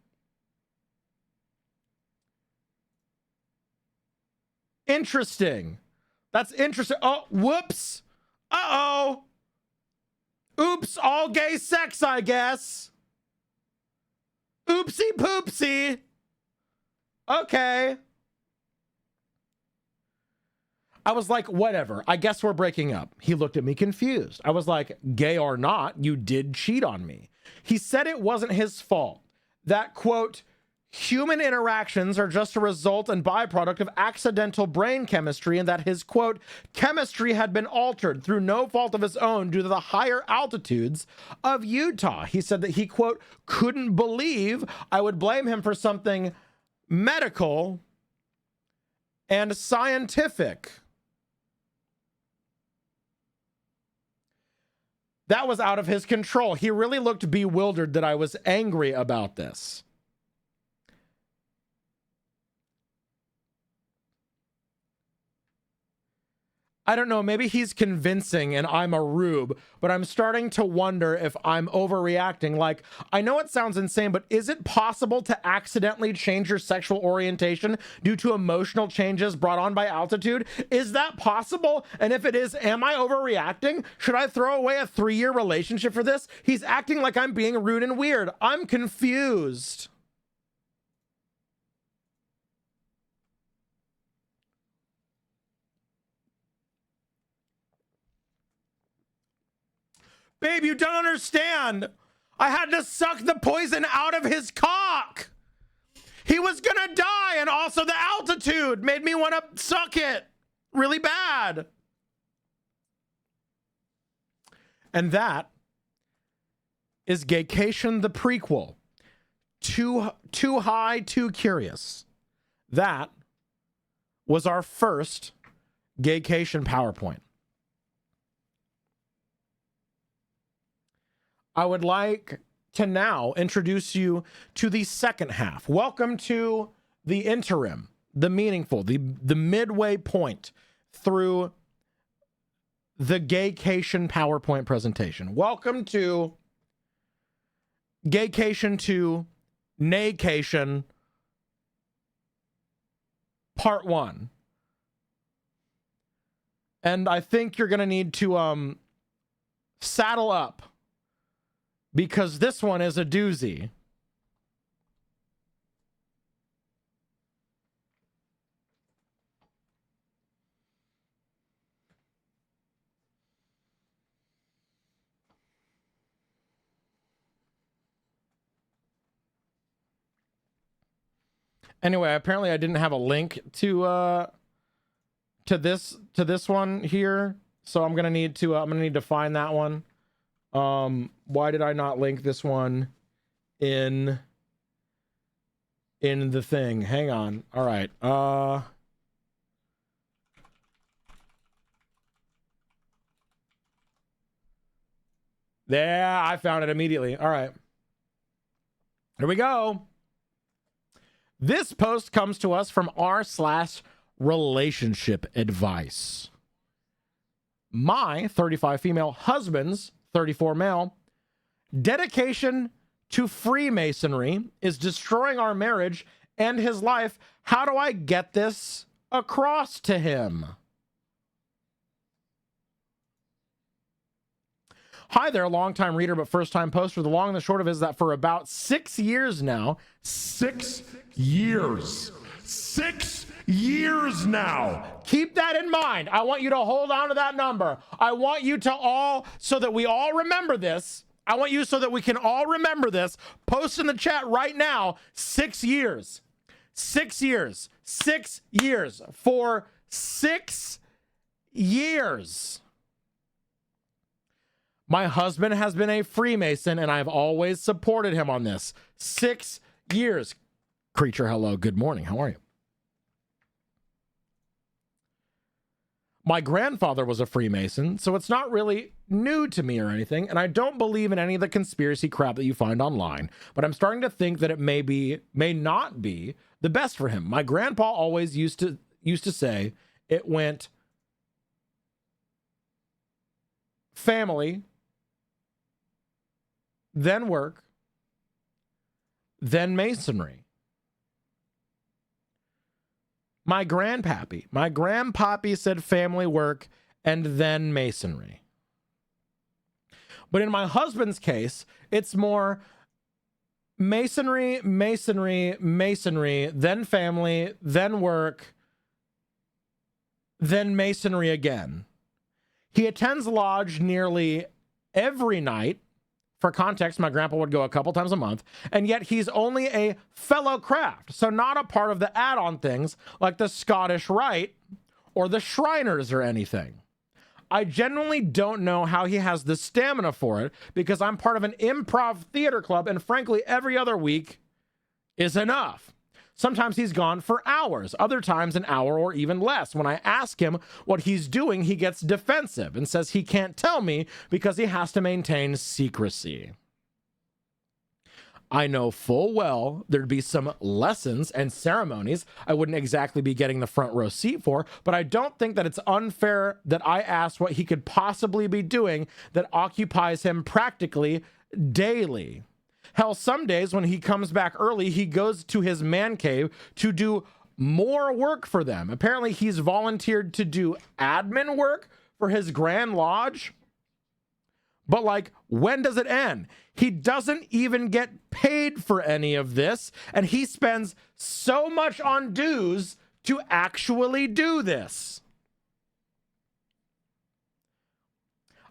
Speaker 3: Interesting. That's interesting. Oh, whoops. Uh-oh. Oops, all gay sex, I guess. Oopsie poopsie. Okay. I was like, whatever. I guess we're breaking up. He looked at me confused. I was like, gay or not, you did cheat on me. He said it wasn't his fault. That, quote, human interactions are just a result and byproduct of accidental brain chemistry, and that his, quote, chemistry had been altered through no fault of his own due to the higher altitudes of Utah. He said that he, quote, couldn't believe I would blame him for something medical and scientific. That was out of his control. He really looked bewildered that I was angry about this. I don't know, maybe he's convincing and I'm a rube, but I'm starting to wonder if I'm overreacting. Like, I know it sounds insane, but is it possible to accidentally change your sexual orientation due to emotional changes brought on by altitude? Is that possible? And if it is, am I overreacting? Should I throw away a 3-year relationship for this? He's acting like I'm being rude and weird. I'm confused. Babe, you don't understand. I had to suck the poison out of his cock. He was gonna die, and also the altitude made me want to suck it really bad. And that is Gaycation the prequel. Too high, too curious. That was our first Gaycation PowerPoint. I would like to now introduce you to the second half. Welcome to the interim, the meaningful, the midway point through the Gaycation PowerPoint presentation. Welcome to Gaycation to Naycation Part 1. And I think you're going to need to saddle up, because this one is a doozy. Anyway, apparently I didn't have a link to this one here, so I'm gonna need to find that one. Why did I not link this one in the thing? Hang on. All right. There, I found it immediately. All right. Here we go. This post comes to us from r/relationship advice. My 35 female husband's 34 male dedication to Freemasonry is destroying our marriage and his life. How do I get this across to him? Hi there, longtime reader but first-time poster. The long and the short of it is that for about 6 years now,
Speaker 8: 6 years. 6 years now.
Speaker 3: Keep that in mind. I want you to hold on to that number. I want you to all, so that we all remember this, I want you, so that we can all remember this, post in the chat right now, 6 years. 6 years. 6 years. For 6 years. My husband has been a Freemason, and I've always supported him on this. 6 years. Creature, hello. Good morning. How are you? My grandfather was a Freemason, so it's not really new to me or anything, and I don't believe in any of the conspiracy crap that you find online, but I'm starting to think that it may not be the best for him. My grandpa always used to say it went family, then work, then masonry. My grandpappy said family, work, and then masonry. But in my husband's case, it's more masonry, masonry, masonry, then family, then work, then masonry again. He attends lodge nearly every night. For context, my grandpa would go a couple times a month, and yet he's only a fellow craft, so not a part of the add-on things like the Scottish Rite or the Shriners or anything. I genuinely don't know how he has the stamina for it, because I'm part of an improv theater club, and frankly, every other week is enough. Sometimes he's gone for hours, other times an hour or even less. When I ask him what he's doing, he gets defensive and says he can't tell me because he has to maintain secrecy. I know full well there'd be some lessons and ceremonies I wouldn't exactly be getting the front row seat for, but I don't think that it's unfair that I ask what he could possibly be doing that occupies him practically daily. Hell, some days when he comes back early, he goes to his man cave to do more work for them. Apparently, he's volunteered to do admin work for his Grand Lodge. But, like, when does it end? He doesn't even get paid for any of this, and he spends so much on dues to actually do this.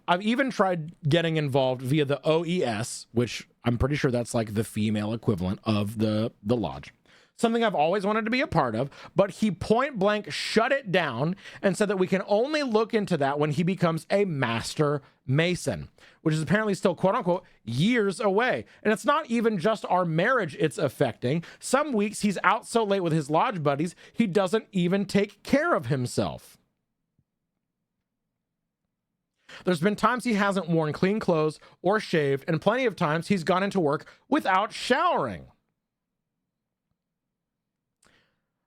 Speaker 3: I've even tried getting involved via the OES, which I'm pretty sure that's like the female equivalent of the lodge. Something I've always wanted to be a part of, but he point blank shut it down and said that we can only look into that when he becomes a master mason, which is apparently still, quote unquote, years away. And it's not even just our marriage it's affecting. Some weeks he's out so late with his lodge buddies, he doesn't even take care of himself. There's been times he hasn't worn clean clothes or shaved, and plenty of times he's gone into work without showering.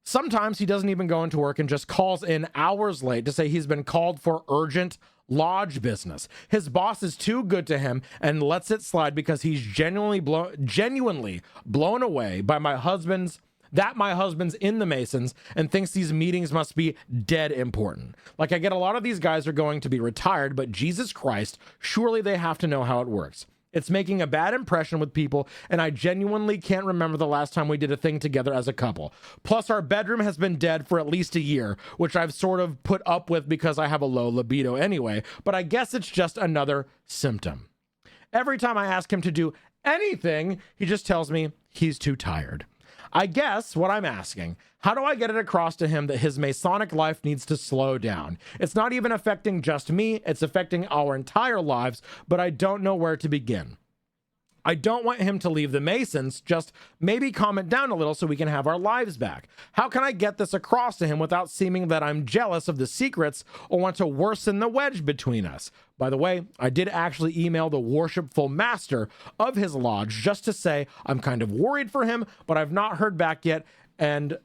Speaker 3: Sometimes he doesn't even go into work and just calls in hours late to say he's been called for urgent lodge business. His boss is too good to him and lets it slide because he's genuinely blown away by my husband's in the Masons and thinks these meetings must be dead important. Like, I get a lot of these guys are going to be retired, but Jesus Christ, surely they have to know how it works. It's making a bad impression with people, and I genuinely can't remember the last time we did a thing together as a couple. Plus, our bedroom has been dead for at least a year, which I've sort of put up with because I have a low libido anyway, but I guess it's just another symptom. Every time I ask him to do anything, he just tells me he's too tired. I guess what I'm asking, how do I get it across to him that his Masonic life needs to slow down? It's not even affecting just me, it's affecting our entire lives, but I don't know where to begin. I don't want him to leave the Masons, just maybe calm it down a little so we can have our lives back. How can I get this across to him without seeming that I'm jealous of the secrets or want to worsen the wedge between us? By the way, I did actually email the worshipful master of his lodge just to say I'm kind of worried for him, but I've not heard back yet, and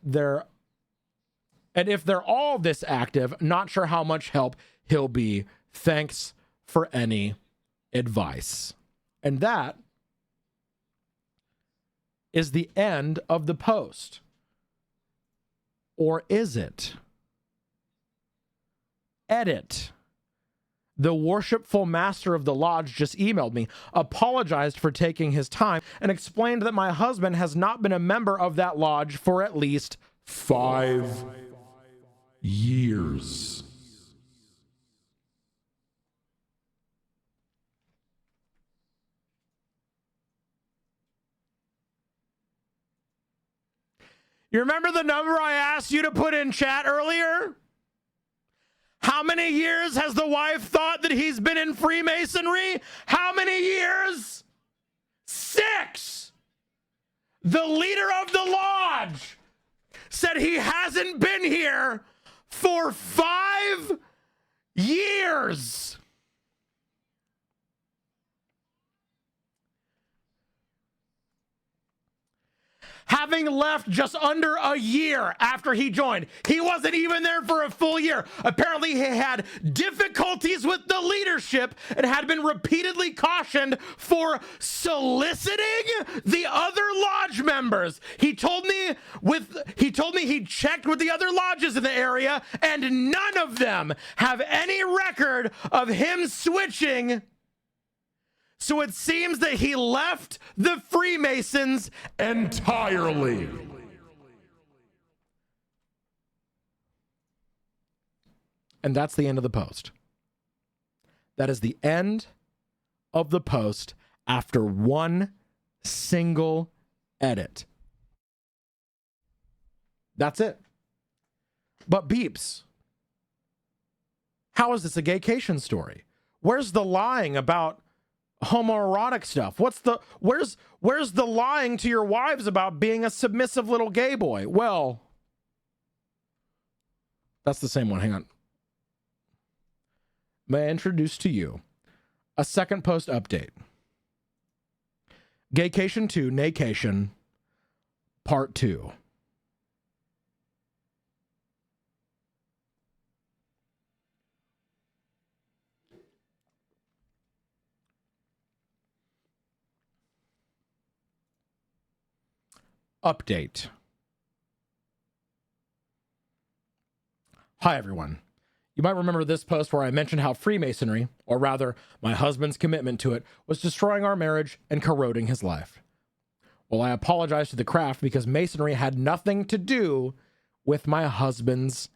Speaker 3: if they're all this active, not sure how much help he'll be. Thanks for any advice. And that is the end of the post. Or is it? Edit. The worshipful master of the lodge just emailed me, apologized for taking his time, and explained that my husband has not been a member of that lodge for at least 5 years. You remember the number I asked you to put in chat earlier? How many years has the wife thought that he's been in Freemasonry? How many years? 6. The leader of the lodge said he hasn't been here for 5 years. Having left just under a year after he joined. He wasn't even there for a full year. Apparently, he had difficulties with the leadership and had been repeatedly cautioned for soliciting the other lodge members. He told me he checked with the other lodges in the area, and none of them have any record of him switching. So it seems that he left the Freemasons
Speaker 8: entirely.
Speaker 3: And that's the end of the post. That is the end of the post after one single edit. That's it. But Beeps, how is this a gaycation story? Where's the lying about homoerotic stuff? Where's the lying to your wives about being a submissive little gay boy? Well, that's the same one. Hang on. May I introduce to you a second post update? Gaycation 2, Naycation, Part 2. Update. Hi, everyone. You might remember this post where I mentioned how Freemasonry, or rather, my husband's commitment to it, was destroying our marriage and corroding his life. Well, I apologize to the craft because Masonry had nothing to do with my husband's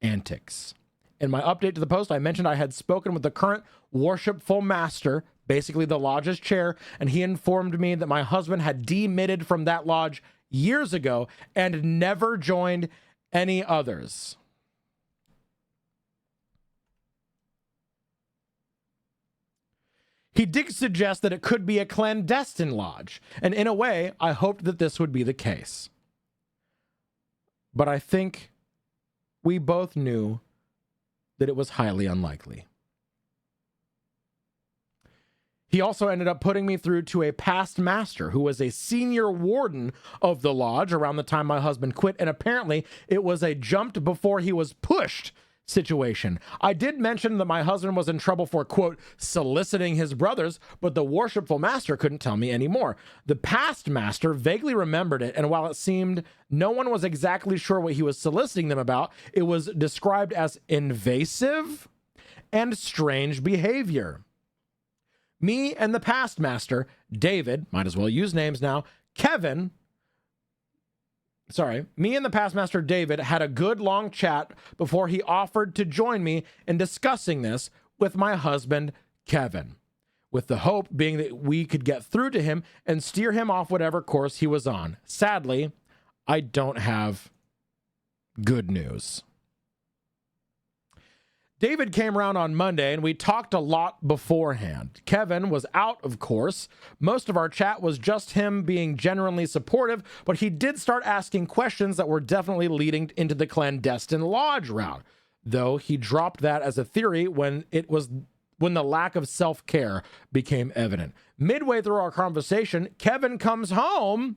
Speaker 3: antics. In my update to the post, I mentioned I had spoken with the current worshipful master, basically the lodge's chair, and he informed me that my husband had demitted from that lodge years ago and never joined any others. He did suggest that it could be a clandestine lodge, and in a way, I hoped that this would be the case. But I think we both knew that it was highly unlikely. He also ended up putting me through to a past master who was a senior warden of the lodge around the time my husband quit, and apparently it was a jumped before he was pushed situation. I did mention that my husband was in trouble for, quote, soliciting his brothers, but the worshipful master couldn't tell me anymore. The past master vaguely remembered it, and while it seemed no one was exactly sure what he was soliciting them about, it was described as invasive and strange behavior. Me and the past master, David, might as well use names now, me and the past master, David, had a good long chat before he offered to join me in discussing this with my husband, Kevin, with the hope being that we could get through to him and steer him off whatever course he was on. Sadly, I don't have good news. David came around on Monday, and we talked a lot beforehand. Kevin was out, of course. Most of our chat was just him being genuinely supportive, but he did start asking questions that were definitely leading into the clandestine lodge route, though he dropped that as a theory when the lack of self-care became evident. Midway through our conversation, Kevin comes home,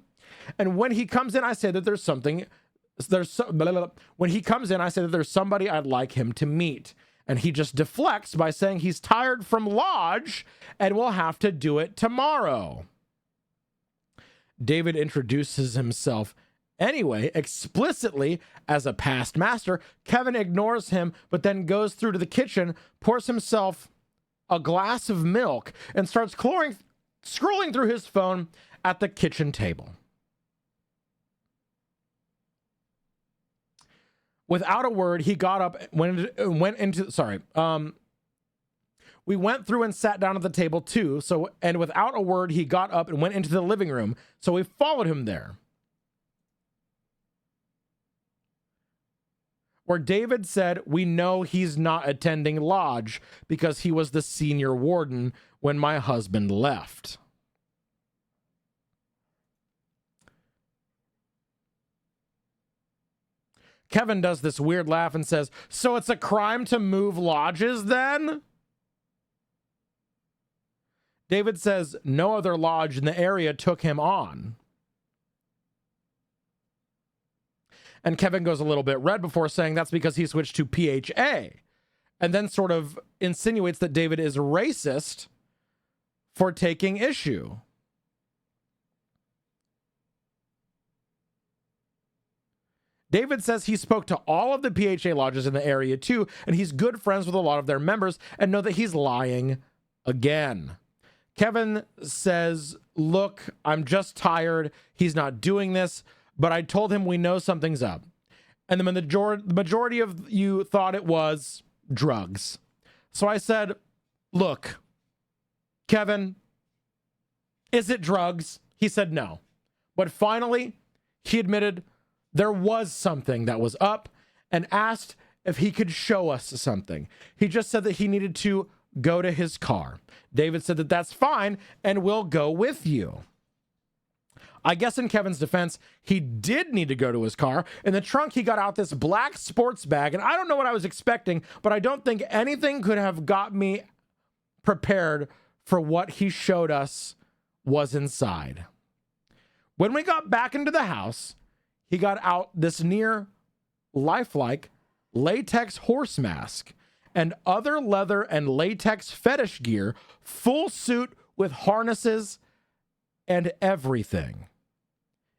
Speaker 3: and when he comes in, I say that when he comes in, I say that there's somebody I'd like him to meet. And he just deflects by saying he's tired from lodge and will have to do it tomorrow. David introduces himself anyway, explicitly as a past master. Kevin ignores him, but then goes through to the kitchen, pours himself a glass of milk, and starts scrolling through his phone at the kitchen table. Without a word, he got up, we went through and sat down at the table too. And without a word, he got up and went into the living room. So we followed him there. where David said, "We know he's not attending lodge because he was the senior warden when my husband left." Kevin does this weird laugh and says, "So it's a crime to move lodges then?" David says no other lodge in the area took him on. And Kevin goes a little bit red before saying that's because he switched to PHA, and then sort of insinuates that David is racist for taking issue. David says he spoke to all of the PHA lodges in the area too, and he's good friends with a lot of their members and know that he's lying again. Kevin says, "Look, I'm just tired. He's not doing this, but I told him we know something's up." And the majority of you thought it was drugs. So I said, "Look, Kevin, is it drugs?" He said no. But finally, he admitted there was something that was up and asked if he could show us something. He just said that he needed to go to his car. David said that that's fine and we'll go with you. I guess in Kevin's defense, he did need to go to his car. In the trunk, he got out this black sports bag, and I don't know what I was expecting, but I don't think anything could have got me prepared for what he showed us was inside. When we got back into the house, he got out this near lifelike latex horse mask and other leather and latex fetish gear, full suit with harnesses and everything.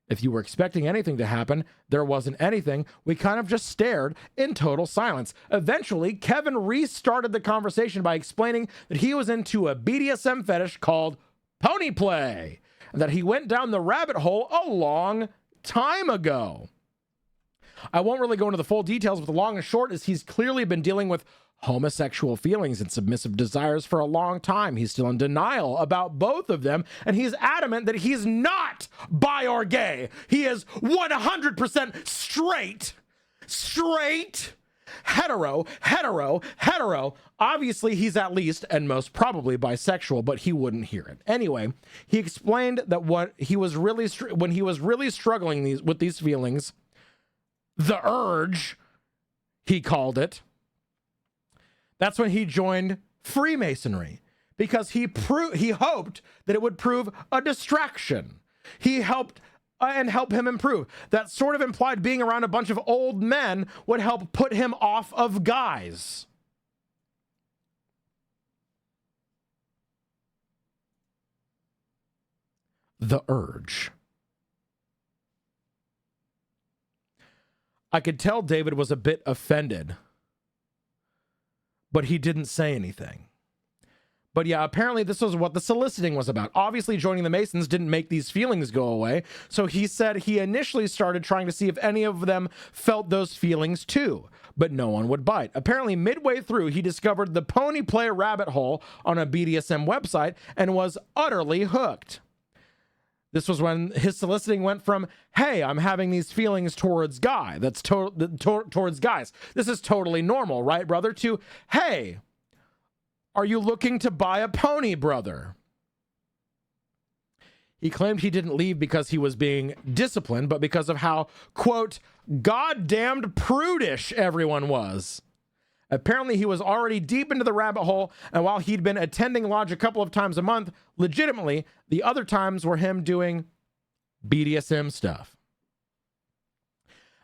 Speaker 3: If you were expecting anything to happen, there wasn't anything. We kind of just stared in total silence. Eventually, Kevin restarted the conversation by explaining that he was into a BDSM fetish called pony play, and that he went down the rabbit hole a long time ago. I won't really go into the full details, but the long and short is he's clearly been dealing with homosexual feelings and submissive desires for a long time. He's still in denial about both of them, and he's adamant that he's not bi or gay. He is 100% straight, hetero. Obviously, he's at least and most probably bisexual, but he wouldn't hear it. Anyway, he explained that when he was really struggling with these feelings, the urge, he called it, that's when he joined Freemasonry, because he hoped that it would prove a distraction. He helped help him improve. That sort of implied being around a bunch of old men would help put him off of guys. The urge. I could tell David was a bit offended, but he didn't say anything. But yeah, apparently this was what the soliciting was about. Obviously, joining the Masons didn't make these feelings go away. So he said he initially started trying to see if any of them felt those feelings too, but no one would bite. Apparently, midway through, he discovered the pony play rabbit hole on a BDSM website and was utterly hooked. This was when his soliciting went from, "Hey, I'm having these feelings towards towards guys. This is totally normal, right, brother?" to, "Hey, are you looking to buy a pony, brother?" He claimed he didn't leave because he was being disciplined, but because of how, quote, "goddamned prudish" everyone was. Apparently, he was already deep into the rabbit hole, and while he'd been attending lodge a couple of times a month, legitimately, the other times were him doing BDSM stuff.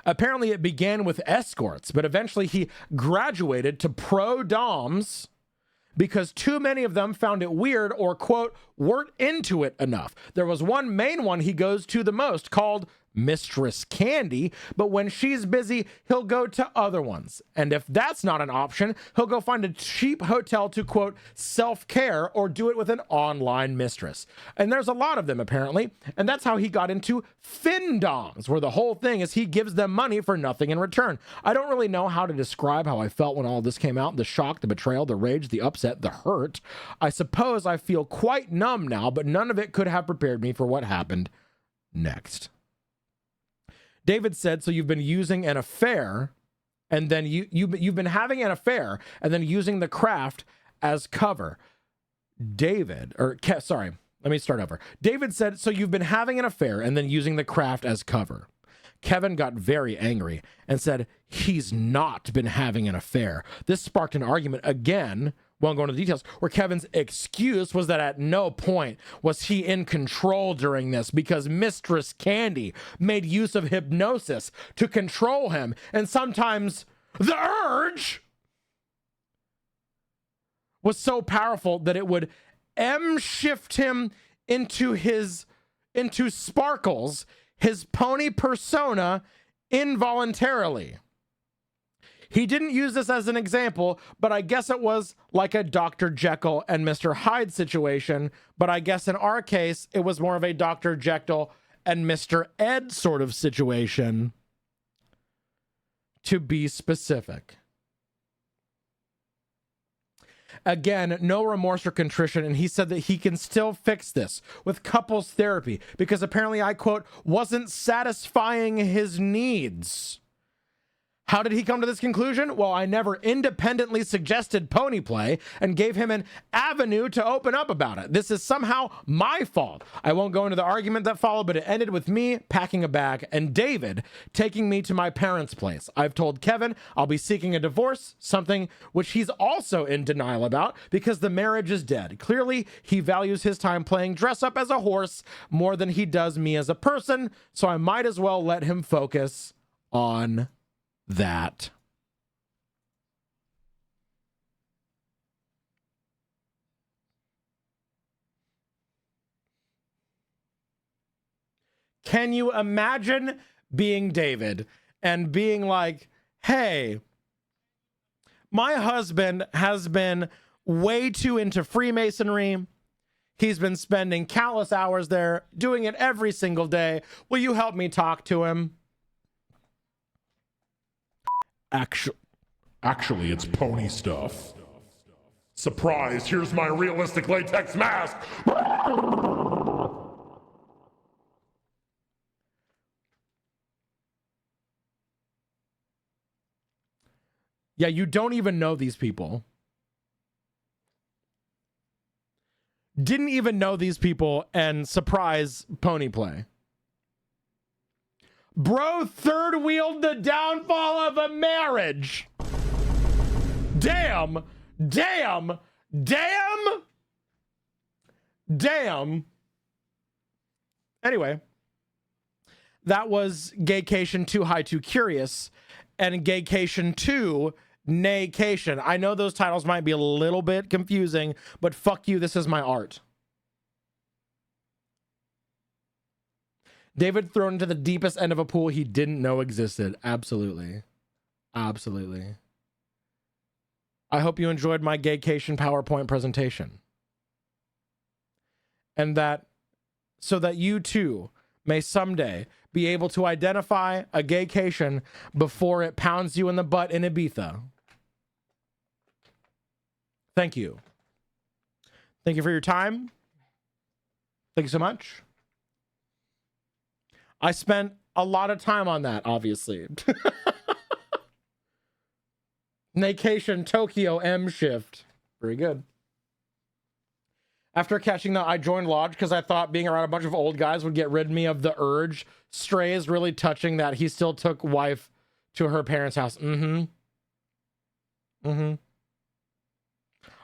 Speaker 3: Apparently, it began with escorts, but eventually he graduated to pro doms because too many of them found it weird or, quote, weren't into it enough. There was one main one he goes to the most called Mistress Candy, but when she's busy, he'll go to other ones. And if that's not an option, he'll go find a cheap hotel to, quote, self-care or do it with an online mistress. And there's a lot of them, apparently. And that's how he got into Findoms, where the whole thing is he gives them money for nothing in return. I don't really know how to describe how I felt when all this came out. The shock, the betrayal, the rage, the upset, the hurt. I suppose I feel quite numb now, but none of it could have prepared me for what happened next. David said, "So you've been using an affair and then you've been having an affair and then using the craft as cover. Sorry, let me start over. David said, so you've been having an affair and then using the craft as cover. Kevin got very angry and said, he's not been having an affair. This sparked an argument again, won't go into the details, where Kevin's excuse was that at no point was he in control during this because Mistress Candy made use of hypnosis to control him, and sometimes the urge was so powerful that it would shift him into Sparkles, his pony persona, involuntarily. He didn't use this as an example, but I guess it was like a Dr. Jekyll and Mr. Hyde situation. But I guess in our case, it was more of a Dr. Jekyll and Mr. Ed sort of situation, to be specific. Again, no remorse or contrition, and he said that he can still fix this with couples therapy because apparently, I quote, wasn't satisfying his needs. How did he come to this conclusion? Well, I never independently suggested pony play and gave him an avenue to open up about it. This is somehow my fault. I won't go into the argument that followed, but it ended with me packing a bag and David taking me to my parents' place. I've told Kevin I'll be seeking a divorce, something which he's also in denial about because the marriage is dead. Clearly, he values his time playing dress up as a horse more than he does me as a person, so I might as well let him focus on that. Can you imagine being David and being like, hey, my husband has been way too into Freemasonry. He's been spending countless hours there, doing it every single day. Will you help me talk to him?
Speaker 8: Actually, it's pony stuff. Surprise, here's my realistic latex mask.
Speaker 3: Yeah, you don't even know these people. Didn't even know these people, and surprise, pony play. Bro third wheeled the downfall of a marriage. Damn. Damn. Damn. Damn. Anyway, that was Gaycation Too High Too Curious and Gaycation 2 Naycation. I know those titles might be a little bit confusing, but fuck you, this is my art. David thrown into the deepest end of a pool he didn't know existed. Absolutely. Absolutely. I hope you enjoyed my Gaycation PowerPoint presentation. And that, so that you too may someday be able to identify a gaycation before it pounds you in the butt in Ibiza. Thank you. Thank you for your time. Thank you so much. I spent a lot of time on that, obviously. Naycation Tokyo M shift. Very good. After catching that, I joined Lodge because I thought being around a bunch of old guys would get rid of me of the urge. Stray is really touching that he still took wife to her parents' house.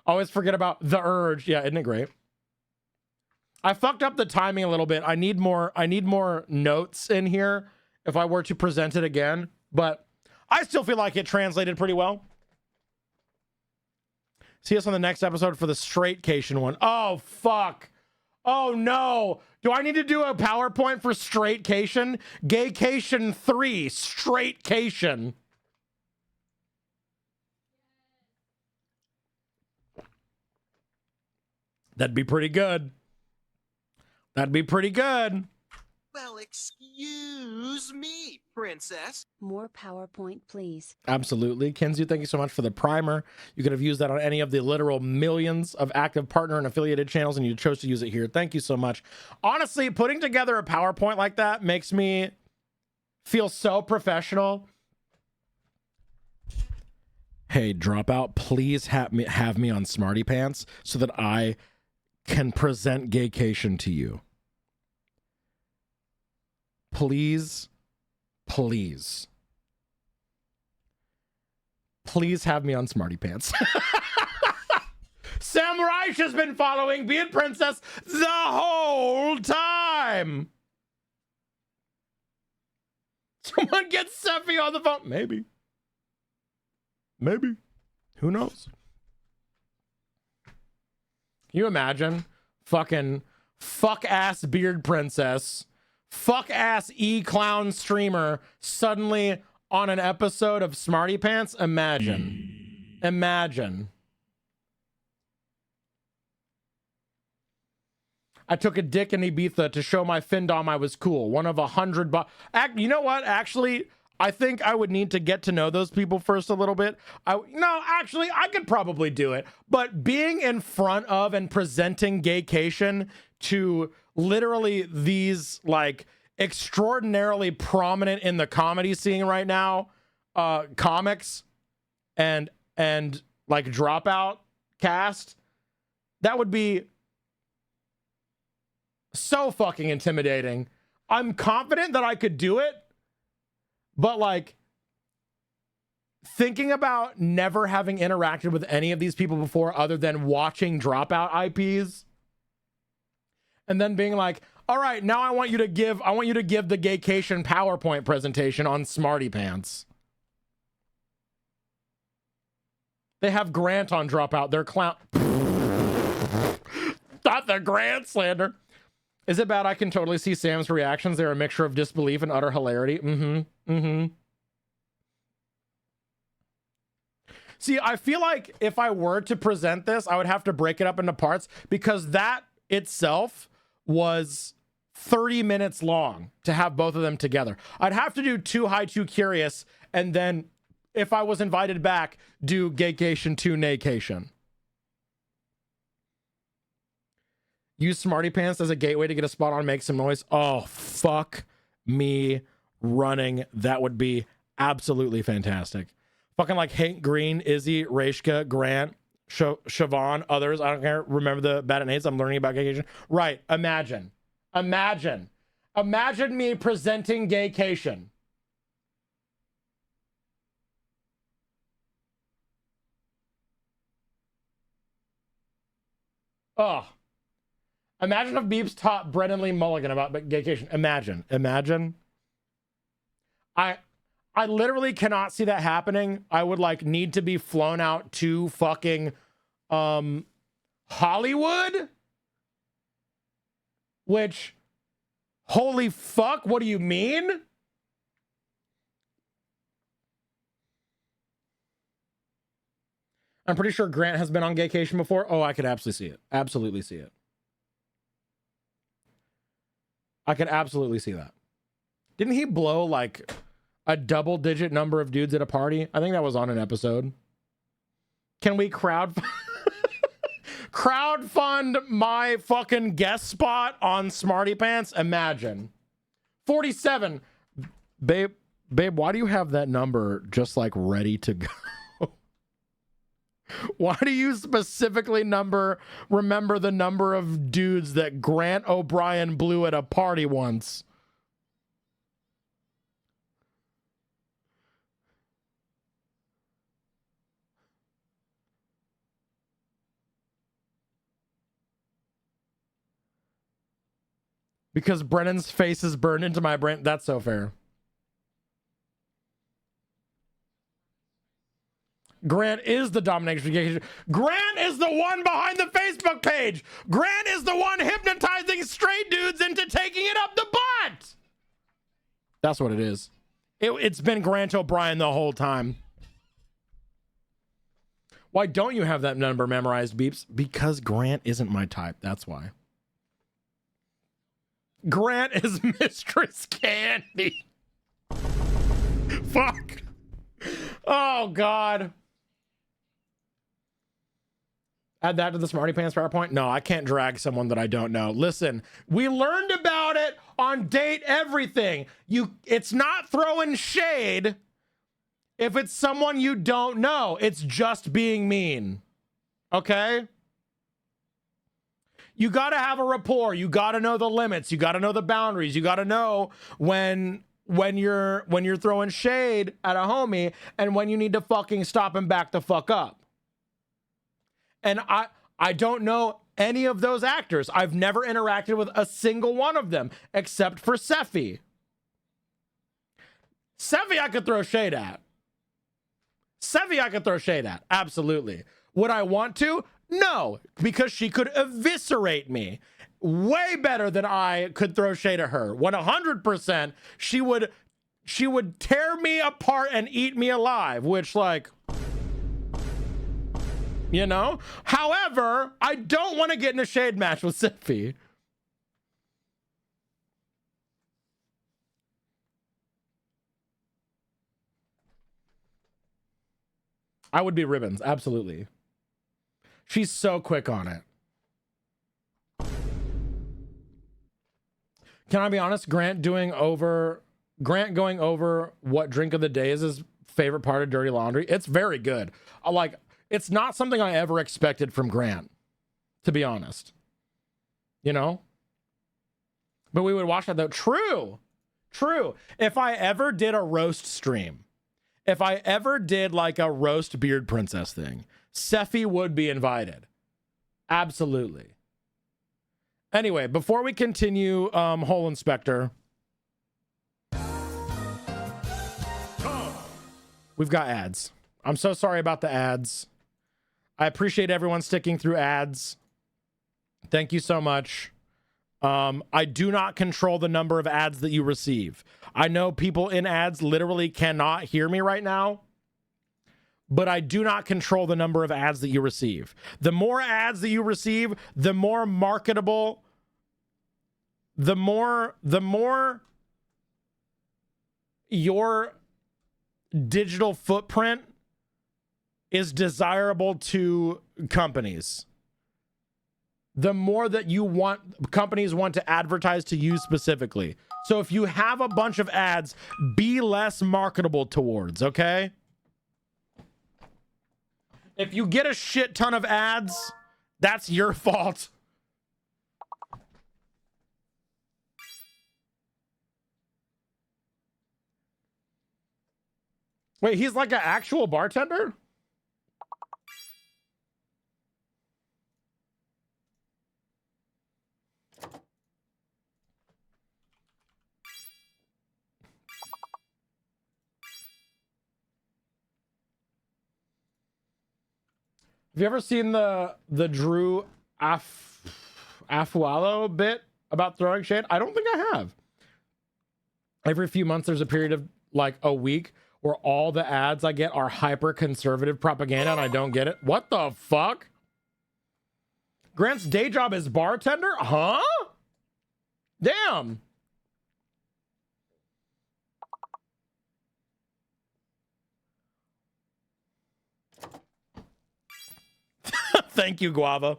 Speaker 3: Always forget about the urge. Yeah, isn't it great? I fucked up the timing a little bit. I need more notes in here if I were to present it again, but I still feel like it translated pretty well. See us on the next episode for the Straightcation one. Oh, fuck. Oh, no. Do I need to do a PowerPoint for Straightcation? Gaycation 3, Straightcation. That'd be pretty good. That'd be pretty good.
Speaker 1: Well, excuse me, princess.
Speaker 2: More PowerPoint, please.
Speaker 3: Absolutely. Kenzie, thank you so much for the primer. You could have used that on any of the literal millions of active partner and affiliated channels, and you chose to use it here. Thank you so much. Honestly, putting together a PowerPoint like that makes me feel so professional. hey, Dropout, please have me on Smarty Pants so that I can present Gaycation to you. Please, please. Please have me on Smarty Pants. Sam Reich has been following Beard Princess the whole time. Someone get Seffi on the phone. Maybe. Maybe. Who knows? Can you imagine? Fucking fuck-ass Beard Princess, fuck-ass E-Clown streamer suddenly on an episode of Smarty Pants? Imagine. Imagine. I took a dick in Ibiza to show my findom I was cool. One of 100 you know what? Actually, I think I would need to get to know those people first a little bit. Actually, I could probably do it. But being in front of and presenting Gaycation to literally these, like, extraordinarily prominent in the comedy scene right now, comics and like Dropout cast, that would be so fucking intimidating. I'm confident that I could do it, but like thinking about never having interacted with any of these people before other than watching Dropout IPs and then being like, all right, now I want you to give the Gaycation PowerPoint presentation on Smarty Pants. They have Grant on Dropout. They're clown. Not the Grant slander. Is it bad? I can totally see Sam's reactions. They're a mixture of disbelief and utter hilarity. See, I feel like if I were to present this, I would have to break it up into parts because that itself was 30 minutes long to have both of them together. I'd have to do Too High, Too Curious, and then if I was invited back, do Gaycation 2 Naycation. Use Smarty Pants as a gateway to get a spot on Make Some Noise. Oh, fuck me running. That would be absolutely fantastic. Fucking like Hank Green, Izzy, Rashka, Grant, Siobhan, others. I don't care. Remember the bad names. I'm learning about Gaycation. Right. Imagine me presenting Gaycation. Oh. Imagine if Beeps taught Brennan Lee Mulligan about Gaycation. Imagine. I literally cannot see that happening. I would like need to be flown out to fucking Hollywood. Which, holy fuck, what do you mean? I'm pretty sure Grant has been on Gaycation before. Oh, I could absolutely see it. Absolutely see it. I could absolutely see that. Didn't he blow like a double-digit number of dudes at a party? I think that was on an episode. Can we crowdfund my fucking guest spot on Smarty Pants? Imagine. 47. Babe, why do you have that number just like ready to go? Why do you specifically remember the number of dudes that Grant O'Brien blew at a party once? Because Brennan's face is burned into my brain. That's so fair. Grant is the domination. Grant is the one behind the Facebook page. Grant is the one hypnotizing straight dudes into taking it up the butt. That's what it is. It's been Grant O'Brien the whole time. Why don't you have that number memorized, Beeps? Because Grant isn't my type. That's why. Grant is Mistress Candy. Fuck. Oh, God. Add that to the Smarty Pants PowerPoint? No, I can't drag someone that I don't know. Listen, we learned about it on Date Everything. It's not throwing shade. If it's someone you don't know, it's just being mean. Okay? You got to have a rapport. You got to know the limits. You got to know the boundaries. You got to know when you're throwing shade at a homie and when you need to fucking stop and back the fuck up. And I don't know any of those actors. I've never interacted with a single one of them except for Seffi. Seffi I could throw shade at. Absolutely. Would I want to? No, because she could eviscerate me way better than I could throw shade at her. 100%, she would tear me apart and eat me alive, which, like, you know? However, I don't want to get in a shade match with Seffi. I would be ribbons, absolutely. She's so quick on it. Can I be honest? Grant going over what drink of the day is his favorite part of Dirty Laundry. It's very good. It's not something I ever expected from Grant, to be honest. You know? But we would watch that though. True. If I ever did a roast stream, if I ever did like a roast beard princess thing, Seffi would be invited. Absolutely. Anyway, before we continue, Hole Inspector, we've got ads. I'm so sorry about the ads. I appreciate everyone sticking through ads. Thank you so much. I do not control the number of ads that you receive. I know people in ads literally cannot hear me right now, but I do not control the number of ads that you receive. The more ads that you receive, the more marketable, the more your digital footprint is desirable to companies. The more that companies want to advertise to you specifically. So if you have a bunch of ads, be less marketable towards, okay? If you get a shit ton of ads, that's your fault. Wait, he's like an actual bartender? Have you ever seen the Drew Afualo bit about throwing shade? I don't think I have. Every few months, there's a period of like a week where all the ads I get are hyper conservative propaganda, and I don't get it. What the fuck? Grant's day job is bartender? Huh? Damn. Thank you, Guava.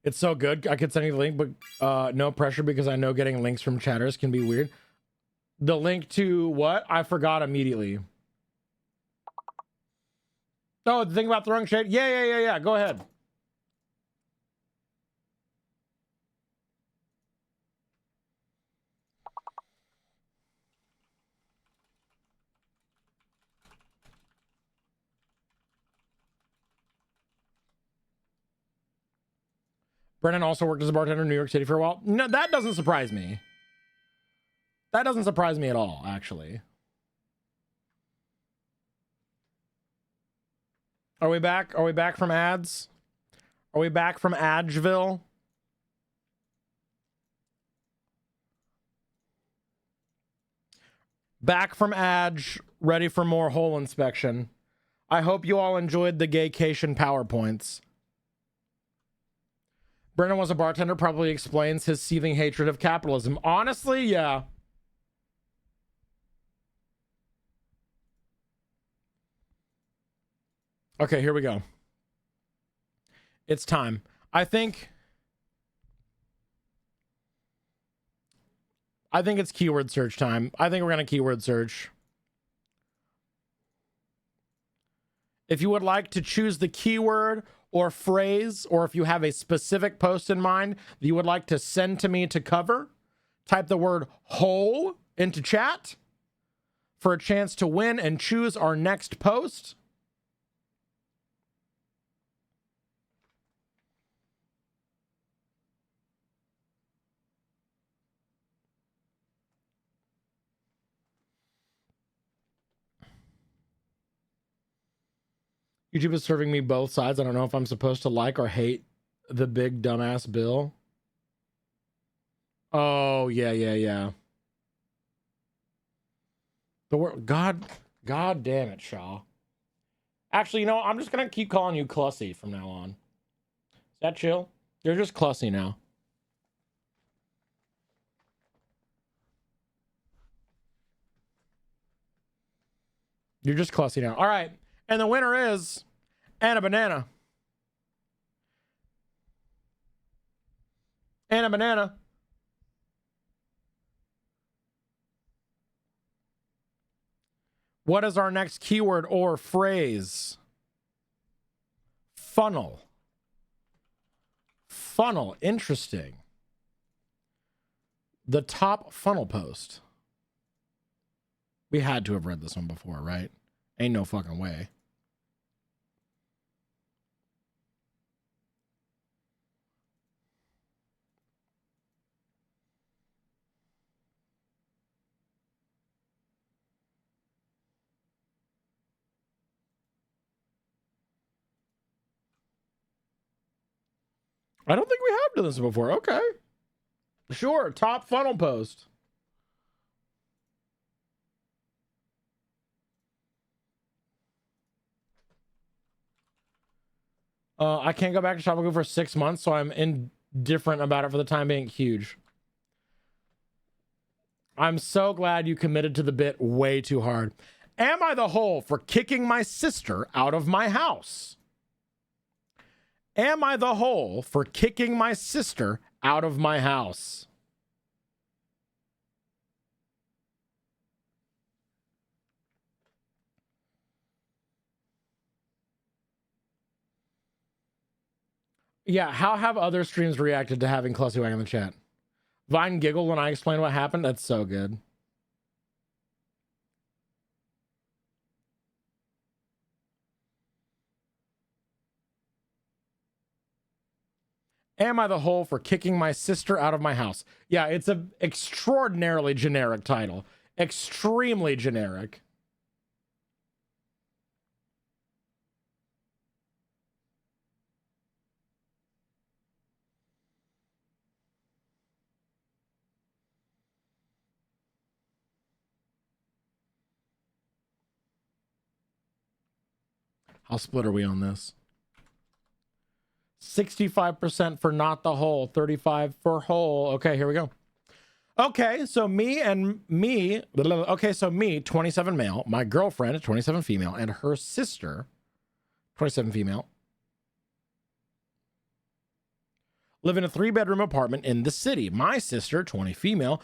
Speaker 3: It's so good. I could send you the link, but no pressure because I know getting links from chatters can be weird. The link to what? I forgot immediately. Oh, the thing about throwing shade? Yeah. Go ahead. Brennan also worked as a bartender in New York City for a while. No, that doesn't surprise me. That doesn't surprise me at all, actually. Are we back? Are we back from ads? Are we back from Adgeville? Back from Adge, ready for more hole inspection. I hope you all enjoyed the gaycation PowerPoints. Brennan was a bartender, probably explains his seething hatred of capitalism. Honestly, yeah. Okay, here we go. It's time. I think it's keyword search time. I think we're going to keyword search. If you would like to choose the keyword or phrase, or if you have a specific post in mind that you would like to send to me to cover, type the word whole into chat for a chance to win and choose our next post. YouTube is serving me both sides. I don't know if I'm supposed to like or hate the big dumbass bill. Oh, yeah. The word God damn it, Shaw. Actually, you know, I'm just gonna keep calling you Clussy from now on. Is that chill? You're just Clussy now. You're just Clussy now. All right. And the winner is Anna Banana. Anna Banana. What is our next keyword or phrase? Funnel. Funnel. Interesting. The top funnel post. We had to have read this one before, right? Ain't no fucking way. I don't think we have done this before. Okay. Sure. Top funnel post. I can't go back to Tropical for 6 months, so I'm indifferent about it for the time being. Huge. I'm so glad you committed to the bit way too hard. Am I the hole for kicking my sister out of my house? Am I the hole for kicking my sister out of my house? Yeah, how have other streams reacted to having Clussy Wang in the chat? Vine giggled when I explained what happened. That's so good. Am I the hole for kicking my sister out of my house? Yeah, it's an extraordinarily generic title. Extremely generic. How split are we on this? 65% for not the hole, 35 for hole. Okay, here we go. Okay, so me, 27 male, my girlfriend, 27 female, and her sister, 27 female, live in a 3-bedroom apartment in the city. My sister, 20 female,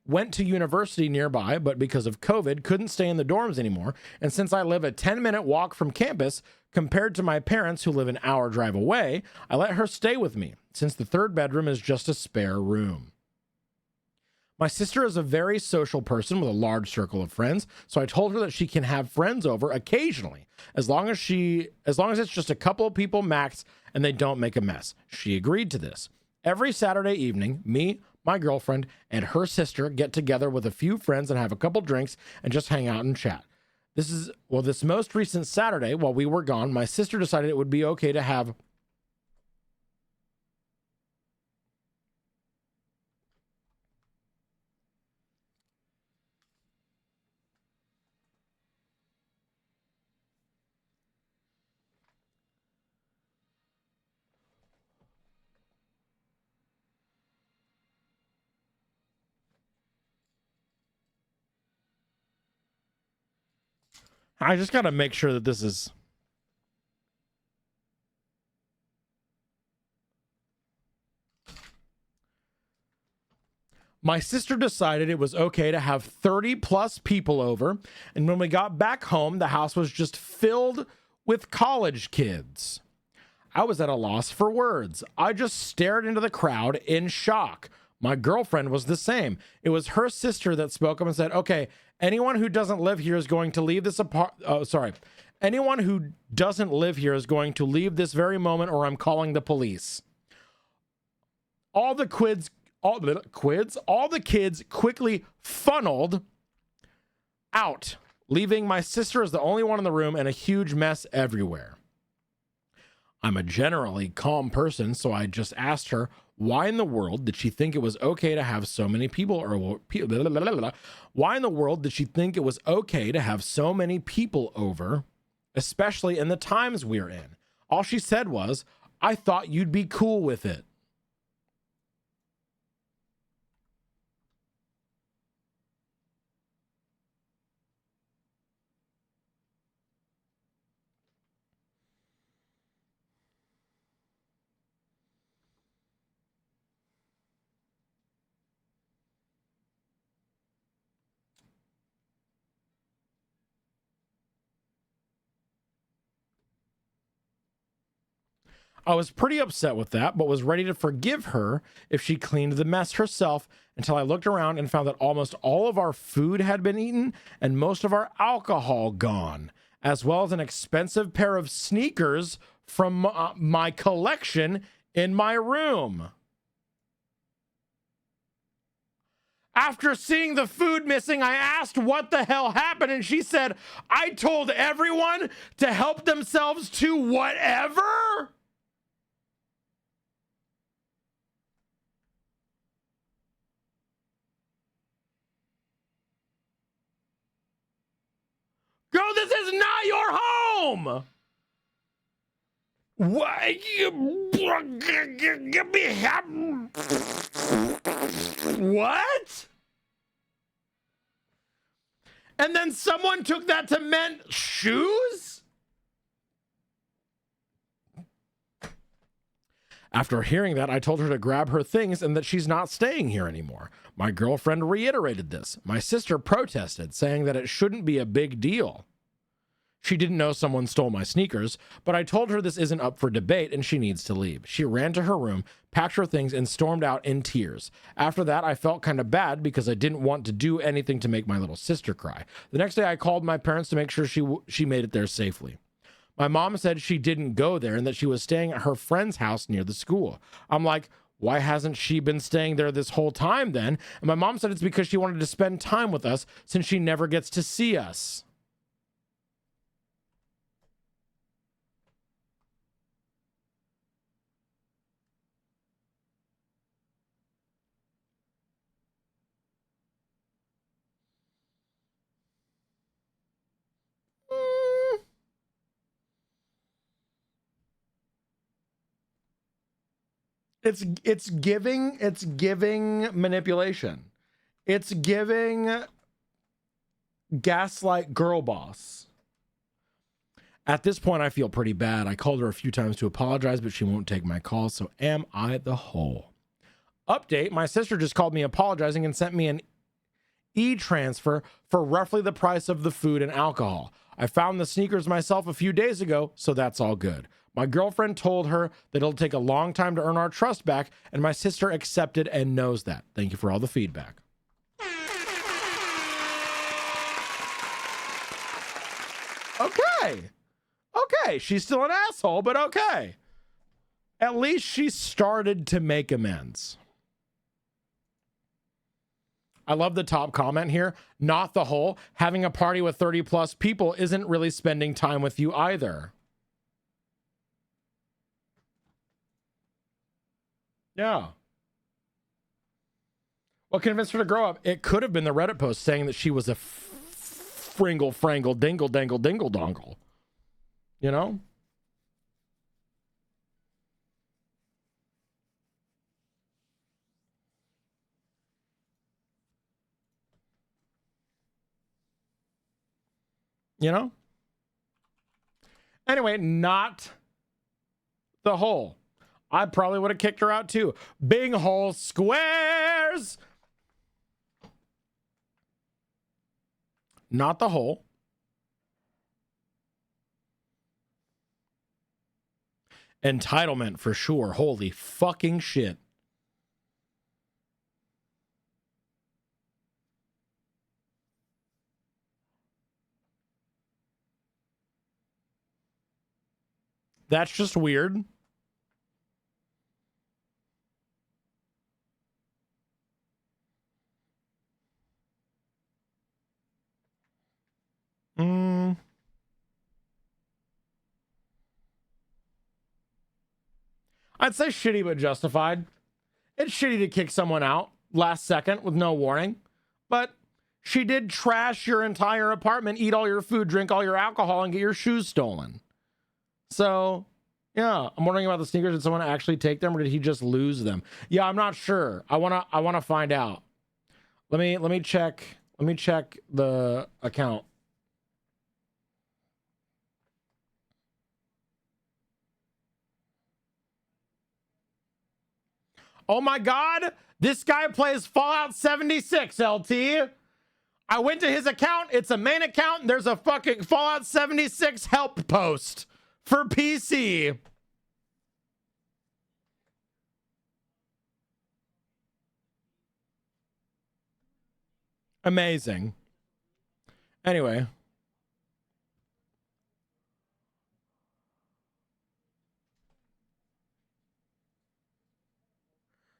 Speaker 3: went to university nearby, but because of COVID, couldn't stay in the dorms anymore. And since I live a 10-minute walk from campus, compared to my parents who live an hour drive away, I let her stay with me, since the 3rd bedroom is just a spare room. My sister is a very social person with a large circle of friends, so I told her that she can have friends over occasionally, as long as it's just a couple of people max and they don't make a mess. She agreed to this. Every Saturday evening, me, my girlfriend, and her sister get together with a few friends and have a couple drinks and just hang out and chat. This most recent Saturday, while we were gone, my sister decided it would be okay to have I just got to make sure that this is... My sister decided it was okay to have 30 plus people over, and when we got back home, the house was just filled with college kids. I was at a loss for words. I just stared into the crowd in shock. My girlfriend was the same. It was her sister that spoke up and said, okay, anyone who doesn't live here is going to leave this Anyone who doesn't live here is going to leave this very moment or I'm calling the police. All the kids quickly funneled out, leaving my sister as the only one in the room and a huge mess everywhere. I'm a generally calm person, so I just asked her why in the world did she think it was okay to have so many people, or why in the world did she think it was okay to have so many people over, especially in the times we're in? All she said was, I thought you'd be cool with it. I was pretty upset with that, but was ready to forgive her if she cleaned the mess herself until I looked around and found that almost all of our food had been eaten and most of our alcohol gone, as well as an expensive pair of sneakers from my collection in my room. After seeing the food missing, I asked what the hell happened, and she said, I told everyone to help themselves to whatever? Girl, this is not your home! Why you give me what? And then someone took that to meant shoes? After hearing that, I told her to grab her things and that she's not staying here anymore. My girlfriend reiterated this. My sister protested, saying that it shouldn't be a big deal. She didn't know someone stole my sneakers, but I told her this isn't up for debate and she needs to leave. She ran to her room, packed her things, and stormed out in tears. After that, I felt kind of bad because I didn't want to do anything to make my little sister cry. The next day, I called my parents to make sure she made it there safely. My mom said she didn't go there and that she was staying at her friend's house near the school. I'm like, why hasn't she been staying there this whole time then? And my mom said it's because she wanted to spend time with us since she never gets to see us. It's giving manipulation. It's giving gaslight girl boss. At this point, I feel pretty bad. I called her a few times to apologize, but she won't take my call. So am I the hole? Update, my sister just called me apologizing and sent me an e-transfer for roughly the price of the food and alcohol. I found the sneakers myself a few days ago, so that's all good. My girlfriend told her that it'll take a long time to earn our trust back, and my sister accepted and knows that. Thank you for all the feedback. Okay. Okay, she's still an asshole, but okay. At least she started to make amends. I love the top comment here. Not the whole. Having a party with 30 plus people isn't really spending time with you either. Yeah. What convinced her to grow up? It could have been the Reddit post saying that she was a fringle, frangle, dingle, dangle, dingle, dongle. You know? You know? Anyway, not the hole. I probably would have kicked her out too. Big hole squares. Not the hole. Entitlement for sure. Holy fucking shit. That's just weird. I'd say shitty but justified. It's shitty to kick someone out last second with no warning, but she did trash your entire apartment, eat all your food, drink all your alcohol, and get your shoes stolen. So, yeah, I'm wondering about the sneakers. Did someone actually take them, or did he just lose them? Yeah, I'm not sure. I wanna find out. Let me check the account. Oh my God, this guy plays Fallout 76, LT. I went to his account. It's a main account. And there's a fucking Fallout 76 help post for PC. Amazing. Anyway.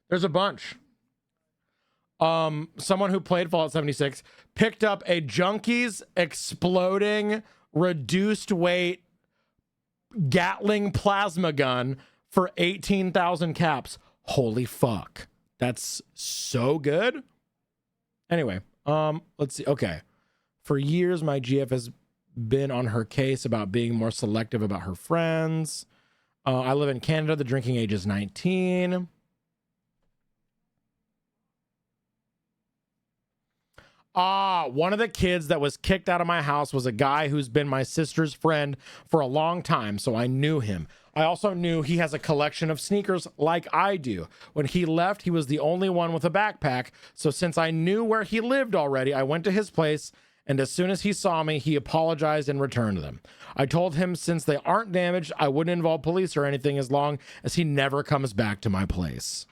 Speaker 3: There's a bunch. Someone who played Fallout 76 picked up a Junkies exploding reduced weight Gatling plasma gun for 18,000 caps. Holy fuck. That's so good. Anyway, let's see. Okay. For years, my GF has been on her case about being more selective about her friends. I live in Canada. The drinking age is 19. One of the kids that was kicked out of my house was a guy who's been my sister's friend for a long time, so I knew him. I also knew he has a collection of sneakers like I do. When he left, he was the only one with a backpack, so since I knew where he lived already, I went to his place, and as soon as he saw me, he apologized and returned them. I told him since they aren't damaged, I wouldn't involve police or anything as long as he never comes back to my place.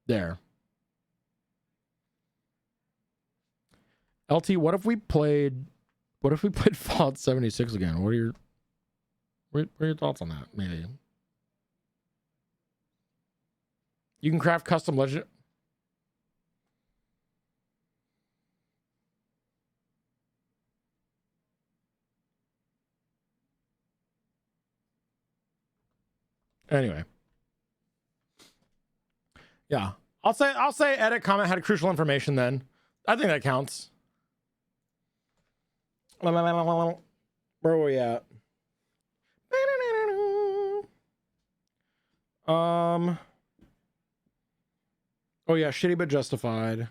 Speaker 3: There. LT, what if we played Fallout 76 again? What are your thoughts on that? Maybe. You can craft custom legend. Anyway. Yeah. I'll say edit comment had crucial information then. I think that counts. Where were we at? Oh yeah, shitty but justified.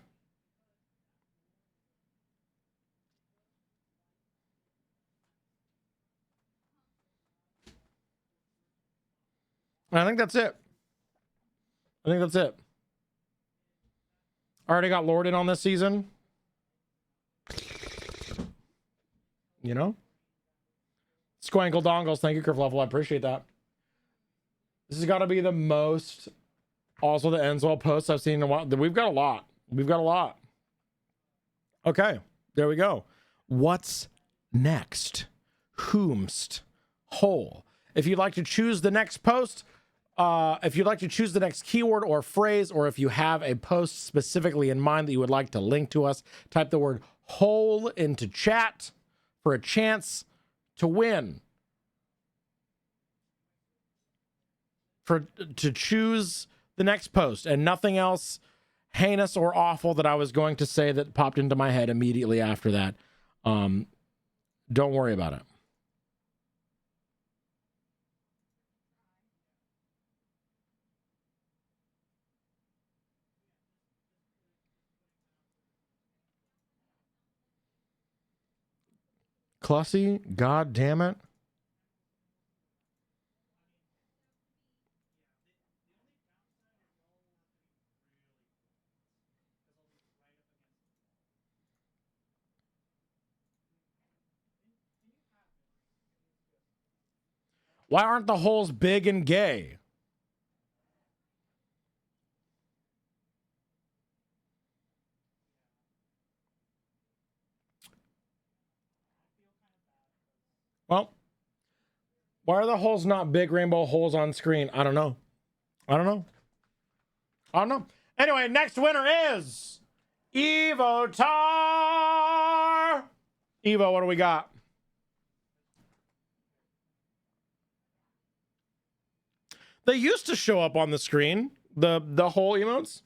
Speaker 3: I think that's it. I already got Lord in on this season. You know? Squinkle dongles. Thank you, Kerfluffle. I appreciate that. This has got to be the most also the Enswell posts I've seen in a while. We've got a lot. Okay. There we go. What's next? Whomst. Whole. If you'd like to choose the next post, if you'd like to choose the next keyword or phrase, or if you have a post specifically in mind that you would like to link to us, type the word whole into chat for a chance to win. To choose the next post, and nothing else heinous or awful that I was going to say that popped into my head immediately after that. Don't worry about it. Clussy, god damn it. Why aren't the holes big and gay? Well, why are the holes not big rainbow holes on screen? I don't know. I don't know. I don't know. Anyway, next winner is Evo Tar. Evo, what do we got? They used to show up on the screen, the whole emotes.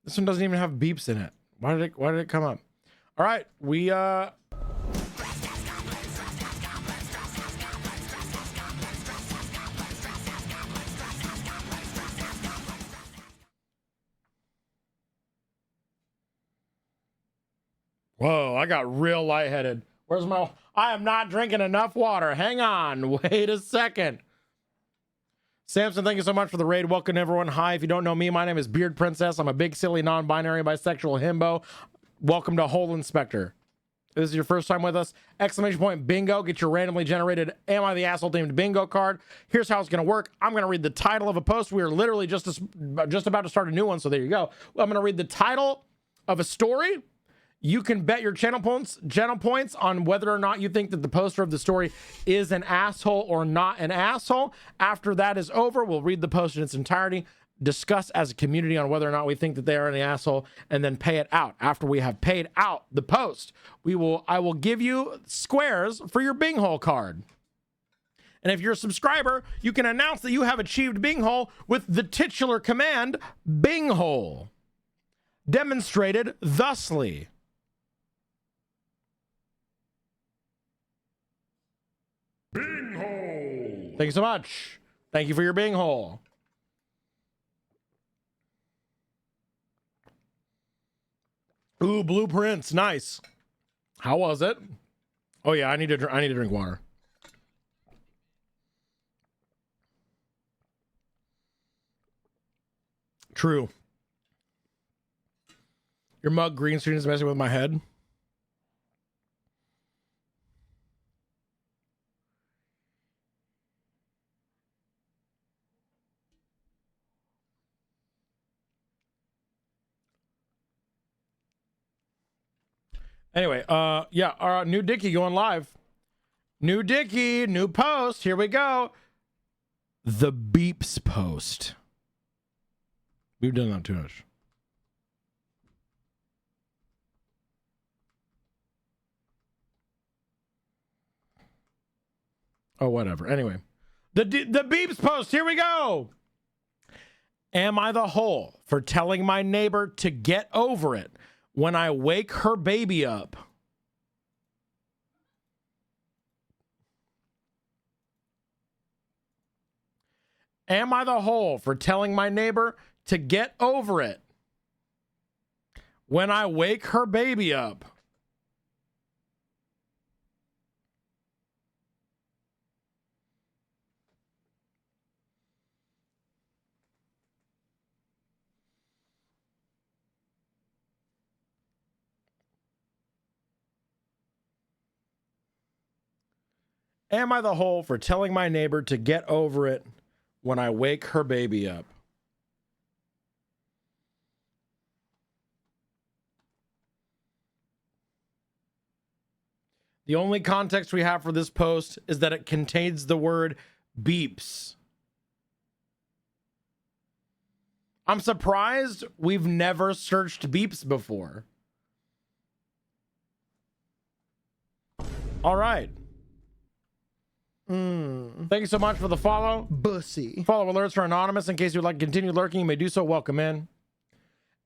Speaker 3: This one doesn't even have beeps in it. Why did it come up? All right, we Whoa, I got real lightheaded. Where's my... I am not drinking enough water. Hang on. Wait a second. Samson, thank you so much for the raid. Welcome, everyone. Hi, if you don't know me, my name is Beard Princess. I'm a big, silly, non-binary, bisexual himbo. Welcome to Hole Inspector. If this is your first time with us, exclamation point bingo. Get your randomly generated Am I the Asshole themed bingo card. Here's how it's going to work. I'm going to read the title of a post. We are literally just about to start a new one, so there you go. I'm going to read the title of a story. You can bet your channel points on whether or not you think that the poster of the story is an asshole or not an asshole. After that is over, we'll read the post in its entirety, discuss as a community on whether or not we think that they are an asshole, and then pay it out. After we have paid out the post, I will give you squares for your Bing Hole card. And if you're a subscriber, you can announce that you have achieved Bing Hole with the titular command, Bing Hole. Demonstrated thusly.
Speaker 8: Bing hole.
Speaker 3: Thank you so much. Thank you for your Bing hole. Ooh, blueprints, nice. How was it? Oh yeah, I need to drink water. True. Your mug green screen is messing with my head. Anyway, yeah, new Dickie going live. New Dickie, new post. Here we go. The beeps post. We've done that too much. Oh, whatever. Anyway, the beeps post. Here we go. Am I the hole for telling my neighbor to get over it when I wake her baby up? Am I the hole for telling my neighbor to get over it when I wake her baby up? Am I the hole for telling my neighbor to get over it when I wake her baby up? The only context we have for this post is that it contains the word beeps. I'm surprised we've never searched beeps before. All right. Thank you so much for the follow.
Speaker 10: Bussy.
Speaker 3: Follow alerts are anonymous. In case you'd like to continue lurking, you may do so. Welcome in.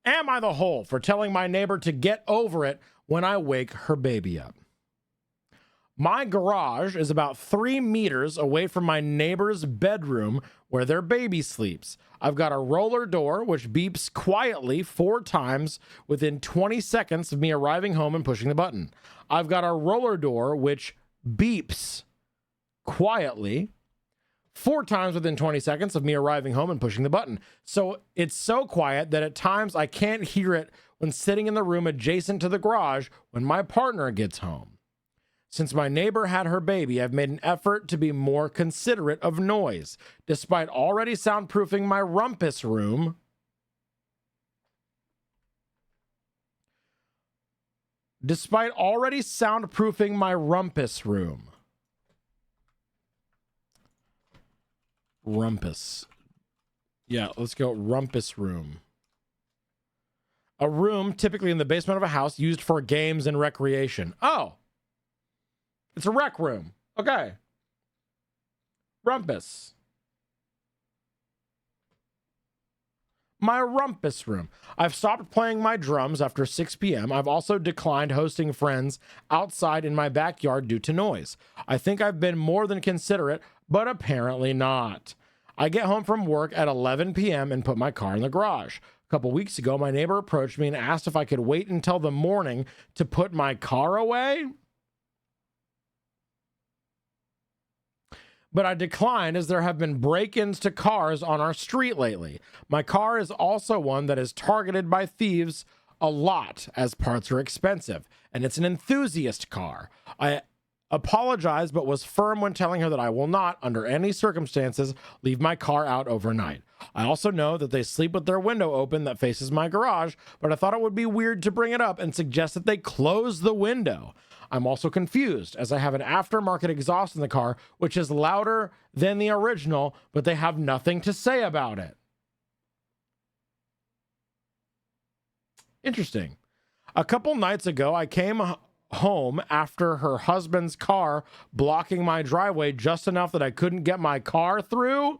Speaker 3: Am I the hole for telling my neighbor to get over it when I wake her baby up? My garage is about 3 meters away from my neighbor's bedroom where their baby sleeps. I've got a roller door which beeps quietly 4 times within 20 seconds of me arriving home and pushing the button. I've got a roller door which beeps quietly 4 times within 20 seconds of me arriving home and pushing the button. So it's so quiet that at times I can't hear it when sitting in the room adjacent to the garage when my partner gets home. Since my neighbor had her baby, I've made an effort to be more considerate of noise. Despite already soundproofing my rumpus room, Rumpus. Yeah, let's go rumpus room. A room typically in the basement of a house used for games and recreation. Oh. It's a rec room. Okay. Rumpus. My rumpus room. I've stopped playing my drums after 6 p.m. I've also declined hosting friends outside in my backyard due to noise. I think I've been more than considerate, but apparently not. I get home from work at 11 p.m. and put my car in the garage. A couple weeks ago, my neighbor approached me and asked if I could wait until the morning to put my car away. But I declined as there have been break-ins to cars on our street lately. My car is also one that is targeted by thieves a lot as parts are expensive, and it's an enthusiast car. I apologized but was firm when telling her that I will not, under any circumstances, leave my car out overnight. I also know that they sleep with their window open that faces my garage, but I thought it would be weird to bring it up and suggest that they close the window. I'm also confused as I have an aftermarket exhaust in the car, which is louder than the original, but they have nothing to say about it. Interesting. A couple nights ago, I came home after her husband's car blocking my driveway just enough that I couldn't get my car through.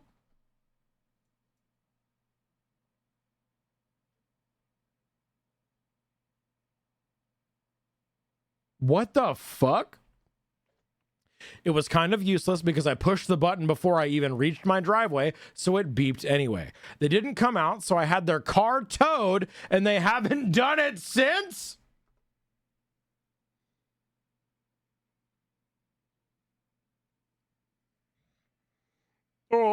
Speaker 3: What the fuck? It was kind of useless because I pushed the button before I even reached my driveway, so it beeped anyway. They didn't come out, so I had their car towed, and they haven't done it since? Oh,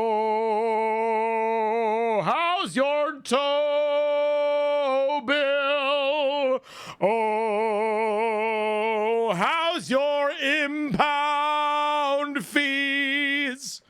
Speaker 3: how's your tow bill? Oh, how's your impound fees?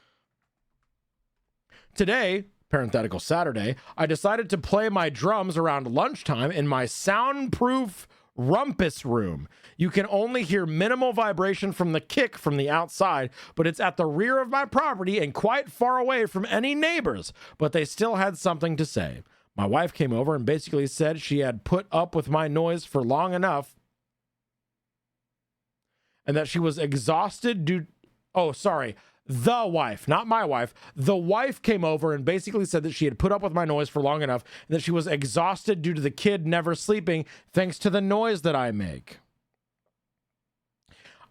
Speaker 3: Today, parenthetical Saturday, I decided to play my drums around lunchtime in my soundproof rumpus room. You can only hear minimal vibration from the kick from the outside, but it's at the rear of my property and quite far away from any neighbors, but they still had something to say. My wife came over and basically said she had put up with my noise for long enough and that she was exhausted due... Oh, sorry. The wife, not my wife. The wife came over and basically said that she had put up with my noise for long enough and that she was exhausted due to the kid never sleeping thanks to the noise that I make.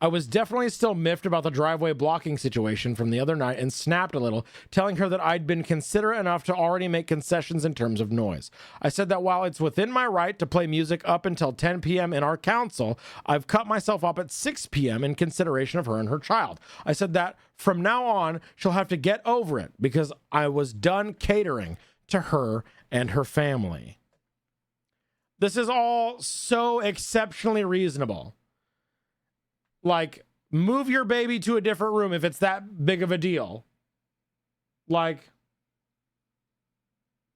Speaker 3: I was definitely still miffed about the driveway blocking situation from the other night and snapped a little, telling her that I'd been considerate enough to already make concessions in terms of noise. I said that while it's within my right to play music up until 10 p.m. in our council, I've cut myself up at 6 p.m. in consideration of her and her child. I said that from now on, she'll have to get over it because I was done catering to her and her family. This is all so exceptionally reasonable. Like, Move your baby to a different room if it's that big of a deal. Like,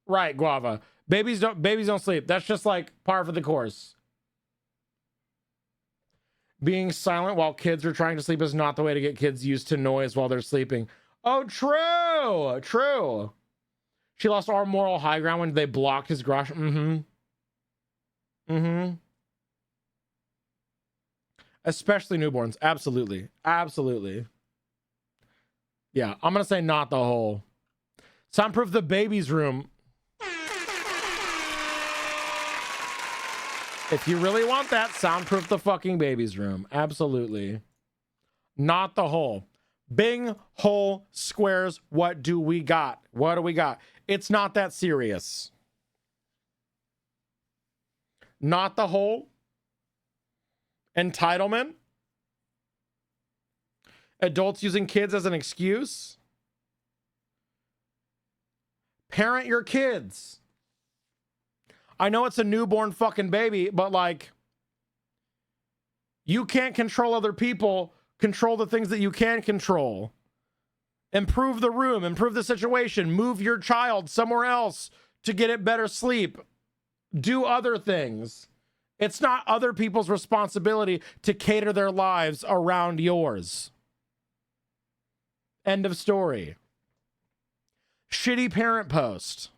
Speaker 3: right, Guava. Babies don't sleep. That's just like par for the course. Being silent while kids are trying to sleep is not the way to get kids used to noise while they're sleeping. Oh, true. True. She lost our moral high ground when they blocked his garage. Especially newborns. Absolutely. Absolutely. Yeah, I'm going to say not the whole. Soundproof the baby's room. If you really want that, soundproof the fucking baby's room. Absolutely. Not the whole. Bing, hole, squares. What do we got? What do we got? It's not that serious. Not the whole. Entitlement. Adults using kids as an excuse. Parent your kids. I know it's a newborn fucking baby, but like, you can't control other people. Control the things that you can control. Improve the room, improve the situation, move your child somewhere else to get it better sleep. Do other things. It's not other people's responsibility to cater their lives around yours. End of story. Shitty parent post.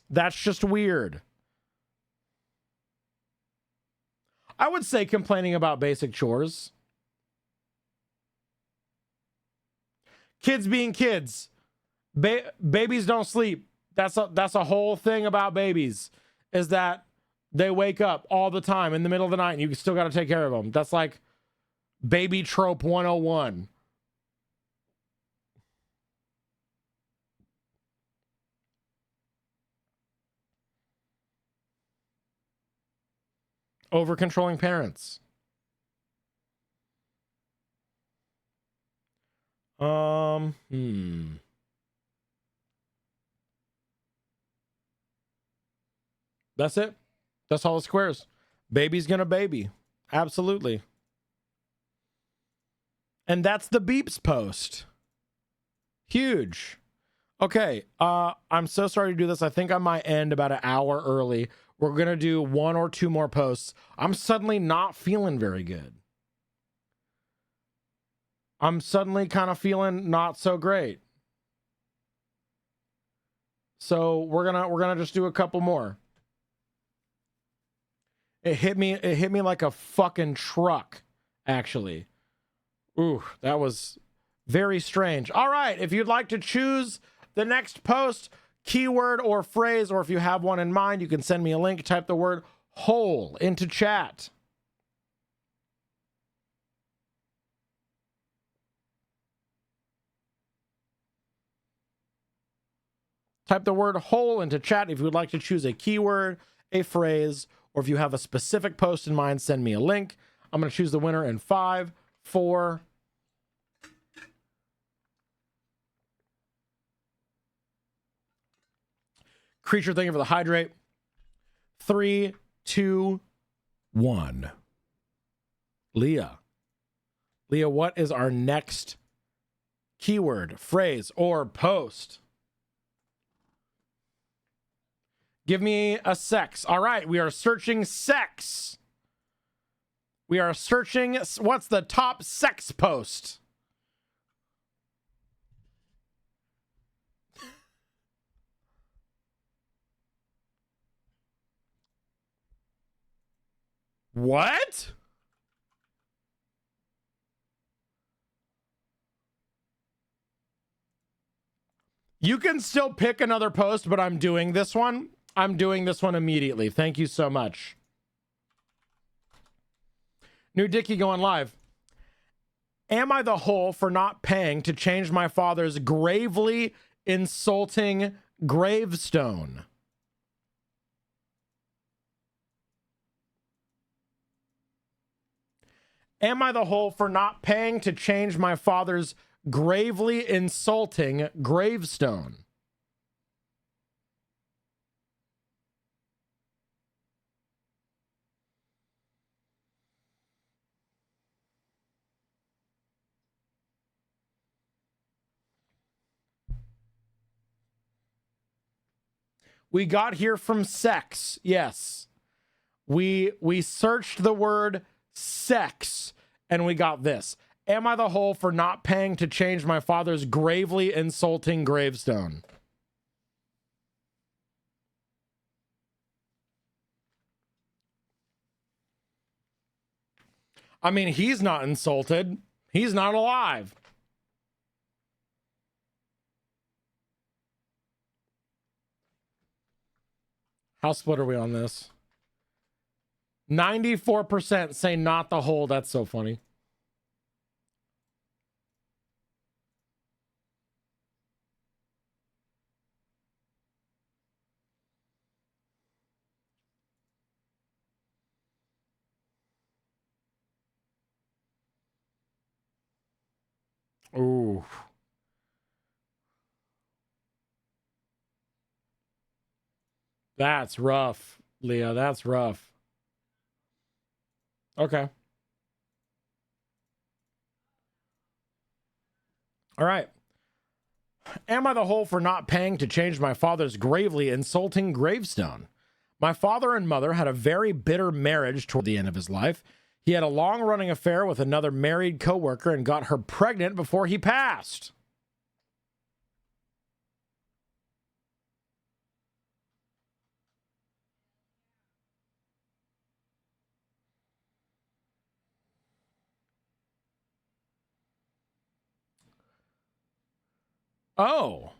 Speaker 3: That's just weird. I would say complaining about basic chores. Kids being kids. Babies don't sleep. That's a whole thing about babies, is that they wake up all the time in the middle of the night and you still got to take care of them. That's like baby trope 101. Over controlling parents. That's it. That's all the squares. Baby's gonna baby. Absolutely. And that's the beeps post. Huge. Okay. I'm so sorry to do this. I think I might end about an hour early. We're gonna do 1 or 2 more posts. I'm suddenly not feeling very good. I'm suddenly kind of feeling not so great. So we're gonna just do a couple more. It hit me like a fucking truck, actually. Ooh, that was very strange. All right, if you'd like to choose the next post, keyword or phrase, or if you have one in mind, you can send me a link. Type the word whole into chat. Type the word whole into chat if you would like to choose a keyword, a phrase, or if you have a specific post in mind, send me a link. I'm going to choose the winner in 5, 4. Creature, thank you for the hydrate. 3, 2, 1. Leah. Leah, what is our next keyword, phrase, or post? Give me a sex. All right, we are searching sex. We are searching, what's the top sex post? What? You can still pick another post, but I'm doing this one. I'm doing this one immediately. Thank you so much. New Dicky going live. Am I the whole for not paying to change my father's gravely insulting gravestone? Am I the whole for not paying to change my father's gravely insulting gravestone? We got here from sex. Yes. We searched the word sex and we got this. Am I the whole for not paying to change my father's gravely insulting gravestone? I mean, he's not insulted. He's not alive. How split are we on this? 94% say not the whole. That's so funny. Ooh. That's rough, Leah. That's rough. Okay. All right. Am I the whole for not paying to change my father's gravely insulting gravestone? My father and mother had a very bitter marriage toward the end of his life. He had a long-running affair with another married coworker and got her pregnant before he passed. Oh.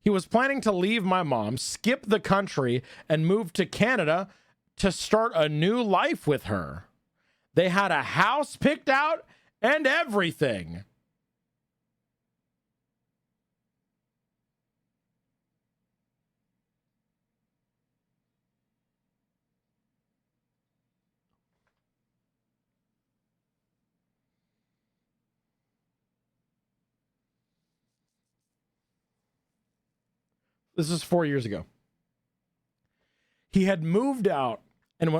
Speaker 3: He was planning to leave my mom, skip the country, and move to Canada to start a new life with her. They had a house picked out and everything. This is 4 years ago. He had moved out and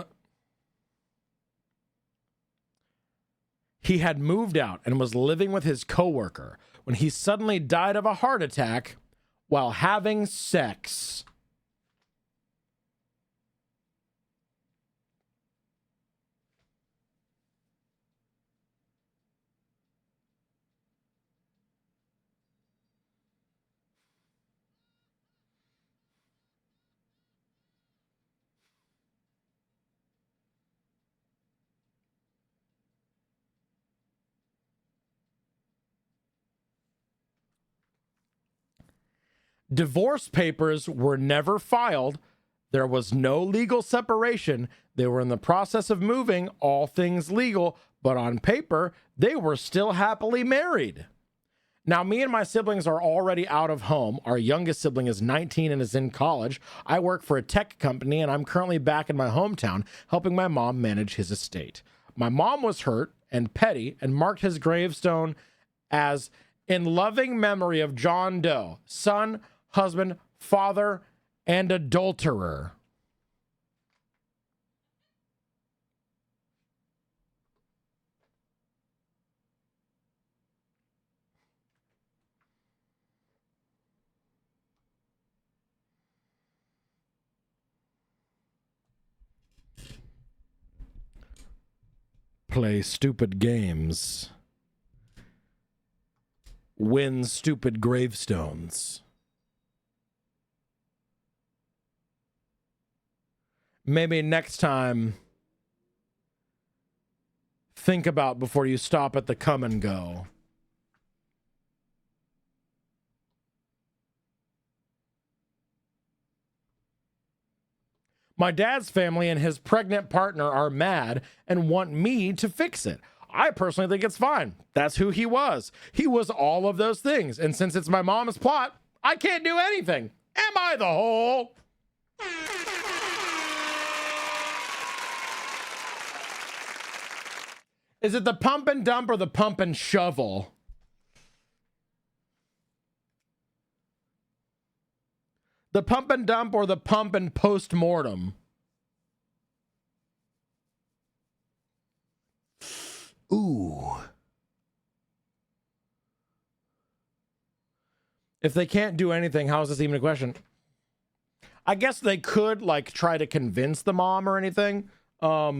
Speaker 3: was living with his coworker when he suddenly died of a heart attack while having sex. Divorce papers were never filed. There was no legal separation. They were in the process of moving, all things legal, but on paper, they were still happily married. Now, me and my siblings are already out of home. Our youngest sibling is 19 and is in college. I work for a tech company, and I'm currently back in my hometown helping my mom manage his estate. My mom was hurt and petty and marked his gravestone as in loving memory of John Doe, son, husband, father, and adulterer. Play stupid games. Win stupid gravestones. Maybe next time, think about before you stop at the come and go. My dad's family and his pregnant partner are mad and want me to fix it. I personally think it's fine. That's who he was. He was all of those things. And since it's my mom's plot, I can't do anything. Am I the whole? Is it the pump and dump or the pump and shovel? The pump and dump or the pump and post-mortem? Ooh. If they can't do anything, how is this even a question? I guess they could like try to convince the mom or anything. Yeah,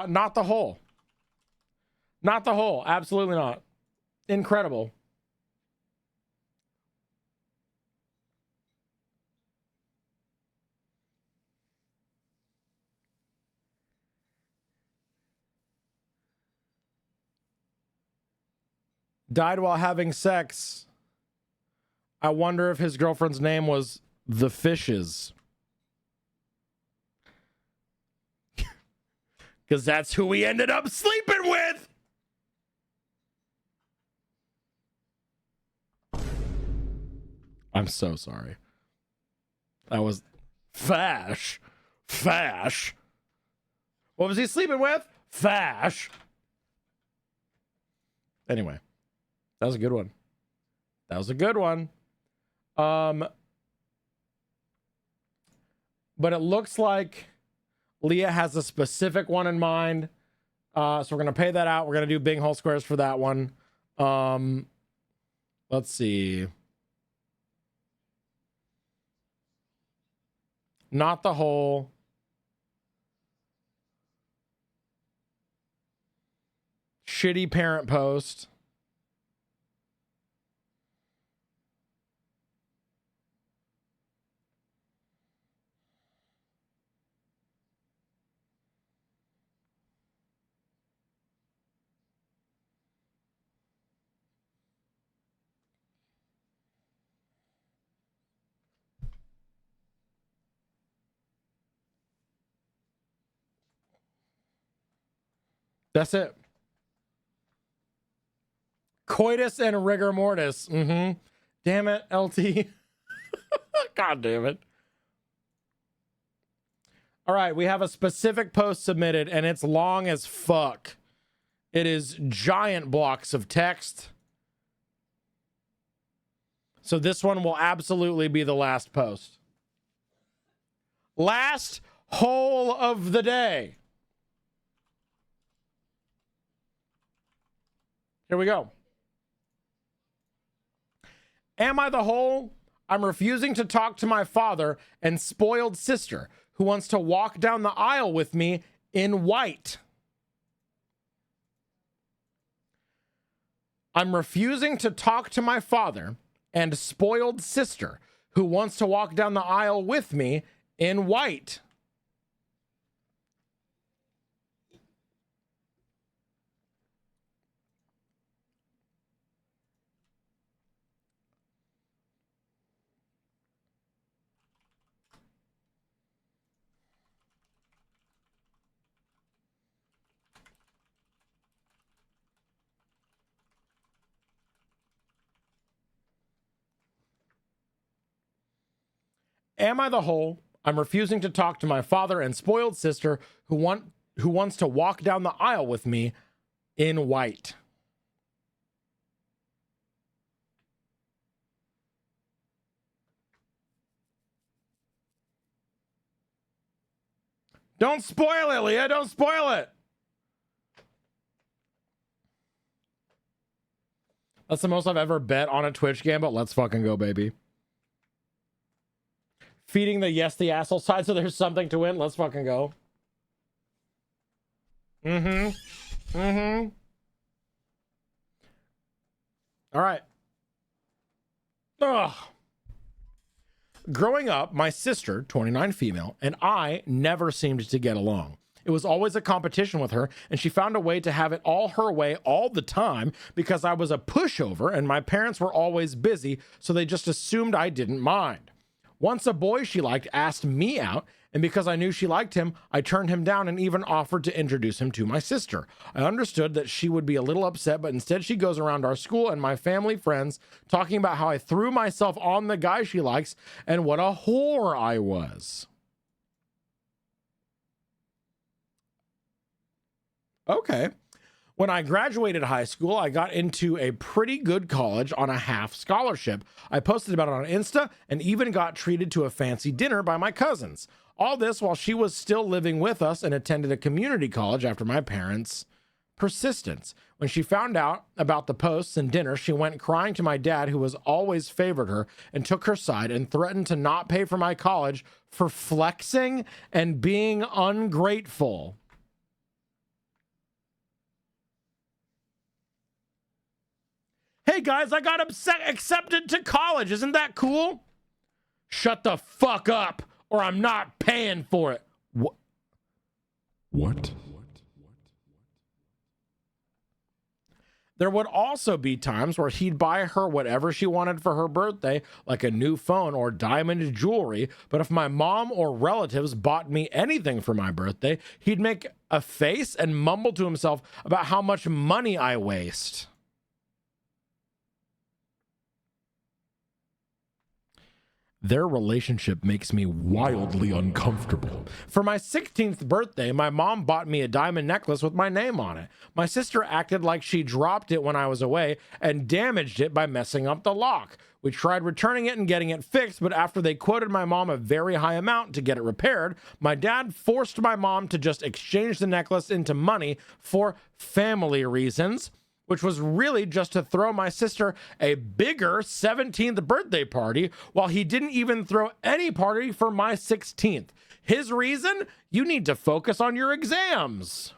Speaker 3: not the whole. Not the whole. Absolutely not. Incredible. Died while having sex. I wonder if his girlfriend's name was The Fishes. Because that's who we ended up sleeping with. I'm so sorry. That was Fash. Fash. What was he sleeping with? Fash. Anyway, that was a good one. That was a good one. But it looks like Leah has a specific one in mind. So we're going to pay that out. We're going to do Bing Hole Squares for that one. Let's see. Not the whole. Shitty parent post. That's it. Coitus and rigor mortis. Mm-hmm. Damn it, LT. God damn it. All right, we have a specific post submitted, and it's long as fuck. It is giant blocks of text. So this one will absolutely be the last post. Last hole of the day. Here we go. Am I the hole? I'm refusing to talk to my father and spoiled sister who wants to walk down the aisle with me in white. I'm refusing to talk to my father and spoiled sister who wants to walk down the aisle with me in white. Am I the hole? I'm refusing to talk to my father and spoiled sister who wants to walk down the aisle with me in white. Don't spoil it, Leah. Don't spoil it. That's the most I've ever bet on a Twitch game, but let's fucking go, baby. Feeding the yes, the asshole side so there's something to win. Let's fucking go. Mm-hmm. Mm-hmm. All right. Ugh. Growing up, my sister, 29 female, and I never seemed to get along. It was always a competition with her, and she found a way to have it all her way all the time because I was a pushover and my parents were always busy, so they just assumed I didn't mind. Once a boy she liked asked me out, and because I knew she liked him, I turned him down and even offered to introduce him to my sister. I understood that she would be a little upset, but instead she goes around our school and my family friends talking about how I threw myself on the guy she likes and what a whore I was. Okay. When I graduated high school, I got into a pretty good college on a half scholarship. I posted about it on Insta and even got treated to a fancy dinner by my cousins. All this while she was still living with us and attended a community college after my parents persistence. When she found out about the posts and dinner, she went crying to my dad, who was always favored her, and took her side and threatened to not pay for my college for flexing and being ungrateful. Hey guys, I got accepted to college. Isn't that cool? Shut the fuck up, or I'm not paying for it.
Speaker 8: What?
Speaker 3: There would also be times where he'd buy her whatever she wanted for her birthday, like a new phone or diamond jewelry. But if my mom or relatives bought me anything for my birthday, he'd make a face and mumble to himself about how much money I waste. Their relationship makes me wildly uncomfortable. For my 16th birthday, my mom bought me a diamond necklace with my name on it. My sister acted like she dropped it when I was away and damaged it by messing up the lock. We tried returning it and getting it fixed, but after they quoted my mom a very high amount to get it repaired, my dad forced my mom to just exchange the necklace into money for family reasons, which was really just to throw my sister a bigger 17th birthday party, while he didn't even throw any party for my 16th. His reason? You need to focus on your exams.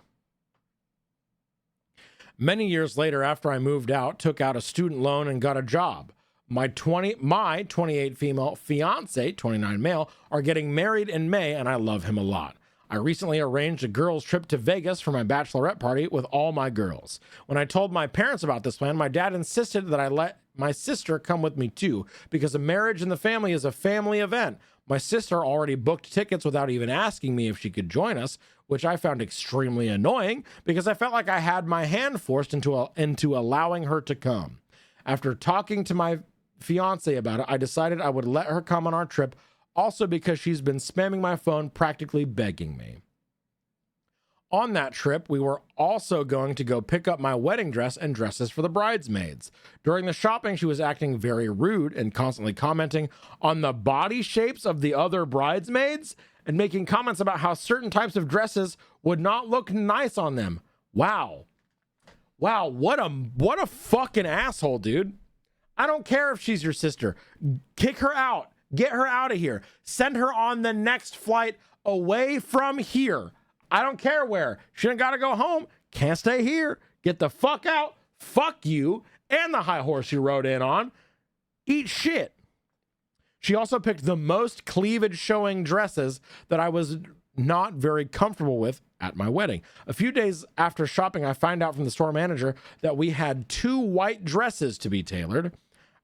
Speaker 3: Many years later, after I moved out, took out a student loan and got a job. My 28 female fiance, 29 male, are getting married in May, and I love him a lot. I recently arranged a girls' trip to Vegas for my bachelorette party with all my girls. When I told my parents about this plan, my dad insisted that I let my sister come with me too, because a marriage in the family is a family event. My sister already booked tickets without even asking me if she could join us, which I found extremely annoying because I felt like I had my hand forced into allowing her to come. After talking to my fiance about it, I decided I would let her come on our trip, also because she's been spamming my phone, practically begging me. On that trip, we were also going to go pick up my wedding dress and dresses for the bridesmaids. During the shopping, she was acting very rude and constantly commenting on the body shapes of the other bridesmaids and making comments about how certain types of dresses would not look nice on them. Wow. Wow, what a fucking asshole, dude. I don't care if she's your sister. Kick her out. Get her out of here. Send her on the next flight away from here. I don't care where. She ain't got to go home. Can't stay here. Get the fuck out. Fuck you and the high horse you rode in on. Eat shit. She also picked the most cleavage showing dresses that I was not very comfortable with at my wedding. A few days after shopping, I find out from the store manager that we had 2 white dresses to be tailored.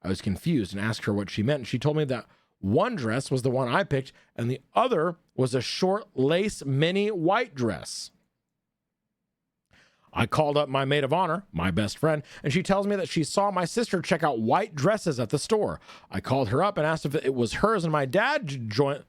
Speaker 3: I was confused and asked her what she meant. She told me that one dress was the one I picked, and the other was a short lace mini white dress. I called up my maid of honor, my best friend, and she tells me that she saw my sister check out white dresses at the store. I called her up and asked if it was hers, and my dad joined.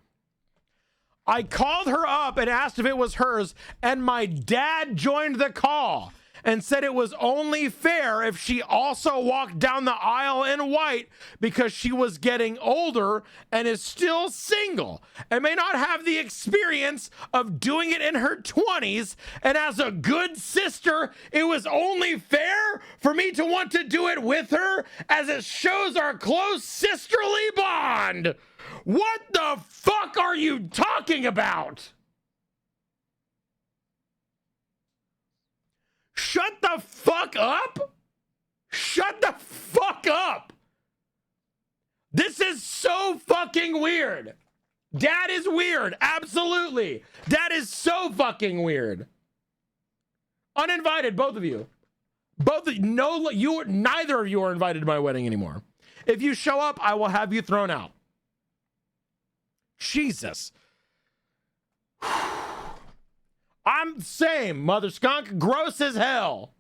Speaker 3: I called her up and asked if it was hers, and my dad joined the call and said it was only fair if she also walked down the aisle in white because she was getting older and is still single and may not have the experience of doing it in her 20s. And as a good sister, it was only fair for me to want to do it with her, as it shows our close sisterly bond. What the fuck are you talking about? Shut the fuck up! Shut the fuck up! This is so fucking weird. Dad is weird. Absolutely. Dad is so fucking weird. Uninvited, both of you. Neither of you are invited to my wedding anymore. If you show up, I will have you thrown out. Jesus. I'm same, mother skunk. Gross as hell.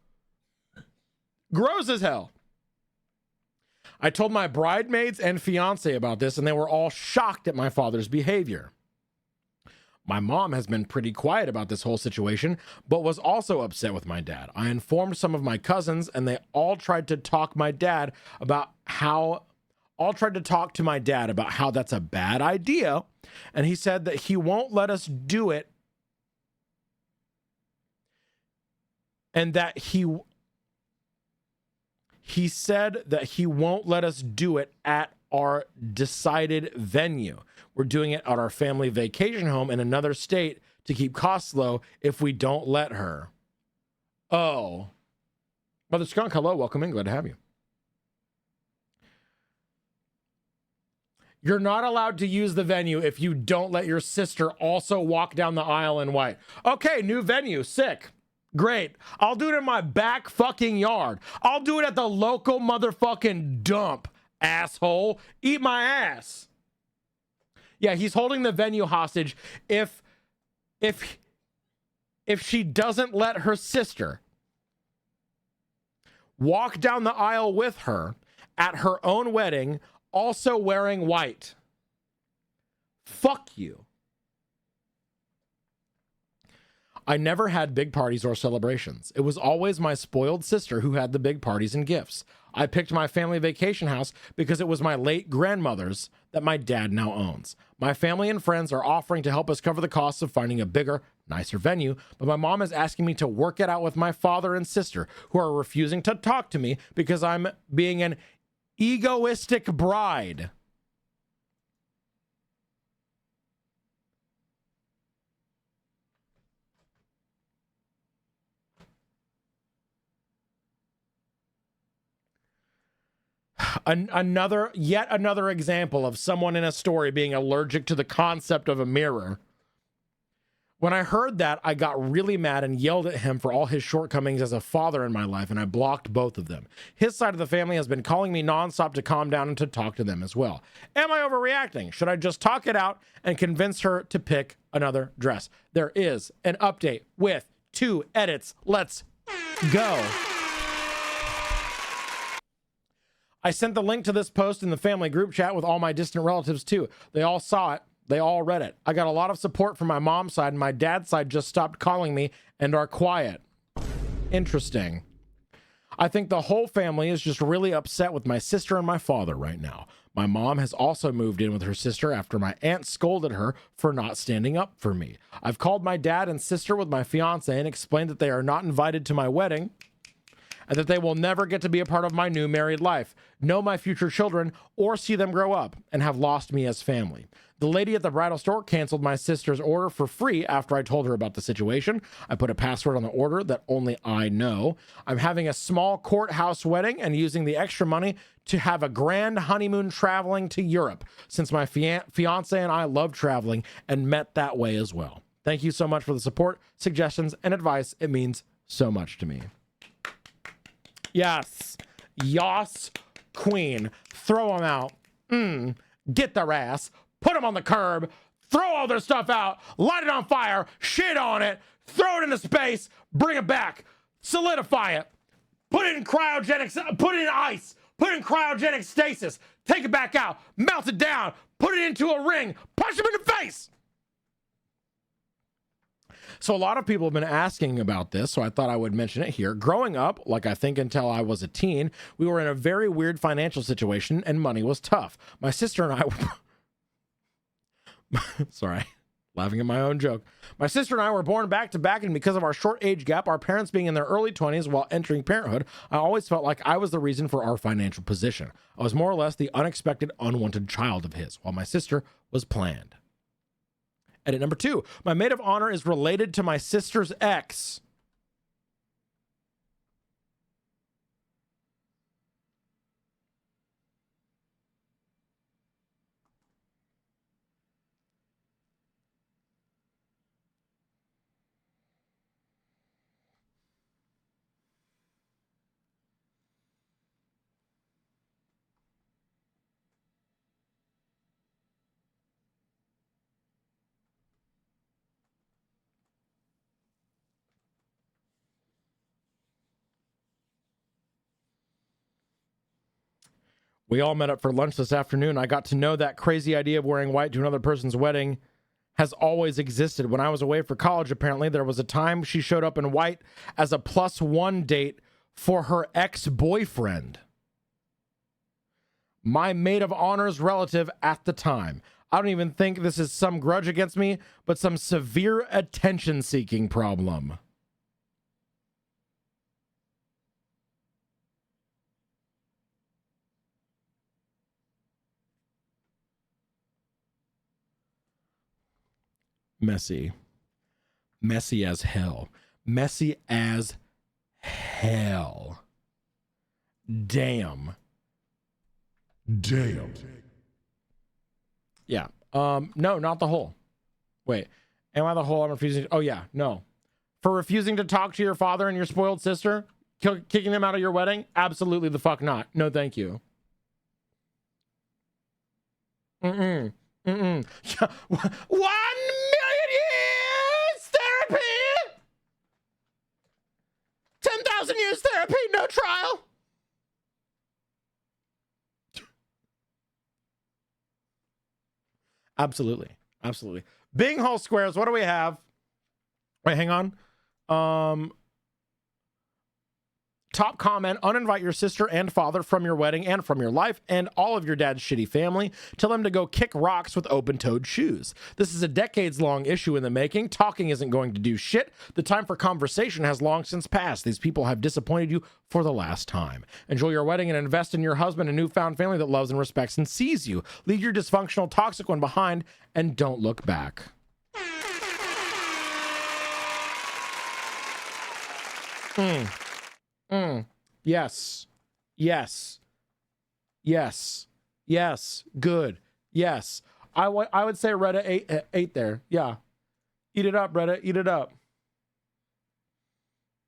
Speaker 3: Gross as hell. I told my bridesmaids and fiance about this, and they were all shocked at my father's behavior. My mom has been pretty quiet about this whole situation, but was also upset with my dad. I informed some of my cousins, and they all tried to talk to my dad about how that's a bad idea, and he said that he won't let us do it. and that he said that he won't let us do it at our decided venue. We're doing it at our family vacation home in another state to keep costs low if we don't let her. Oh. Mother Skunk, hello, welcome in, glad to have you. You're not allowed to use the venue if you don't let your sister also walk down the aisle in white. Okay, new venue, sick. Great. I'll do it in my back fucking yard. I'll do it at the local motherfucking dump, asshole. Eat my ass. Yeah, he's holding the venue hostage if she doesn't let her sister walk down the aisle with her at her own wedding, also wearing white. Fuck you. I never had big parties or celebrations. It was always my spoiled sister who had the big parties and gifts. I picked my family vacation house because it was my late grandmother's that my dad now owns. My family and friends are offering to help us cover the costs of finding a bigger, nicer venue, but my mom is asking me to work it out with my father and sister, who are refusing to talk to me because I'm being an egoistic bride. Yet another example of someone in a story being allergic to the concept of a mirror. When I heard that, I got really mad and yelled at him for all his shortcomings as a father in my life, and I blocked both of them. His side of the family has been calling me nonstop to calm down and to talk to them as well. Am I overreacting? Should I just talk it out and convince her to pick another dress? There is an update with 2 edits. Let's go. I sent the link to this post in the family group chat with all my distant relatives too. They all saw it. They all read it. I got a lot of support from my mom's side, and my dad's side just stopped calling me and are quiet. Interesting. I think the whole family is just really upset with my sister and my father right now. My mom has also moved in with her sister after my aunt scolded her for not standing up for me. I've called my dad and sister with my fiance and explained that they are not invited to my wedding and that they will never get to be a part of my new married life, know my future children, or see them grow up, and have lost me as family. The lady at the bridal store canceled my sister's order for free after I told her about the situation. I put a password on the order that only I know. I'm having a small courthouse wedding and using the extra money to have a grand honeymoon traveling to Europe, since my fiance and I love traveling and met that way as well. Thank you so much for the support, suggestions, and advice. It means so much to me. Yes. Yas, queen. Throw them out. Get their ass. Put them on the curb. Throw all their stuff out. Light it on fire. Shit on it. Throw it into space. Bring it back. Solidify it. Put it in cryogenics. Put it in ice. Put it in cryogenic stasis. Take it back out. Melt it down. Put it into a ring. Punch them in the face. So a lot of people have been asking about this, so I thought I would mention it here. Growing up, like I think until I was a teen, we were in a very weird financial situation and money was tough. My sister and I were... Sorry, laughing at my own joke. My sister and I were born back to back, and because of our short age gap, our parents being in their early 20s while entering parenthood, I always felt like I was the reason for our financial position. I was more or less the unexpected, unwanted child of his, while my sister was planned. Edit number 2. My maid of honor is related to my sister's ex. We all met up for lunch this afternoon. I got to know that crazy idea of wearing white to another person's wedding has always existed. When I was away for college, apparently, there was a time she showed up in white as a +1 date for her ex-boyfriend. My maid of honor's relative at the time. I don't even think this is some grudge against me, but some severe attention-seeking problem. Messy. Messy as hell. Messy as hell. Damn.
Speaker 8: Damn.
Speaker 3: Yeah. No, not the hole. Wait. Am I the hole? I'm refusing. Oh, yeah. No. For refusing to talk to your father and your spoiled sister? Kicking them out of your wedding? Absolutely the fuck not. No, thank you. Mm-mm. 1 million years therapy! 10,000 years therapy, no trial! Absolutely. Absolutely. Bing Hole Squares, what do we have? Wait, hang on. Top comment, uninvite your sister and father from your wedding and from your life and all of your dad's shitty family. Tell them to go kick rocks with open-toed shoes. This is a decades-long issue in the making. Talking isn't going to do shit. The time for conversation has long since passed. These people have disappointed you for the last time. Enjoy your wedding and invest in your husband, a newfound family that loves and respects and sees you. Leave your dysfunctional, toxic one behind and don't look back. Yes. Yes. Yes. Yes. Good. Yes. I would say Reddit 8 there. Yeah. Eat it up, Reddit. Eat it up.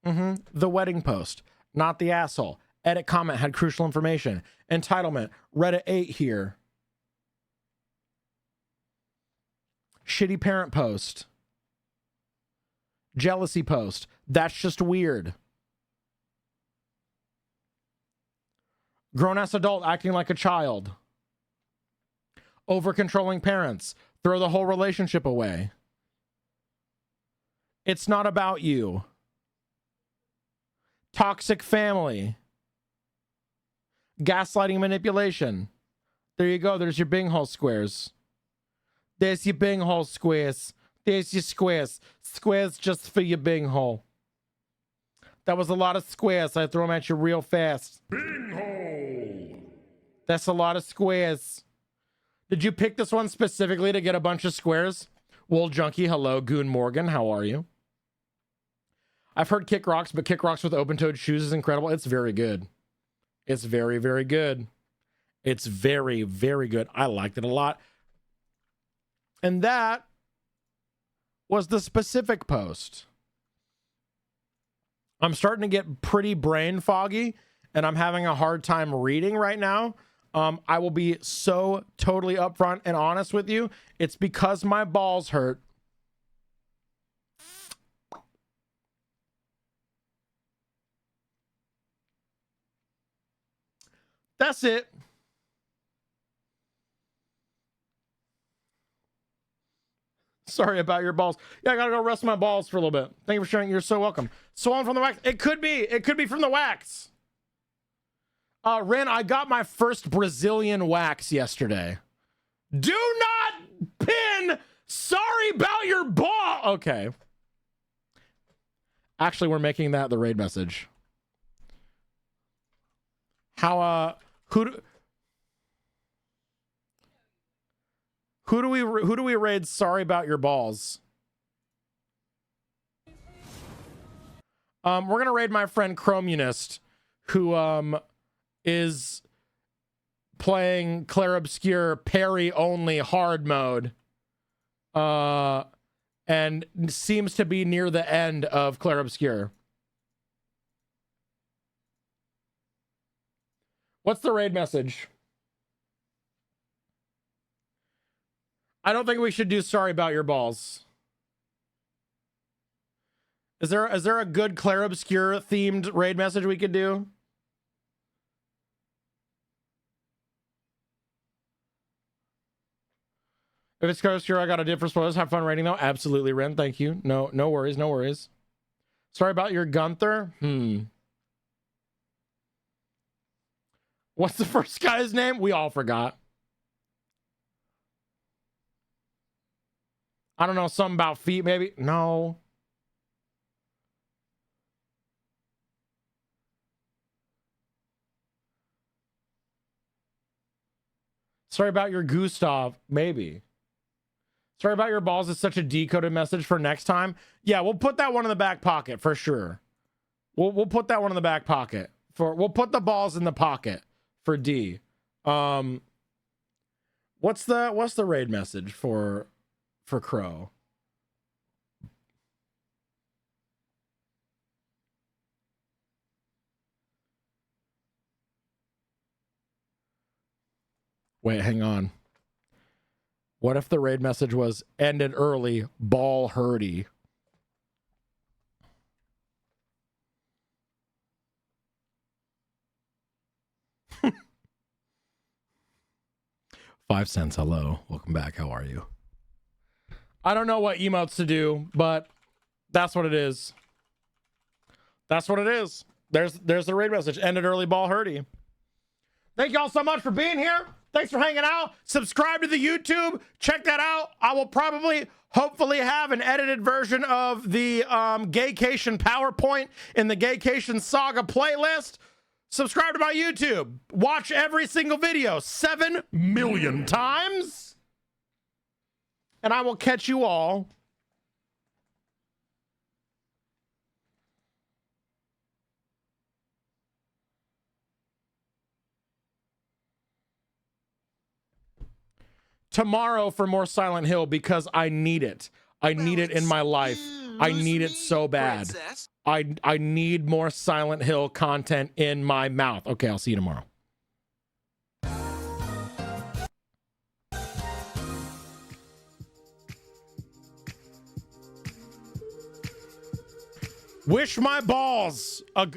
Speaker 3: The wedding post. Not the asshole. Edit comment had crucial information. Entitlement. Reddit 8 here. Shitty parent post. Jealousy post. That's just weird. Grown-ass adult acting like a child. Over-controlling parents. Throw the whole relationship away. It's not about you. Toxic family. Gaslighting manipulation. There you go. There's your Bing hole squares. There's your Bing hole squares. There's your squares. Squares just for your Bing hole. That was a lot of squares. I throw them at you real fast.
Speaker 8: Bing hole.
Speaker 3: That's a lot of squares. Did you pick this one specifically to get a bunch of squares? Wool Junkie, hello. Goon Morgan, how are you? I've heard kick rocks, but kick rocks with open-toed shoes is incredible. It's very good. It's very, very good. It's very, very good. I liked it a lot. And that was the specific post. I'm starting to get pretty brain foggy, and I'm having a hard time reading right now. I will be so totally upfront and honest with you. It's because my balls hurt. That's it. Sorry about your balls. Yeah, I gotta go rest my balls for a little bit. Thank you for sharing. You're so welcome. Swollen from the wax. It could be. It could be from the wax. Ren, I got my first Brazilian wax yesterday. Do not pin. Sorry about your ball. Okay. Actually, we're making that the raid message. How, who do we raid sorry about your balls? We're gonna raid my friend Chromunist, who is playing Clair Obscure parry only hard mode, and seems to be near the end of Clair Obscure. What's the raid message? I don't think we should do sorry about your balls. Is there a good Clair Obscure themed raid message we could do? If it's Clair Obscure, I got a different spoilers. Have fun raiding though. Absolutely, Ren. Thank you. No worries, no worries. Sorry about your Gunther. What's the first guy's name? We all forgot. I don't know, something about feet, maybe? No. Sorry about your Gustav, maybe. Sorry about your balls. It's such a decoded message for next time. Yeah, we'll put that one in the back pocket for sure. We'll put that one in the back pocket. We'll put the balls in the pocket for D. What's the raid message for Crow? Wait, hang on. What if the raid message was ended early, ball hurdy? $0.05. Hello. Welcome back. How are you? I don't know what emotes to do, but that's what it is. That's what it is. There's the raid message. Ended early, ball hurdy. Thank y'all so much for being here. Thanks for hanging out. Subscribe to the YouTube. Check that out. I will probably, hopefully, have an edited version of the Gaycation PowerPoint in the Gaycation Saga playlist. Subscribe to my YouTube. Watch every single video 7 million times. And I will catch you all tomorrow for more Silent Hill because I need it. I need it in my life. I need it so bad.
Speaker 1: Princess.
Speaker 3: I need more Silent Hill content in my mouth. Okay, I'll see you tomorrow. Wish my balls a